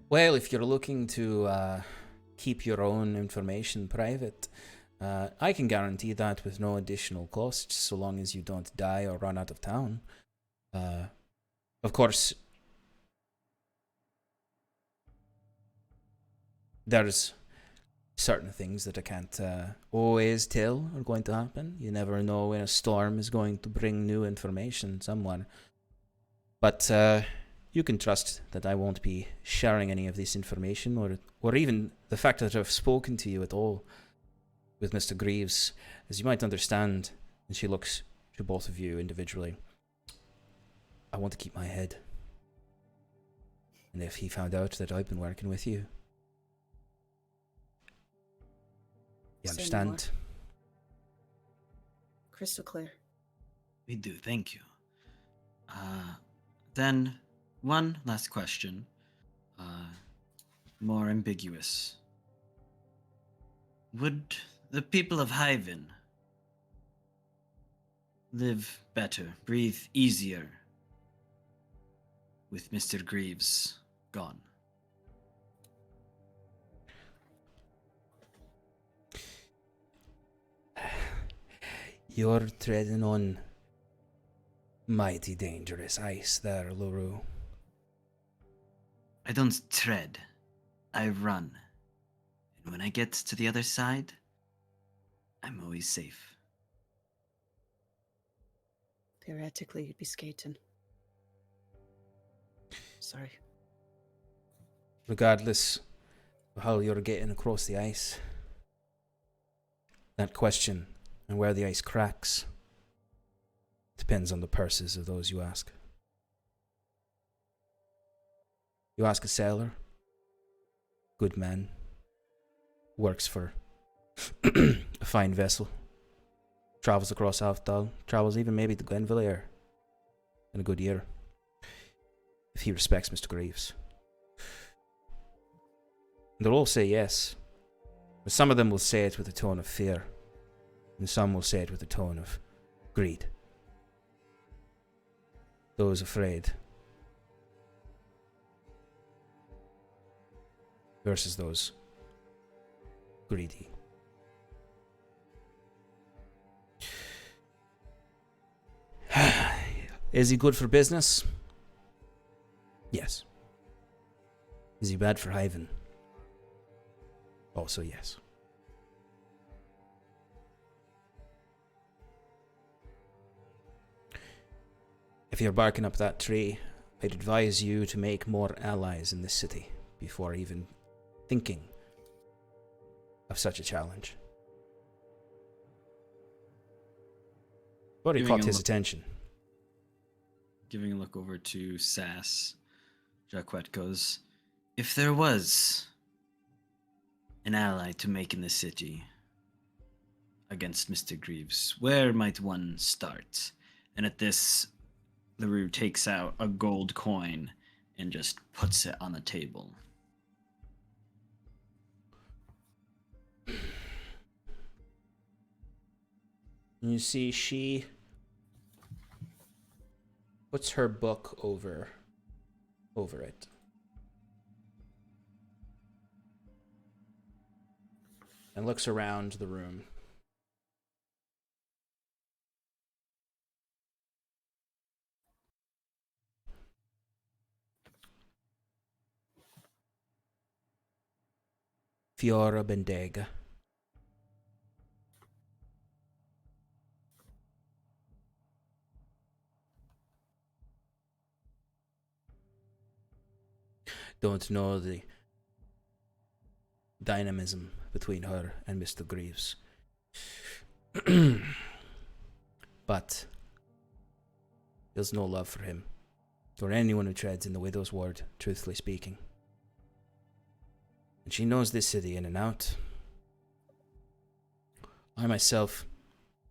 Well, if you're looking to keep your own information private, I can guarantee that with no additional costs, so long as you don't die or run out of town. Of course, there's certain things that I can't always tell are going to happen. You never know when a storm is going to bring new information somewhere. But you can trust that I won't be sharing any of this information, or even the fact that I've spoken to you at all with Mr. Greaves. As you might understand, and she looks to both of you individually, I want to keep my head. And if he found out that I've been working with you, you understand? Crystal clear. We do, thank you. Then, one last question. More ambiguous. Would the people of Hyvin live better, breathe easier with Mr. Greaves gone? You're treading on mighty dangerous ice there, LaRue. I don't tread, I run. And when I get to the other side, I'm always safe. Theoretically, you'd be skating. Sorry. Regardless of how you're getting across the ice, that question and where the ice cracks depends on the purses of those you ask. You ask a sailor, good man, works for a fine vessel, travels across Aldhalor, travels even maybe to Glenville in a good year, if he respects Mr. Greaves. They'll all say yes, but some of them will say it with a tone of fear, and some will say it with a tone of greed. Those afraid versus those greedy. Is he good for business? Yes. Is he bad for Hyvin? Also yes. If you're barking up that tree, I'd advise you to make more allies in this city before even thinking of such a challenge. Already caught his attention. Giving a look over to Sass. Jacquet goes, if there was an ally to make in the city against Mr. Greaves, where might one start? And at this, LaRue takes out a gold coin and just puts it on the table. You see, she puts her book over it. And looks around the room. Fiora Bendega. Don't know the dynamism between her and Mr. Greaves. But there's no love for him, or anyone who treads in the widow's ward, truthfully speaking. And she knows this city in and out. I myself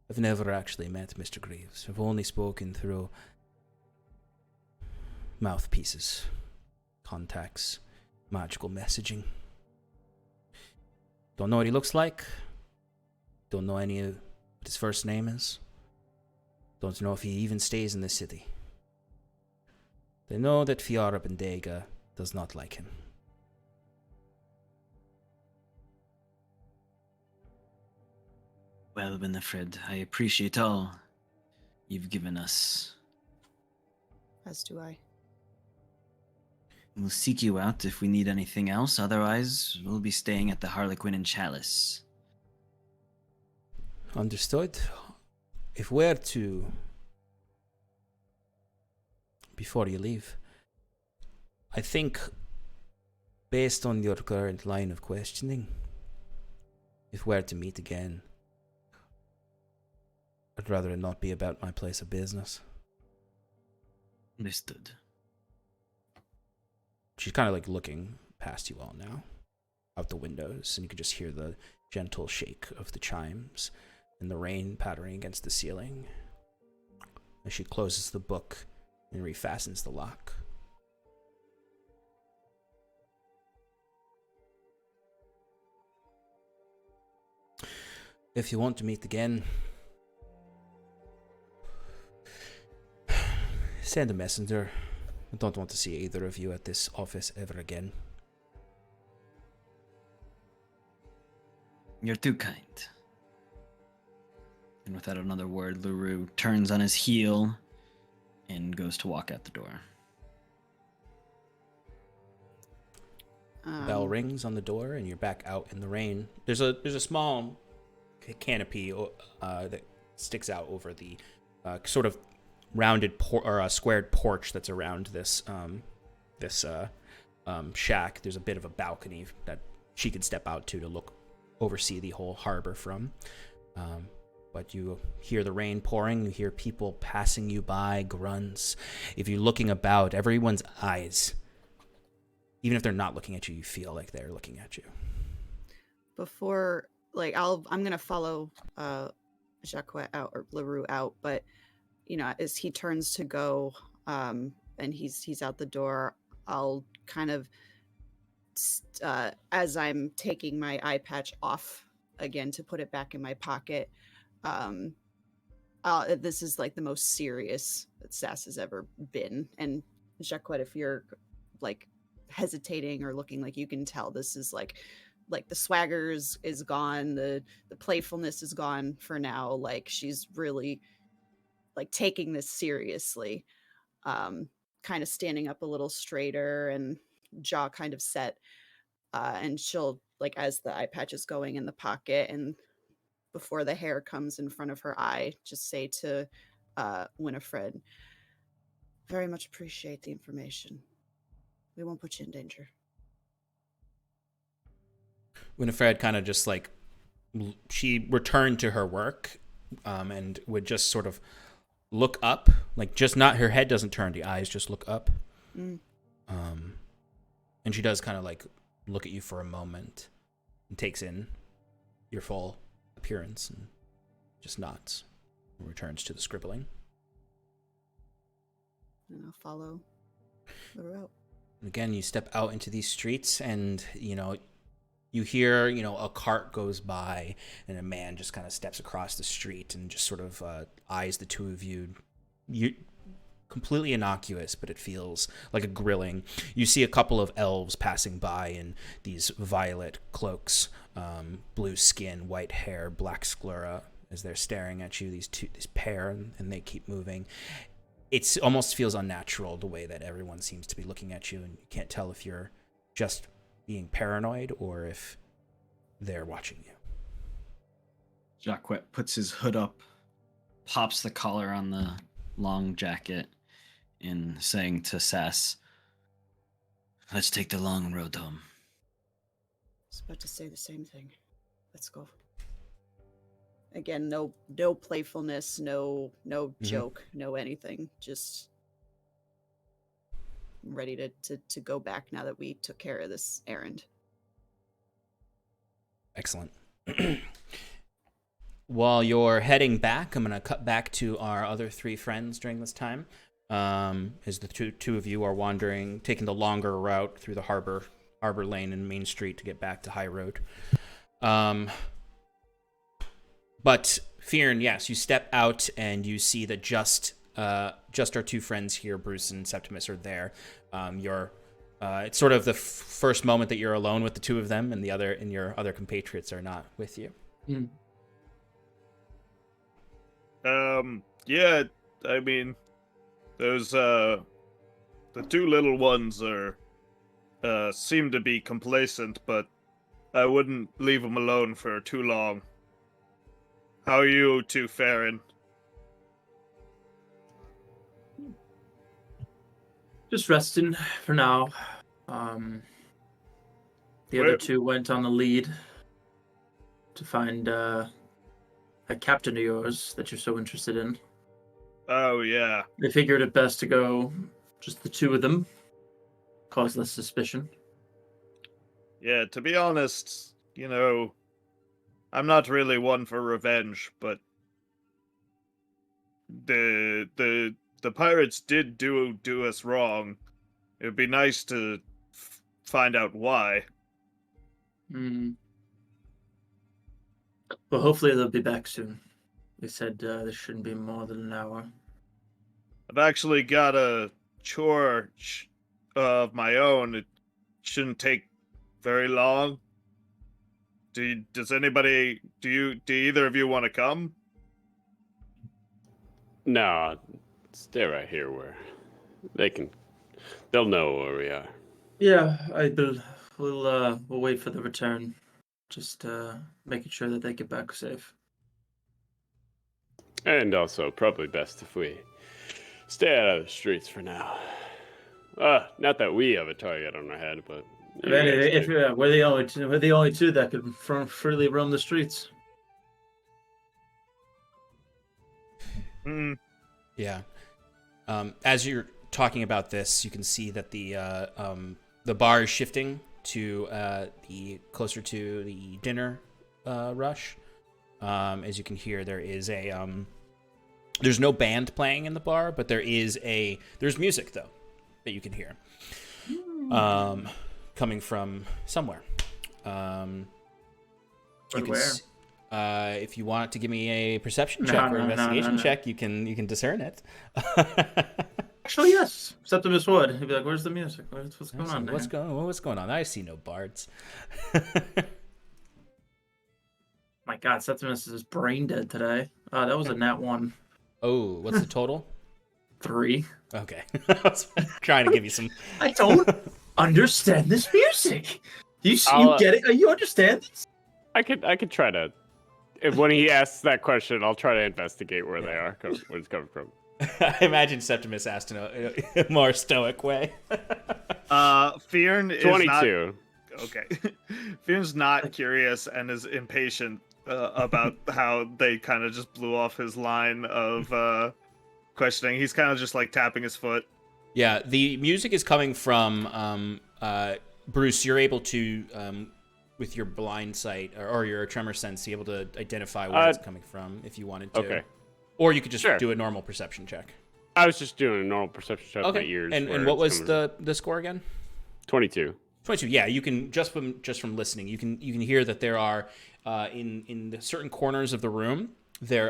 have never actually met Mr. Greaves. I've only spoken through mouthpieces, contacts, magical messaging. Don't know what he looks like. Don't know what his first name is. Don't know if he even stays in the city. They know that Fiora Bendega does not like him. Well, Winifred, I appreciate all you've given us. As do I. We'll seek you out if we need anything else. Otherwise, we'll be staying at the Harlequin and Chalice. Understood. If we're to... Before you leave, I think, based on your current line of questioning, if we're to meet again, I'd rather it not be about my place of business. Understood. She's kind of like looking past you all now, out the windows, and you can just hear the gentle shake of the chimes and the rain pattering against the ceiling as she closes the book and refastens the lock. If you want to meet again, send a messenger. I don't want to see either of you at this office ever again. You're too kind. And without another word, LaRue turns on his heel and goes to walk out the door. Bell rings on the door, and you're back out in the rain. There's a small canopy that sticks out over the sort of rounded squared porch that's around this shack. There's a bit of a balcony that she could step out to oversee the whole harbor from. But you hear the rain pouring, you hear people passing you by, grunts. If you're looking about, everyone's eyes, even if they're not looking at you, you feel like they're looking at you. Before, I'm gonna follow Jacquet out, or LaRue out, but as he turns to go, and he's out the door, I'll kind of, as I'm taking my eye patch off again to put it back in my pocket, this is like the most serious that Sass has ever been. And Jacquet, if you're like hesitating or looking, like, you can tell this is like the swagger is gone, the playfulness is gone for now. Like, she's really like taking this seriously, kind of standing up a little straighter and jaw kind of set, and she'll, like, as the eye patch is going in the pocket and before the hair comes in front of her eye, just say to Winifred, very much appreciate the information. We won't put you in danger. Winifred kind of just like, she returned to her work, and would just sort of look up, like, just not, her head doesn't turn, the eyes just look up. And she does kind of like look at you for a moment and takes in your full appearance and just nods and returns to the scribbling. And I'll follow the route. Again, you step out into these streets and, you hear, a cart goes by and a man just kind of steps across the street and just sort of eyes the two of you. You completely innocuous, but it feels like a grilling. You see a couple of elves passing by in these violet cloaks, blue skin, white hair, black sclera, as they're staring at you, this pair, and they keep moving. It almost feels unnatural the way that everyone seems to be looking at you, and you can't tell if you're just being paranoid or if they're watching you. Jacquet puts his hood up, pops the collar on the long jacket, and saying to Sass, "Let's take the long road home." I was about to say the same thing. Let's go. Again, no playfulness, no joke, no anything. Just ready to go back now that we took care of this errand. Excellent. While you're heading back, I'm going to cut back to our other three friends during this time. As the two of you are wandering, taking the longer route through the harbor lane and Main Street to get back to High Road. But Fearn, yes, you step out and you see that just our two friends here, Bruce and Septimus, are there. It's sort of the first moment that you're alone with the two of them, and your other compatriots are not with you. Yeah, I mean, those the two little ones seem to be complacent, but I wouldn't leave them alone for too long. How are you two faring? Just resting for now. The other two went on the lead to find a captain of yours that you're so interested in. Oh, yeah. They figured it best to go just the two of them, cause less suspicion. Yeah, to be honest, I'm not really one for revenge, but the pirates did do us wrong. It would be nice to find out why. Well, hopefully they'll be back soon. They said this shouldn't be more than an hour. I've actually got a chore of my own. It shouldn't take very long. Do either of you want to come? No, stay right here where they'll know where we are. Yeah, we'll wait for the return. Just making sure that they get back safe. And also, probably best if we stay out of the streets for now. Not that we have a target on our head, but We're the only two that could freely roam the streets. Yeah. As you're talking about this, you can see that the bar is shifting to the closer to the dinner rush. As you can hear, there is there's no band playing in the bar, but there's music though that you can hear coming from somewhere. If you want to give me a perception check or investigation check, you can discern it. Actually, yes. Septimus would. He'd be like, "Where's the music? What's going on? What's going on? I see no bards." My God, Septimus is brain dead today. That was a nat 1. Oh, what's the total? 3. Okay. I was trying to give you some. I don't understand this music. You get it? You understand this? I could try to. When he asks that question, I'll try to investigate where they are, where it's coming from. I imagine Septimus asked in a more stoic way. Fearn is 22. Okay. Fearn's not curious and is impatient about how they kind of just blew off his line of questioning. He's kind of just like tapping his foot. Yeah, the music is coming from Bruce. You're able to, with your blind sight or your tremor sense, be able to identify where it's coming from if you wanted to. Okay. Or you could just Sure. do a normal perception check. I was just doing a normal perception check with my Okay. ears. And what was the score again? 22. 22. Yeah, you can just from listening, you can hear that there are in the certain corners of the room there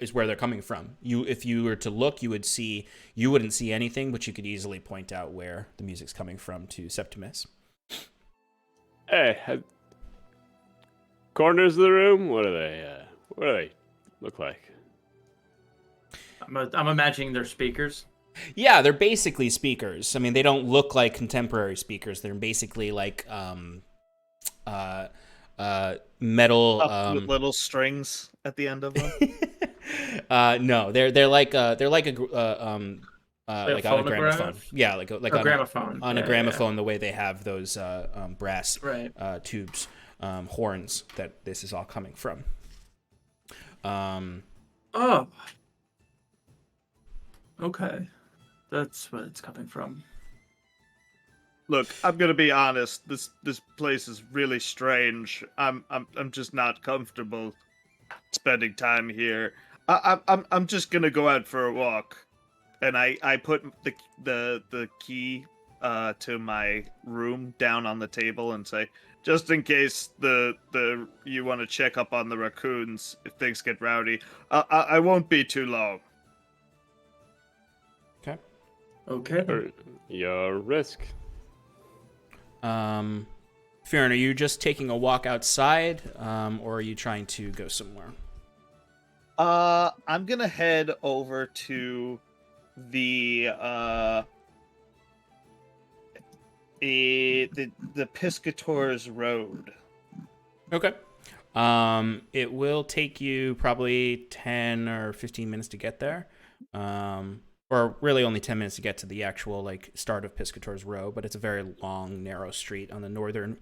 is where they're coming from. If you were to look, you wouldn't see anything, but you could easily point out where the music's coming from to Septimus. Hey, corners of the room. What do they look like? I'm imagining they're speakers. Yeah, they're basically speakers. I mean, they don't look like contemporary speakers. They're basically like metal With little strings at the end of them. No, they're like a on a gramophone. Yeah, like a gramophone. On a gramophone, the way they have those brass tubes, horns that this is all coming from. Oh. Okay. That's what it's coming from. Look, I'm gonna be honest. This place is really strange. I'm just not comfortable spending time here. I'm just gonna go out for a walk, and I put the key to my room down on the table and say, just in case you want to check up on the raccoons if things get rowdy. I won't be too long. Okay. Your risk. Fiona, are you just taking a walk outside, or are you trying to go somewhere? I'm gonna head over to the Piscator's Road. Okay. It will take you probably 10 or 15 minutes to get there. Or really only 10 minutes to get to the actual start of Piscator's Row, but it's a very long, narrow street on the northern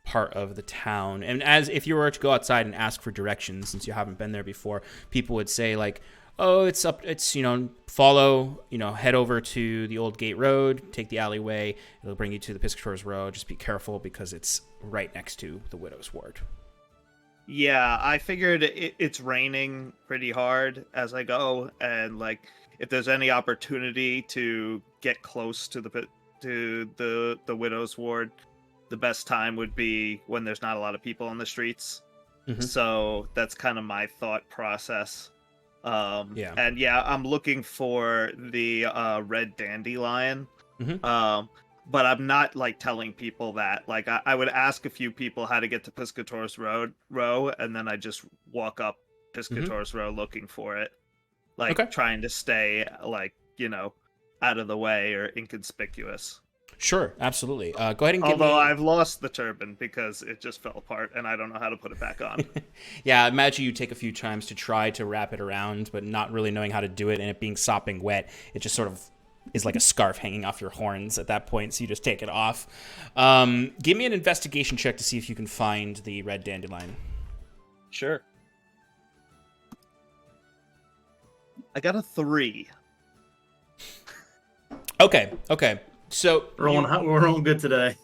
part of the town. And as if you were to go outside and ask for directions, since you haven't been there before, people would say oh, it's follow, head over to the Old Gate Road, take the alleyway, it'll bring you to the Piscator's Row. Just be careful because it's right next to the Widow's Ward. Yeah, I figured it's raining pretty hard as I go, and if there's any opportunity to get close to the Widow's Ward, the best time would be when there's not a lot of people on the streets. Mm-hmm. So that's kind of my thought process. And I'm looking for the red dandelion. Mm-hmm. But I'm not telling people that. I would ask a few people how to get to Piscator's Row, and then I just walk up Piscator's Row looking for it. Trying to stay out of the way or inconspicuous. Sure, absolutely. Go ahead and give Although I've lost the turban because it just fell apart and I don't know how to put it back on. Yeah, I imagine you take a few times to try to wrap it around, but not really knowing how to do it, and it being sopping wet, it just sort of is like a scarf hanging off your horns at that point, so you just take it off. Give me an investigation check to see if you can find the red dandelion. Sure. I got a 3. Okay. So we're rolling good today.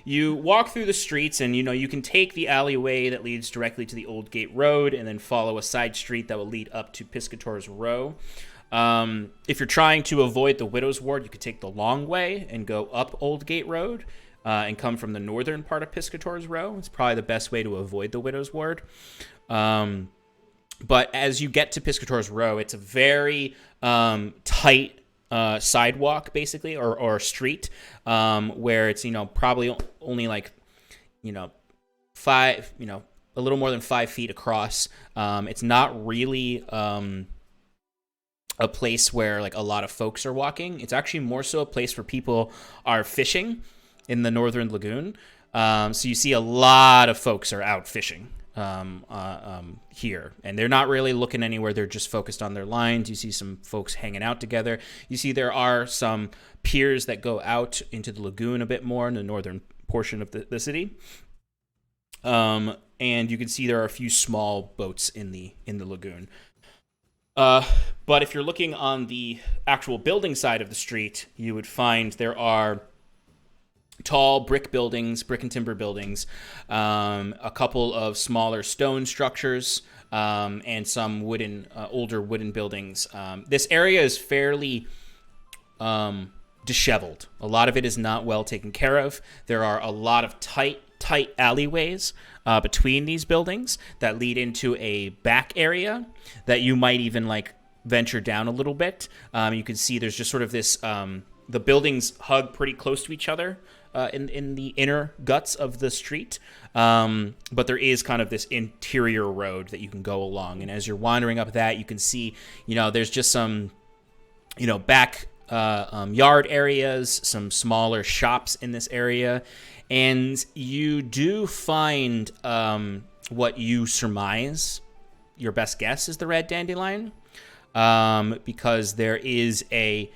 You walk through the streets, and you can take the alleyway that leads directly to the Old Gate Road, and then follow a side street that will lead up to Piscator's Row. If you're trying to avoid the Widow's Ward, you could take the long way and go up Old Gate Road and come from the northern part of Piscator's Row. It's probably the best way to avoid the Widow's Ward. But as you get to Piscator's Row, it's a very tight sidewalk, basically, or street, where it's probably only five, a little more than 5 feet across. It's not really a place where a lot of folks are walking. It's actually more so a place where people are fishing in the northern lagoon. So you see a lot of folks are out fishing here, and they're not really looking anywhere. They're just focused on their lines. You see some folks hanging out together. You see there are some piers that go out into the lagoon a bit more in the northern portion of the city. And you can see there are a few small boats in the lagoon. But if you're looking on the actual building side of the street, you would find there are tall brick buildings, brick and timber buildings, a couple of smaller stone structures, and some older wooden buildings. This area is fairly disheveled. A lot of it is not well taken care of. There are a lot of tight alleyways between these buildings that lead into a back area that you might even like venture down a little bit. You can see there's just sort of this, the buildings hug pretty close to each other in the inner guts of the street. But there is kind of this interior road that you can go along. And as you're wandering up that, you can see, there's just some, back yard areas, some smaller shops in this area. And you do find what you surmise, your best guess is the red dandelion, because there is a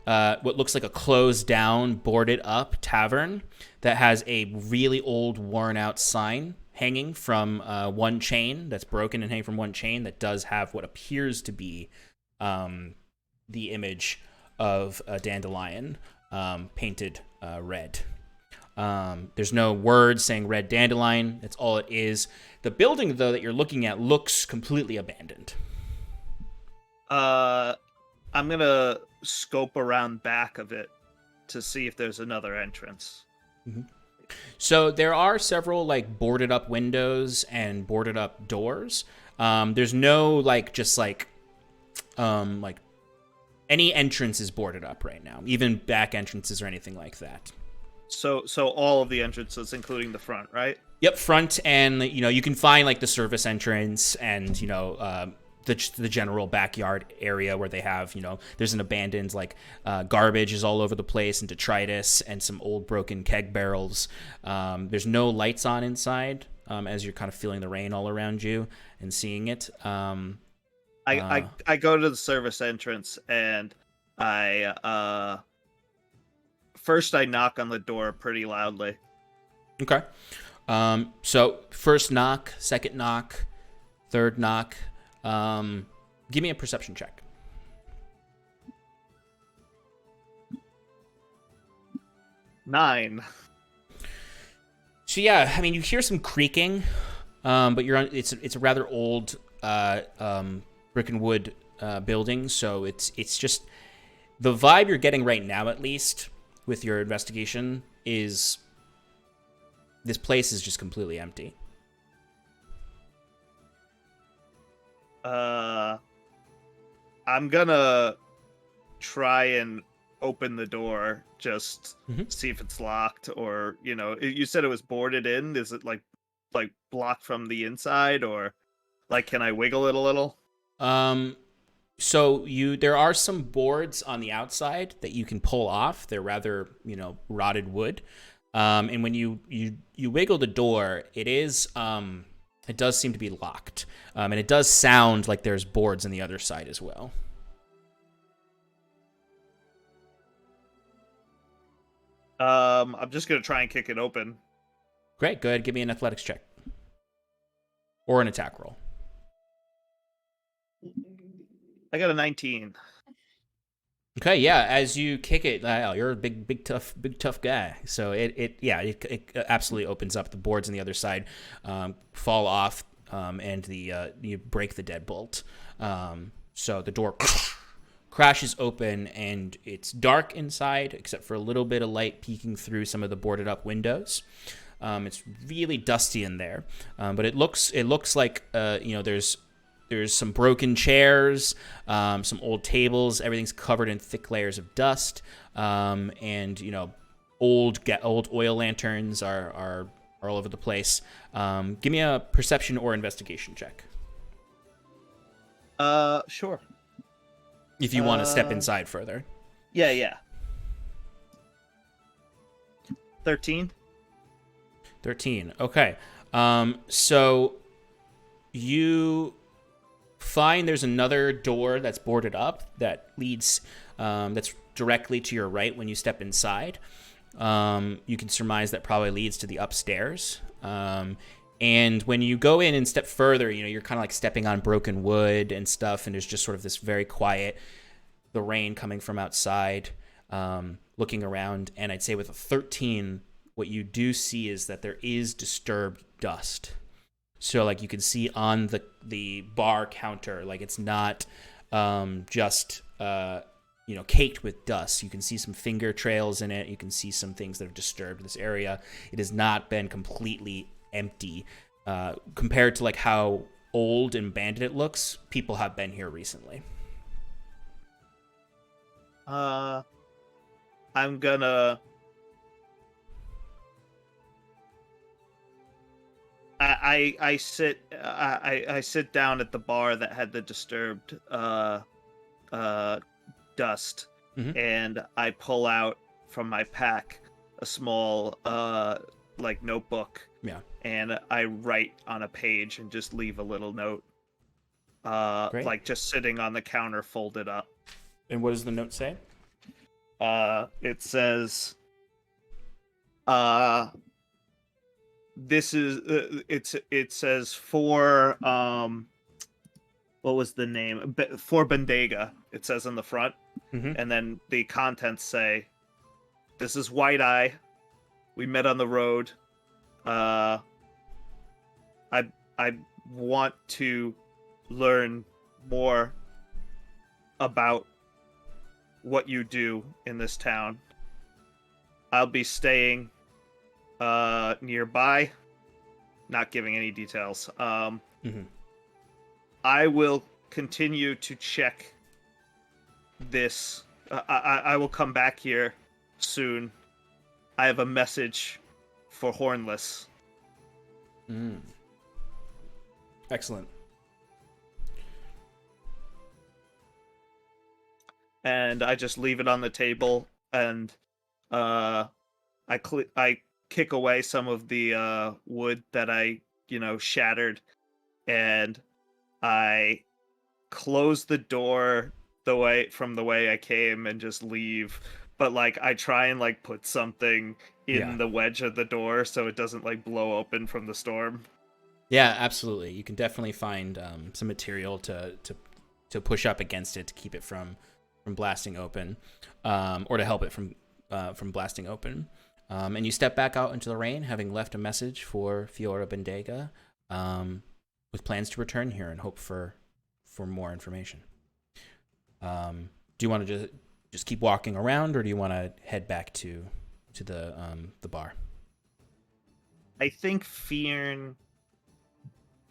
what looks like a closed down, boarded up tavern that has a really old, worn out sign hanging from one chain that's broken and hanging from one chain that does have what appears to be the image of a dandelion painted red. There's no words saying red dandelion. That's all it is. The building, though, that you're looking at looks completely abandoned. I'm gonna scope around back of it to see if there's another entrance. Mm-hmm. So there are several like boarded up windows and boarded up doors. There's no like any entrance is boarded up right now, even back entrances or anything like that. So all of the entrances, including the front, right? Yep, front, and you can find like the service entrance and the general backyard area where they have there's an abandoned like garbage is all over the place and detritus and some old broken keg barrels. There's no lights on inside as you're kind of feeling the rain all around you and seeing it. I go to the service entrance and I first I knock on the door pretty loudly. Okay. So first knock, second knock, third knock. Give me a perception check. Nine. So yeah, I mean, you hear some creaking, but it's a rather old brick and wood building, so it's just the vibe you're getting right now, at least with your investigation, is this place is just completely empty. I'm gonna try and open the door, just see if it's locked, or you said it was boarded in. Is it like blocked from the inside, or like can I wiggle it a little? So there are some boards on the outside that you can pull off. They're rather rotted wood, and when you wiggle the door, it does seem to be locked, and it does sound like there's boards on the other side as well. I'm just gonna try and kick it open. Great, go ahead, give me an athletics check or an attack roll. I got a 19. Okay, yeah. As you kick it, you're a big tough guy. So it absolutely opens up. The boards on the other side fall off, and you break the deadbolt. So the door crashes open, and it's dark inside, except for a little bit of light peeking through some of the boarded up windows. It's really dusty in there, but it looks like there's some broken chairs, some old tables. Everything's covered in thick layers of dust, and old oil lanterns are all over the place. Give me a perception or investigation check. Sure. If you want to step inside further. Yeah. 13. 13. Okay. So you find there's another door that's boarded up that leads that's directly to your right when you step inside. You can surmise that probably leads to the upstairs. And when you go in and step further, you're kind of like stepping on broken wood and stuff, and there's just sort of this very quiet, the rain coming from outside, looking around. And I'd say with a 13, what you do see is that there is disturbed dust. So like you can see on the bar counter, like it's not just caked with dust. You can see some finger trails in it. You can see some things that have disturbed this area. It has not been completely empty compared to like how old and abandoned it looks. People have been here recently. I'm gonna. I sit down at the bar that had the disturbed dust, and I pull out from my pack a small notebook. Yeah. And I write on a page and just leave a little note. Great. Like just sitting on the counter folded up. And what does the note say? It says this is it says for what was the name? For Bendega, it says on the front. And then the contents say, this is White Eye. We met on the road. I want to learn more about what you do in this town. I'll be staying nearby, not giving any details. I will continue to check this. I will come back here soon. I have a message for Hornless. Excellent. And I just leave it on the table, and I kick away some of the wood that I shattered, and I close the door the way I came and just leave. But I try and put something in the wedge of the door so it doesn't blow open from the storm. Yeah, absolutely. You can definitely find some material to push up against it to keep it from blasting open, or to help it from blasting open. And you step back out into the rain, having left a message for Fiora Bendega, with plans to return here and hope for more information. Do you want to just keep walking around, or do you want to head back to the bar? I think Fiorn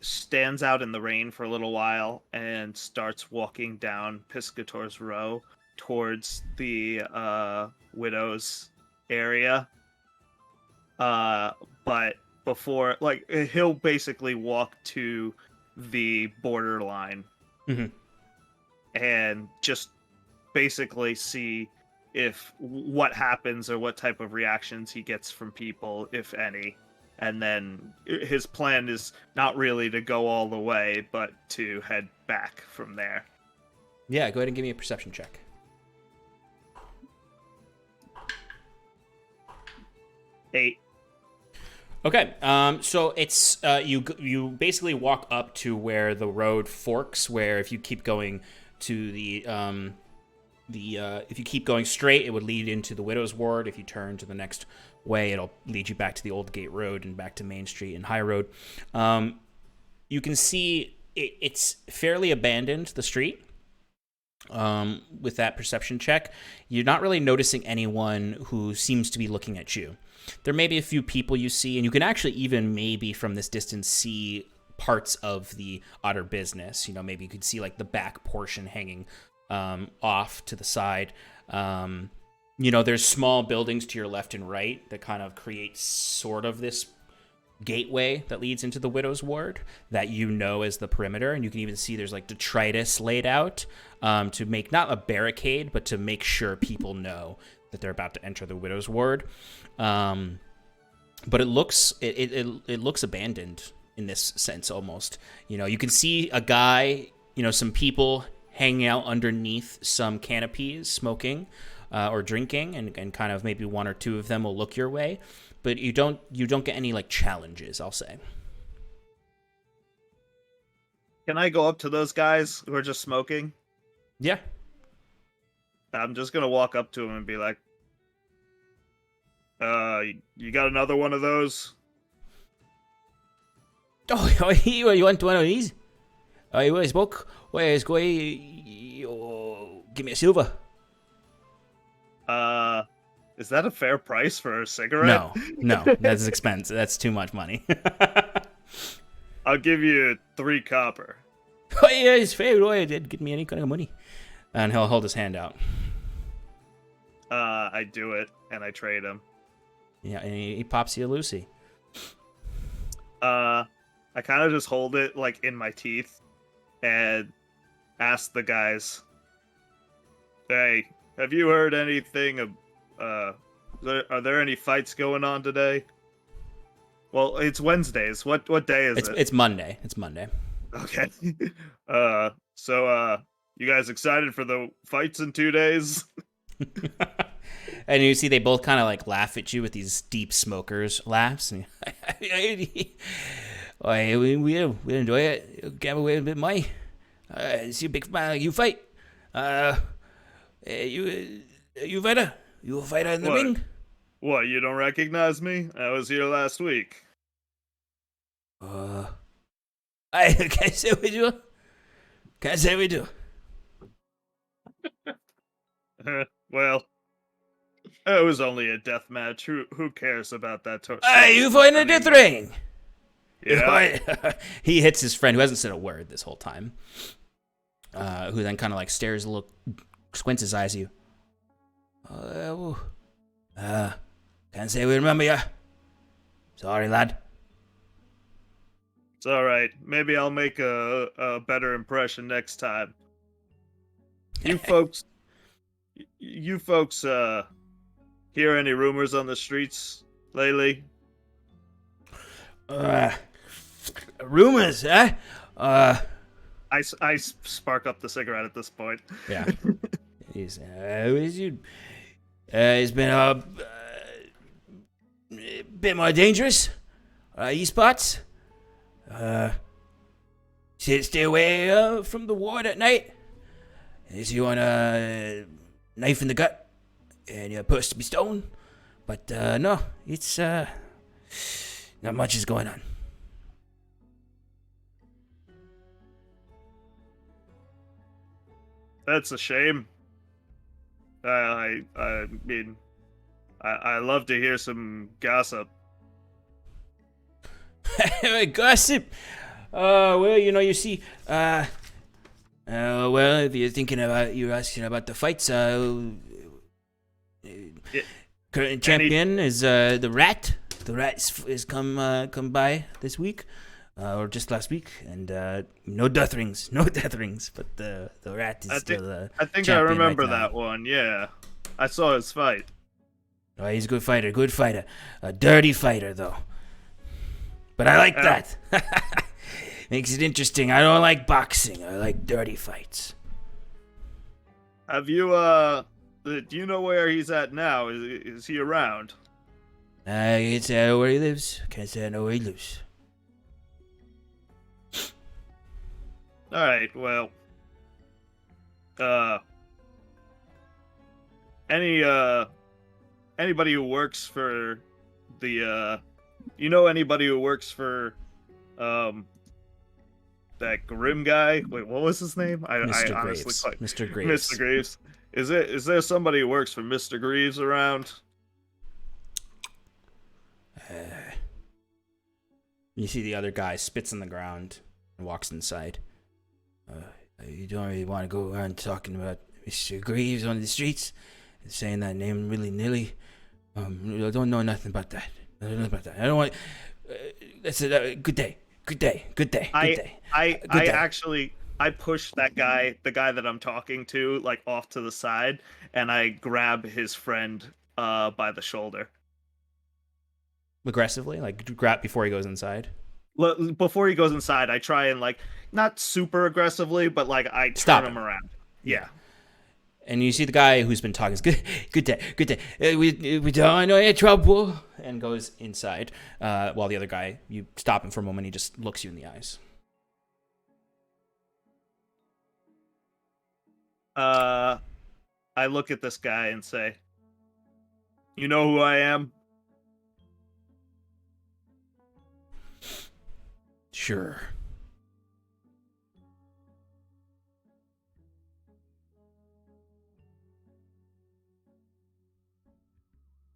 stands out in the rain for a little while and starts walking down Piscator's Row towards the Widow's area. But before, he'll basically walk to the borderline and just basically see what happens or what type of reactions he gets from people, if any. And then his plan is not really to go all the way, but to head back from there. Yeah, go ahead and give me a perception check. Eight. Okay, so it's you basically walk up to where the road forks. Where if you keep going to if you keep going straight, it would lead into the Widow's Ward. If you turn to the next way, it'll lead you back to the Old Gate Road and back to Main Street and High Road. You can see it's fairly abandoned, the street. With that perception check, you're not really noticing anyone who seems to be looking at you. There may be a few people you see, and you can actually even maybe from this distance see parts of the Otter business. Maybe you could see the back portion hanging off to the side. There's small buildings to your left and right that kind of create sort of this gateway that leads into the Widow's Ward that as the perimeter. And you can even see there's detritus laid out to make not a barricade, but to make sure people know that they're about to enter the Widow's Ward. But it looks abandoned in this sense almost. You can see a guy, some people hanging out underneath some canopies smoking or drinking, and kind of maybe one or two of them will look your way, but you don't get any challenges, I'll say. Can I go up to those guys who are just smoking? Yeah. I'm just gonna walk up to them and be like, you got another one of those? Oh, you want one of these? You want a smoke? Well, let's go. Give me a silver. Is that a fair price for a cigarette? No, that's expensive. That's too much money. I'll give you 3 copper. Oh, yeah, it's fair. Oh, did give me any kind of money. And he'll hold his hand out. I do it, and I trade him. Yeah, and he pops you a Lucy. I kind of just hold it, like, in my teeth, and ask the guys, hey, have you heard anything of, are there any fights going on today? Well, it's Wednesdays. What day is it? It's Monday. It's Monday. Okay. So, you guys excited for the fights in 2 days? And you see they both kind of like laugh at you with these deep smokers laughs. And we enjoy it. Give away a bit of money. See a big man like you fight. You fighter? You a fighter in the ring? What, you don't recognize me? I was here last week. I can't say we do. Can't say we do. Well, it was only a death match. Who cares about that? You fighting a death ring? Yeah. He hits his friend who hasn't said a word this whole time. Who then kind of like stares a little, squints his eyes at you. Can't say we remember ya. Sorry, lad. It's all right. Maybe I'll make a better impression next time. You folks, hear any rumors on the streets lately? Rumors, eh? I spark up the cigarette at this point. Yeah. It's been a bit more dangerous. These spots. Stay away from the ward at night. If you want a knife in the gut and you're supposed to be stoned. But no, it's not much is going on. That's a shame. I mean, I love to hear some gossip. Gossip. Well, you see, well, if you're you're asking about the fights, current champion is the Rat. The Rat is come by this week, or just last week, and no death rings, but the Rat is still the I think I champion remember right now. that one. Yeah, I saw his fight. Oh, he's a good fighter, a dirty fighter though. But I like that. Makes it interesting. I don't like boxing. I like dirty fights. Have you do you know where he's at now? Is he around? I can't say I know where he lives. Can't say I know where he lives. All right. Well, anybody who works for the anybody who works for that Grim guy? Wait, what was his name? I honestly Graves. quite Mr. Graves. Mr. Graves. Is there somebody who works for Mr. Greaves around? You see the other guy spits on the ground and walks inside. You don't really want to go around talking about Mr. Greaves on the streets, saying that name willy-nilly. I don't know nothing about that. I don't want. That's a good day. Good day. I push that guy, the guy that I'm talking to, like off to the side, and I grab his friend by the shoulder. Aggressively, like grab before he goes inside. Before he goes inside, I try and like not super aggressively, but like I turn him around. Yeah. And you see the guy who's been talking. Good day. We don't know any trouble. And goes inside. While the other guy, you stop him for a moment. He just looks you in the eyes. I look at this guy and say, "You know who I am?" Sure.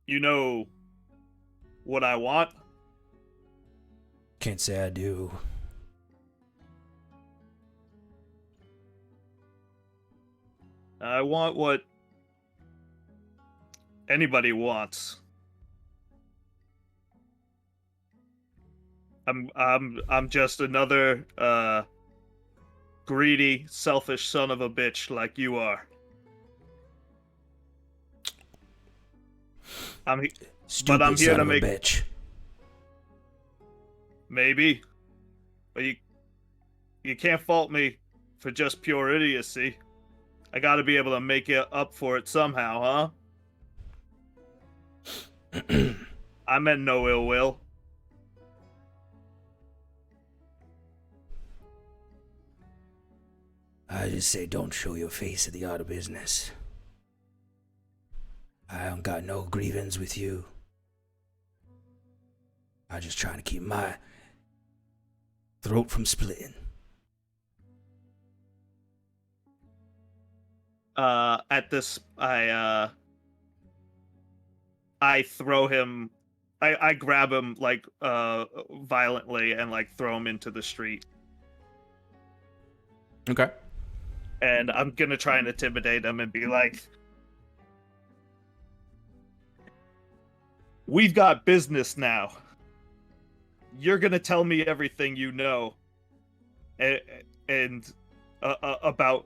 You know what I want? Can't say I do. I want what anybody wants. I'm just another greedy, selfish son of a bitch like you are. Stupid I'm here son to of make a bitch. maybe, but you can't fault me for just pure idiocy. I got to be able to make it up for it somehow, huh? I meant no ill will. I just say don't show your face at the art of business. I don't got no grievance with you. I just trying to keep my throat from splitting. At this, I throw him. I grab him like violently and like throw him into the street. Okay. And I'm gonna try and intimidate him and be like, "We've got business now. You're gonna tell me everything you know, and about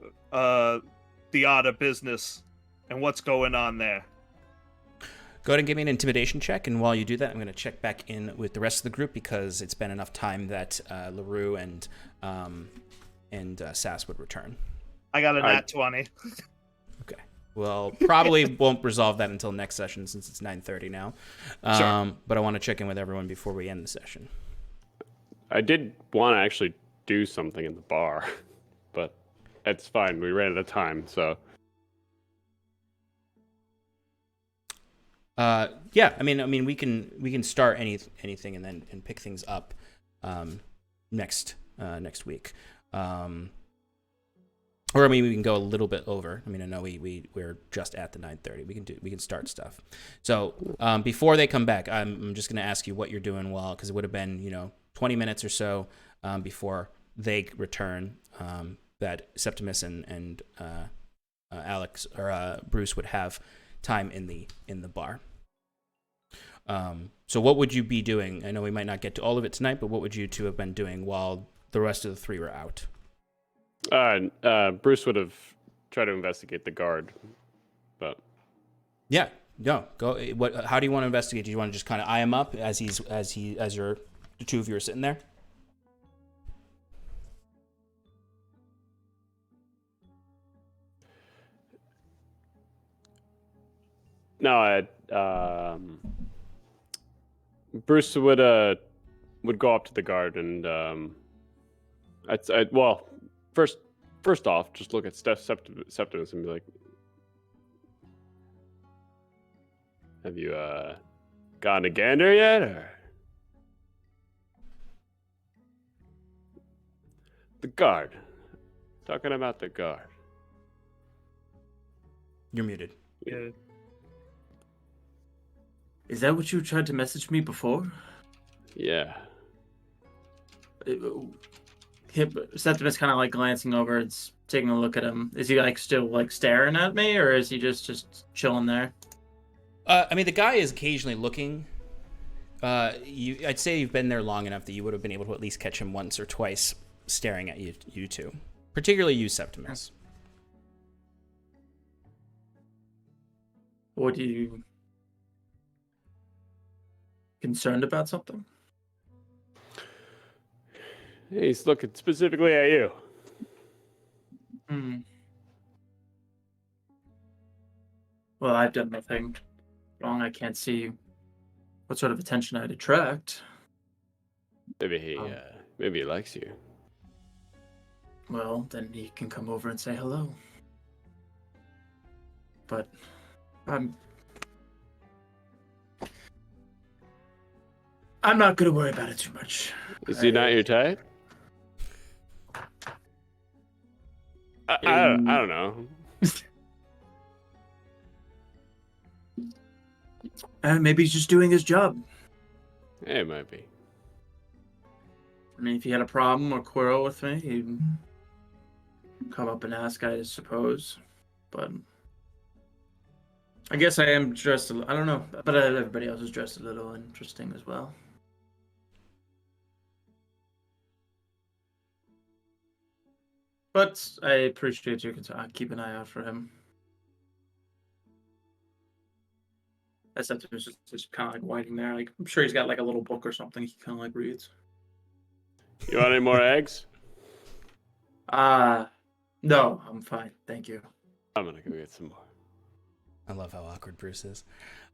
the art of business and what's going on there." Go ahead and give me an intimidation check, and while you do that, I'm going to check back in with the rest of the group because it's been enough time that LaRue and Sass would return. I got a nat 20. Okay. Well, probably won't resolve that until next session since it's 9:30 now. Sure. But I want to check in with everyone before we end the session. I did want to actually do something in the bar, but it's fine. We ran out of time, so. Yeah, I mean, we can start anything and then pick things up next week. Or I mean, we can go a little bit over. I mean, I know we're just at the 9:30. We can start stuff. So before they come back, I'm just gonna ask you what you're doing because it would have been 20 minutes or so before they return. That Septimus and Alex or Bruce would have time in the bar. So what would you be doing? I know we might not get to all of it tonight, but what would you two have been doing while the rest of the three were out? Bruce would have tried to investigate the guard, but Yeah, no, go. How do you want to investigate? Do you want to just kind of eye him up as the two of you are sitting there? no, Bruce would go up to the guard and well, first off, just look at Septimus and be like, "Have you gone to Gander yet?" Or the guard. Talking about the guard. You're muted. Yeah. Is that what you tried to message me before? Yeah. Septimus kind of like glancing over and taking a look at him. Is he like still like staring at me, or is he just chilling there? I mean, the guy is occasionally looking. I'd say you've been there long enough that you would have been able to at least catch him once or twice staring at you two, particularly you, Septimus. What are you concerned about something? He's looking specifically at you. Well, I've done nothing wrong. I can't see what sort of attention I'd attract. Maybe he likes you. Well, then he can come over and say hello. but I'm not gonna worry about it too much. Is he not your type? I don't know. Maybe he's just doing his job. It might be. I mean, if he had a problem or quarrel with me, he'd come up and ask, I suppose. But I guess I am dressed I don't know, but everybody else is dressed a little interesting as well. But I appreciate you keep an eye out for him. Septimus is just kind of like waiting there. Like, I'm sure he's got like a little book or something he kind of like reads. You want any more eggs? No, I'm fine. Thank you. I'm gonna go get some more. I love how awkward Bruce is.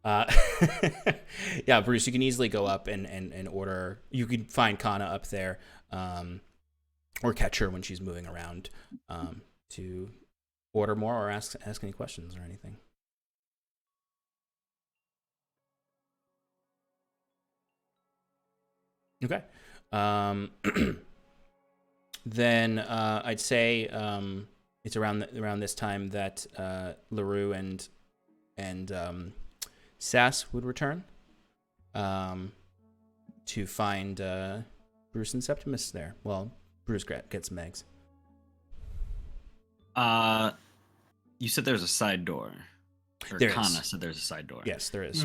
Yeah, Bruce, you can easily go up and order. You can find Kana up there, or catch her when she's moving around, to order more or ask any questions or anything. Okay. Then I'd say it's around this time that LaRue and Sass would return to find Bruce and Septimus there. Well, Bruce gets some eggs. You said there's a side door. Or There Kana is. said there's a side door. Yes, there is.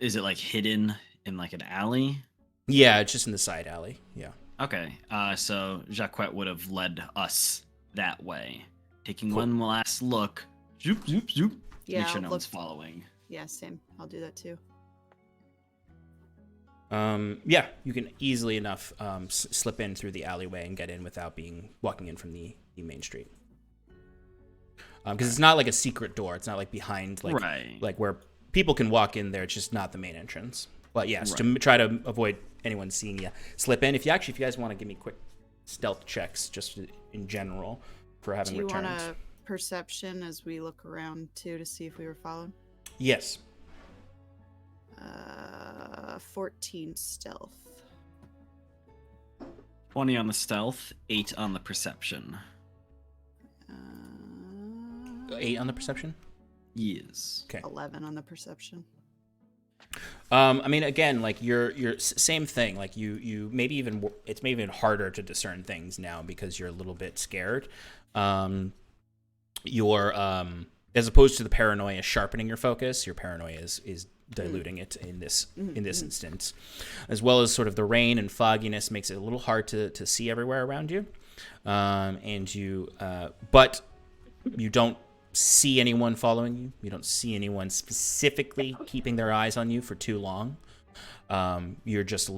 Is it like hidden in like an alley? Yeah, it's just in the side alley. Yeah. Okay. So Jacquette would have led us that way, taking Cool. one last look. Zoop, zoop, zoop. Yeah, Make sure no look- one's following. Yeah, same. I'll do that too. Yeah, you can easily enough slip in through the alleyway and get in without walking in from the main street. Because it's not like a secret door. It's not like behind like where people can walk in there. It's just not the main entrance. But yes, to try to avoid anyone seeing you, slip in. If you guys want to give me quick stealth checks, just in general, for having Do you returned. want a perception as we look around too to see if we were followed? Yes. 14 stealth. 20 on the stealth, 8 on the perception. 8 on the perception. Yes. Okay. 11 on the perception. I mean, again, like you're same thing. Like you maybe even harder to discern things now because you're a little bit scared. You're as opposed to the paranoia sharpening your focus, your paranoia is diluting it in this instance, as well as sort of the rain and fogginess makes it a little hard to see everywhere around you, and but you don't see anyone following you. You don't see anyone specifically keeping their eyes on you for too long. You're just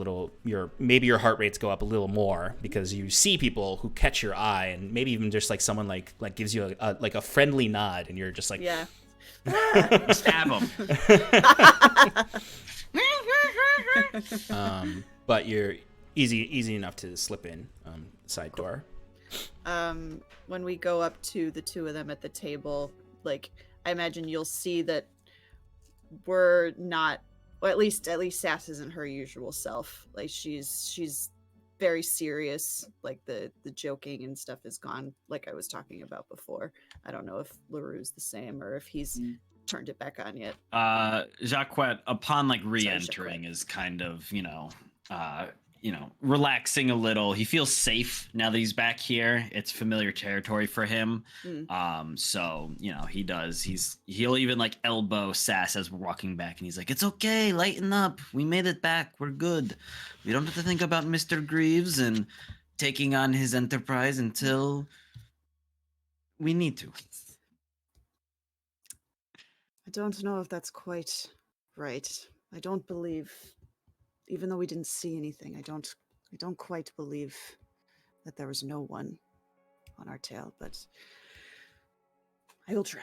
maybe your heart rates go up a little more because you see people who catch your eye, and maybe even just like someone like gives you a friendly nod, and you're just like, Yeah. Stab him. But you're easy enough to slip in side door. When we go up to the two of them at the table, like I imagine you'll see that we're not, well, at least Sass isn't her usual self. Like she's very serious. Like the joking and stuff is gone, like I was talking about before. I don't know if LaRue's the same or if he's turned it back on yet. Jacquette, upon like re-entering, is kind of relaxing a little. He feels safe now that he's back here. It's familiar territory for him. So he'll even like elbow Sass as we're walking back, and he's like, "It's okay, lighten up. We made it back. We're good. We don't have to think about Mr. Greaves and taking on his enterprise until we need to." I don't know if that's quite right. I don't believe, even though we didn't see anything, I don't quite believe that there was no one on our tail, but I will try.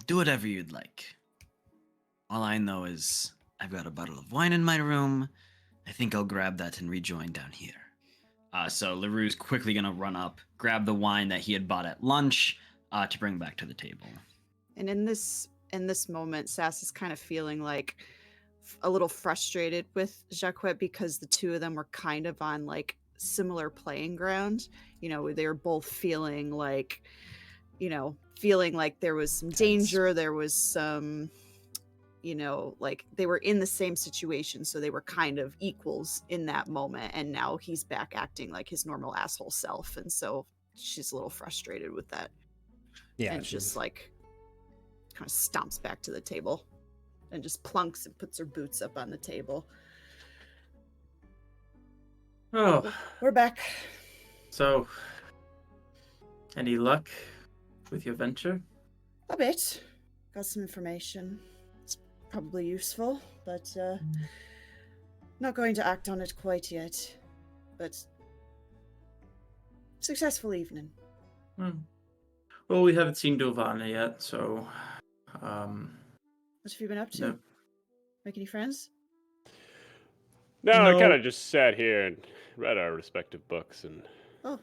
Do whatever you'd like. All I know is I've got a bottle of wine in my room. I think I'll grab that and rejoin down here. So LaRue's quickly going to run up, grab the wine that he had bought at lunch to bring back to the table. And in this moment, Sass is kind of feeling like a little frustrated with Jacquet because the two of them were kind of on like similar playing ground. You know, they were both feeling like, feeling like there was some danger, there was some, like they were in the same situation, so they were kind of equals in that moment. And now he's back acting like his normal asshole self, and so she's a little frustrated with that. Yeah, and just like kind of stomps back to the table and just plunks and puts her boots up on the table. Oh, We're back. so any luck with your venture? A bit. Got some information. It's probably useful, but not going to act on it quite yet. But successful evening. Well, we haven't seen Dovana yet, so What have you been up to? no. Make any friends? No, I No. kind of just sat here and read our respective books, and Oh,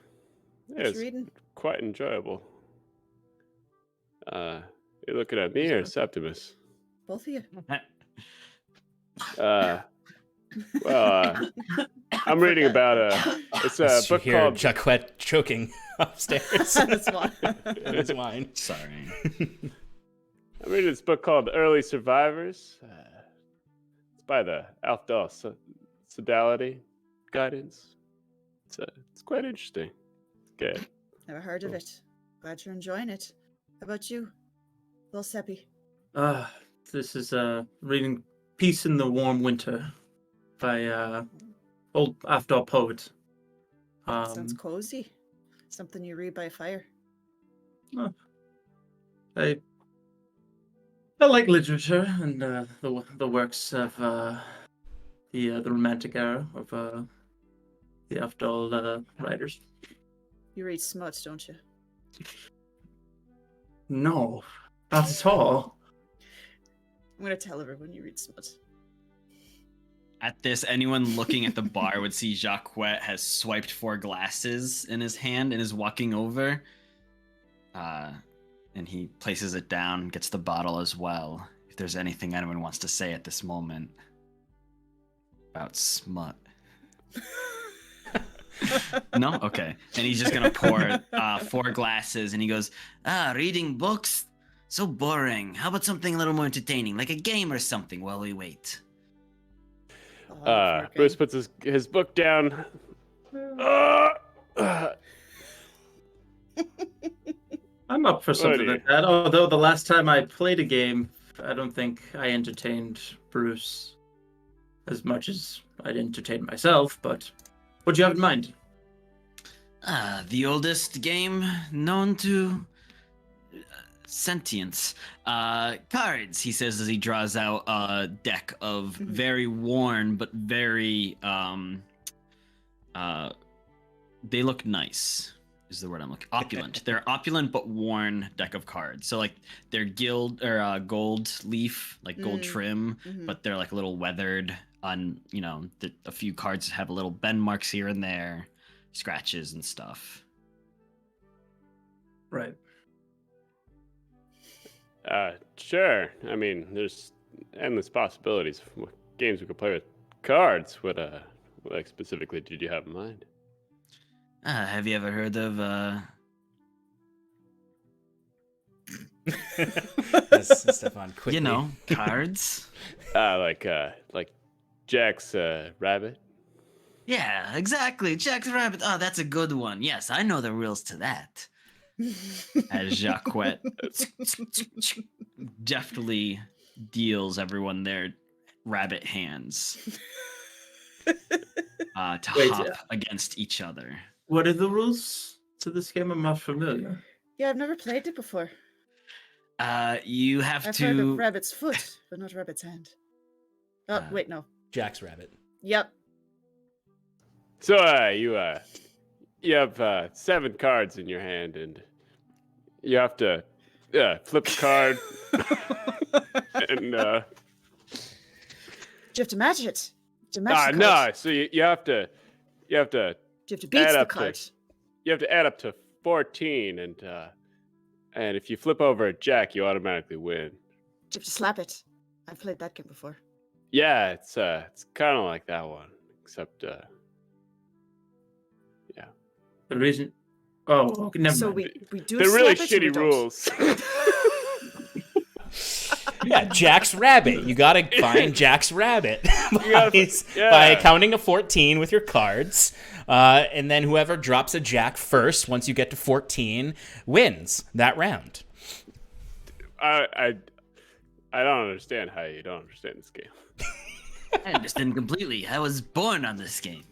yeah, what it's you reading? quite enjoyable. You looking at me or Septimus? Both of you. I'm reading about it's a book hear called Jacquet choking upstairs. That's why. That's wine. Sorry. I'm reading this book called Early Survivors. It's by the Aldhalor Sodality Guidance. It's quite interesting. Good. Never heard of it. Glad you're enjoying it. How about you, little Seppi? This is reading Peace in the Warm Winter by old Afdal poet. Sounds cozy. Something you read by a fire. I like literature and the works of the Romantic era of the Afdal writers. You read smut, don't you? No, not at all. I'm gonna tell everyone you read smut. At this, anyone looking at the bar would see Jacquet has swiped 4 glasses in his hand and is walking over. And he places it down, gets the bottle as well. If there's anything anyone wants to say at this moment about smut. No? Okay. And he's just gonna pour 4 glasses, and he goes, reading books? So boring. How about something a little more entertaining, like a game or something while we wait? Bruce puts his book down. I'm up for something like that. Although the last time I played a game, I don't think I entertained Bruce as much as I'd entertained myself, but what do you have in mind? The oldest game known to sentience. Cards, he says as he draws out a deck of very worn but very they look nice is the word I'm looking. Opulent. They're opulent but worn deck of cards. So like they're gold leaf, like gold trim, but they're like a little weathered on, a few cards have a little bend marks here and there, scratches and stuff. Right. Sure. I mean, there's endless possibilities of what games we could play with cards. What specifically did you have in mind? Have you ever heard of Stefan, quickly. cards? Like Jack's Rabbit. Yeah, exactly. Jack's Rabbit. Oh, that's a good one. Yes, I know the rules to that. As Jacquet deftly deals everyone their rabbit hands to hop against each other. What are the rules to this game? I'm not familiar. Yeah, I've never played it before. You have I've to. heard of rabbit's foot, but not rabbit's hand. Oh, wait, no. Jack's rabbit. Yep. So you have 7 cards in your hand, and you have to flip a card, and Do you have to match it? To match the no. cards? So you have to Do you have to beat add the up cards? you have to add up to 14, and And if you flip over a jack, you automatically win. You have to slap it. I've played that game before. Yeah, it's kind of like that one, except yeah. The reason. Oh, okay, never So mind. we do. They're really slap it or we shitty don't? rules. Yeah, Jack's rabbit. You gotta find Jack's rabbit by counting to 14 with your cards, and then whoever drops a Jack first, once you get to 14, wins that round. I don't understand how you don't understand this game. I understand completely. I was born on this game.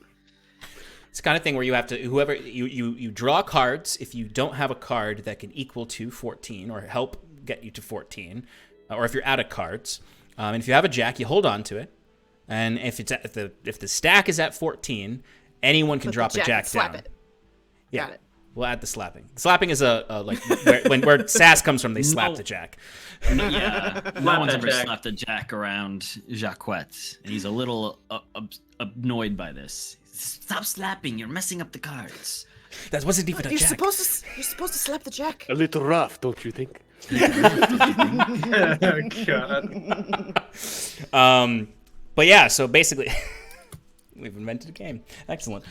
It's the kind of thing where you have to, whoever, you draw cards. If you don't have a card that can equal to 14 or help get you to 14, or if you're out of cards, and if you have a Jack, you hold on to it. And if it's at if the stack is at 14, anyone can drop a Jack slap down. It. Yeah. Got it. We'll add the slapping. Slapping is a like where sass comes from. They slap the Jack. Yeah, no one's that ever Jack. slapped a Jack around Jacquette, and he's a little annoyed by this. Stop slapping! You're messing up the cards. That wasn't even a You're Jack. supposed to slap the Jack. A little rough, don't you think? Oh, God. But yeah, so basically, we've invented a game. Excellent.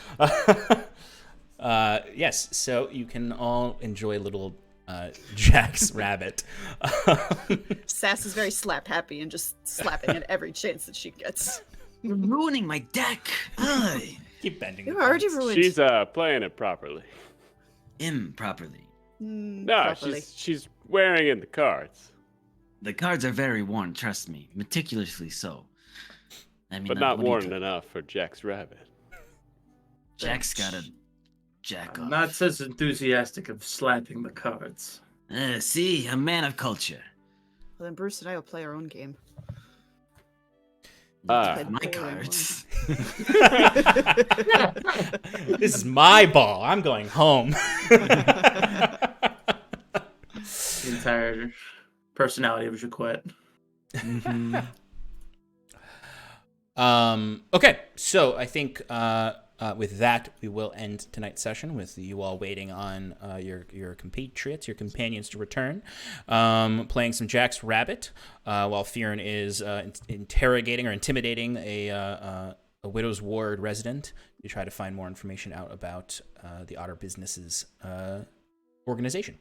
Yes, so you can all enjoy little Jack's rabbit. Sass is very slap happy and just slapping at every chance that she gets. You're ruining my deck. Aye. Keep bending. You the already cards. ruined. She's playing it properly. Improperly. No, properly. she's wearing in the cards, The cards are very worn, trust me. Meticulously so. I mean, but not what do you worn do? enough for Jack's rabbit. Jack's got a jack I'm off. not as enthusiastic of slapping the cards. See, a man of culture. Well, then Bruce and I will play our own game. Ah, Play My boring cards. This is my ball. I'm going home. The entire personality of Jacquette. Okay, so I think with that, we will end tonight's session with you all waiting on your compatriots, your companions to return, playing some Jack's Rabbit, while Fearon is interrogating or intimidating a Widow's Ward resident to try to find more information out about the Otter Business's organization.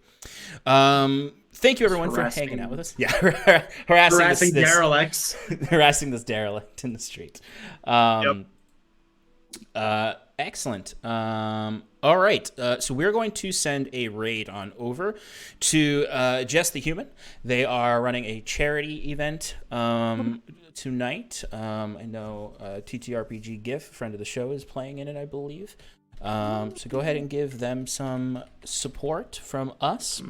Thank you, everyone, for hanging out with us. Yeah, harassing this derelicts. harassing this derelict in the street. Excellent. All right. So we're going to send a raid on over to Jess the Human. They are running a charity event tonight. I know TTRPG GIF, friend of the show, is playing in it, I believe. So go ahead and give them some support from us.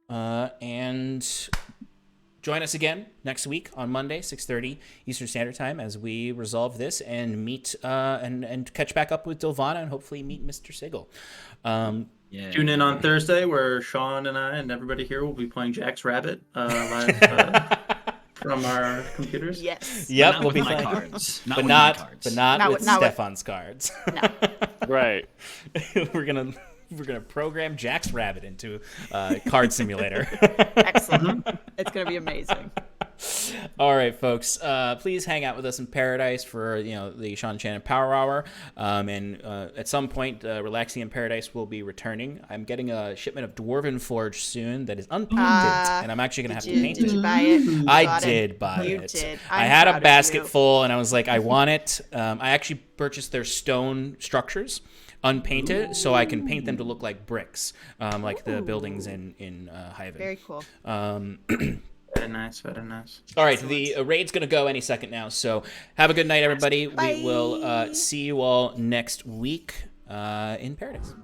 And join us again next week on Monday, 6:30 Eastern Standard Time, as we resolve this and meet and catch back up with Dilvana and hopefully meet Mr. Sigil. Yeah. Tune in on Thursday, where Sean and I and everybody here will be playing Jack's Rabbit live from our computers. Yes. Yep, Not we'll with be my playing, cards. Not but with not my cards. but not Not with with- not with- Stefan's cards. No. Right. We're gonna program Jack's Rabbit into Card Simulator. Excellent. It's gonna be amazing. All right, folks. Please hang out with us in Paradise for the Sean Shannon Power Hour. And at some point, Relaxing in Paradise will be returning. I'm getting a shipment of Dwarven Forge soon that is unpainted, and I'm actually gonna have to paint Did it. you buy it? I Bought it? did buy You it. did. I I'm had proud a of basket you. full, and I was like, I want it. I actually purchased their stone structures unpainted, so I can paint them to look like bricks, like the buildings in Hyvin. Very cool. Very nice, very nice. All right, the raid's going to go any second now, so have a good night, everybody. Bye. We will see you all next week in Paradise.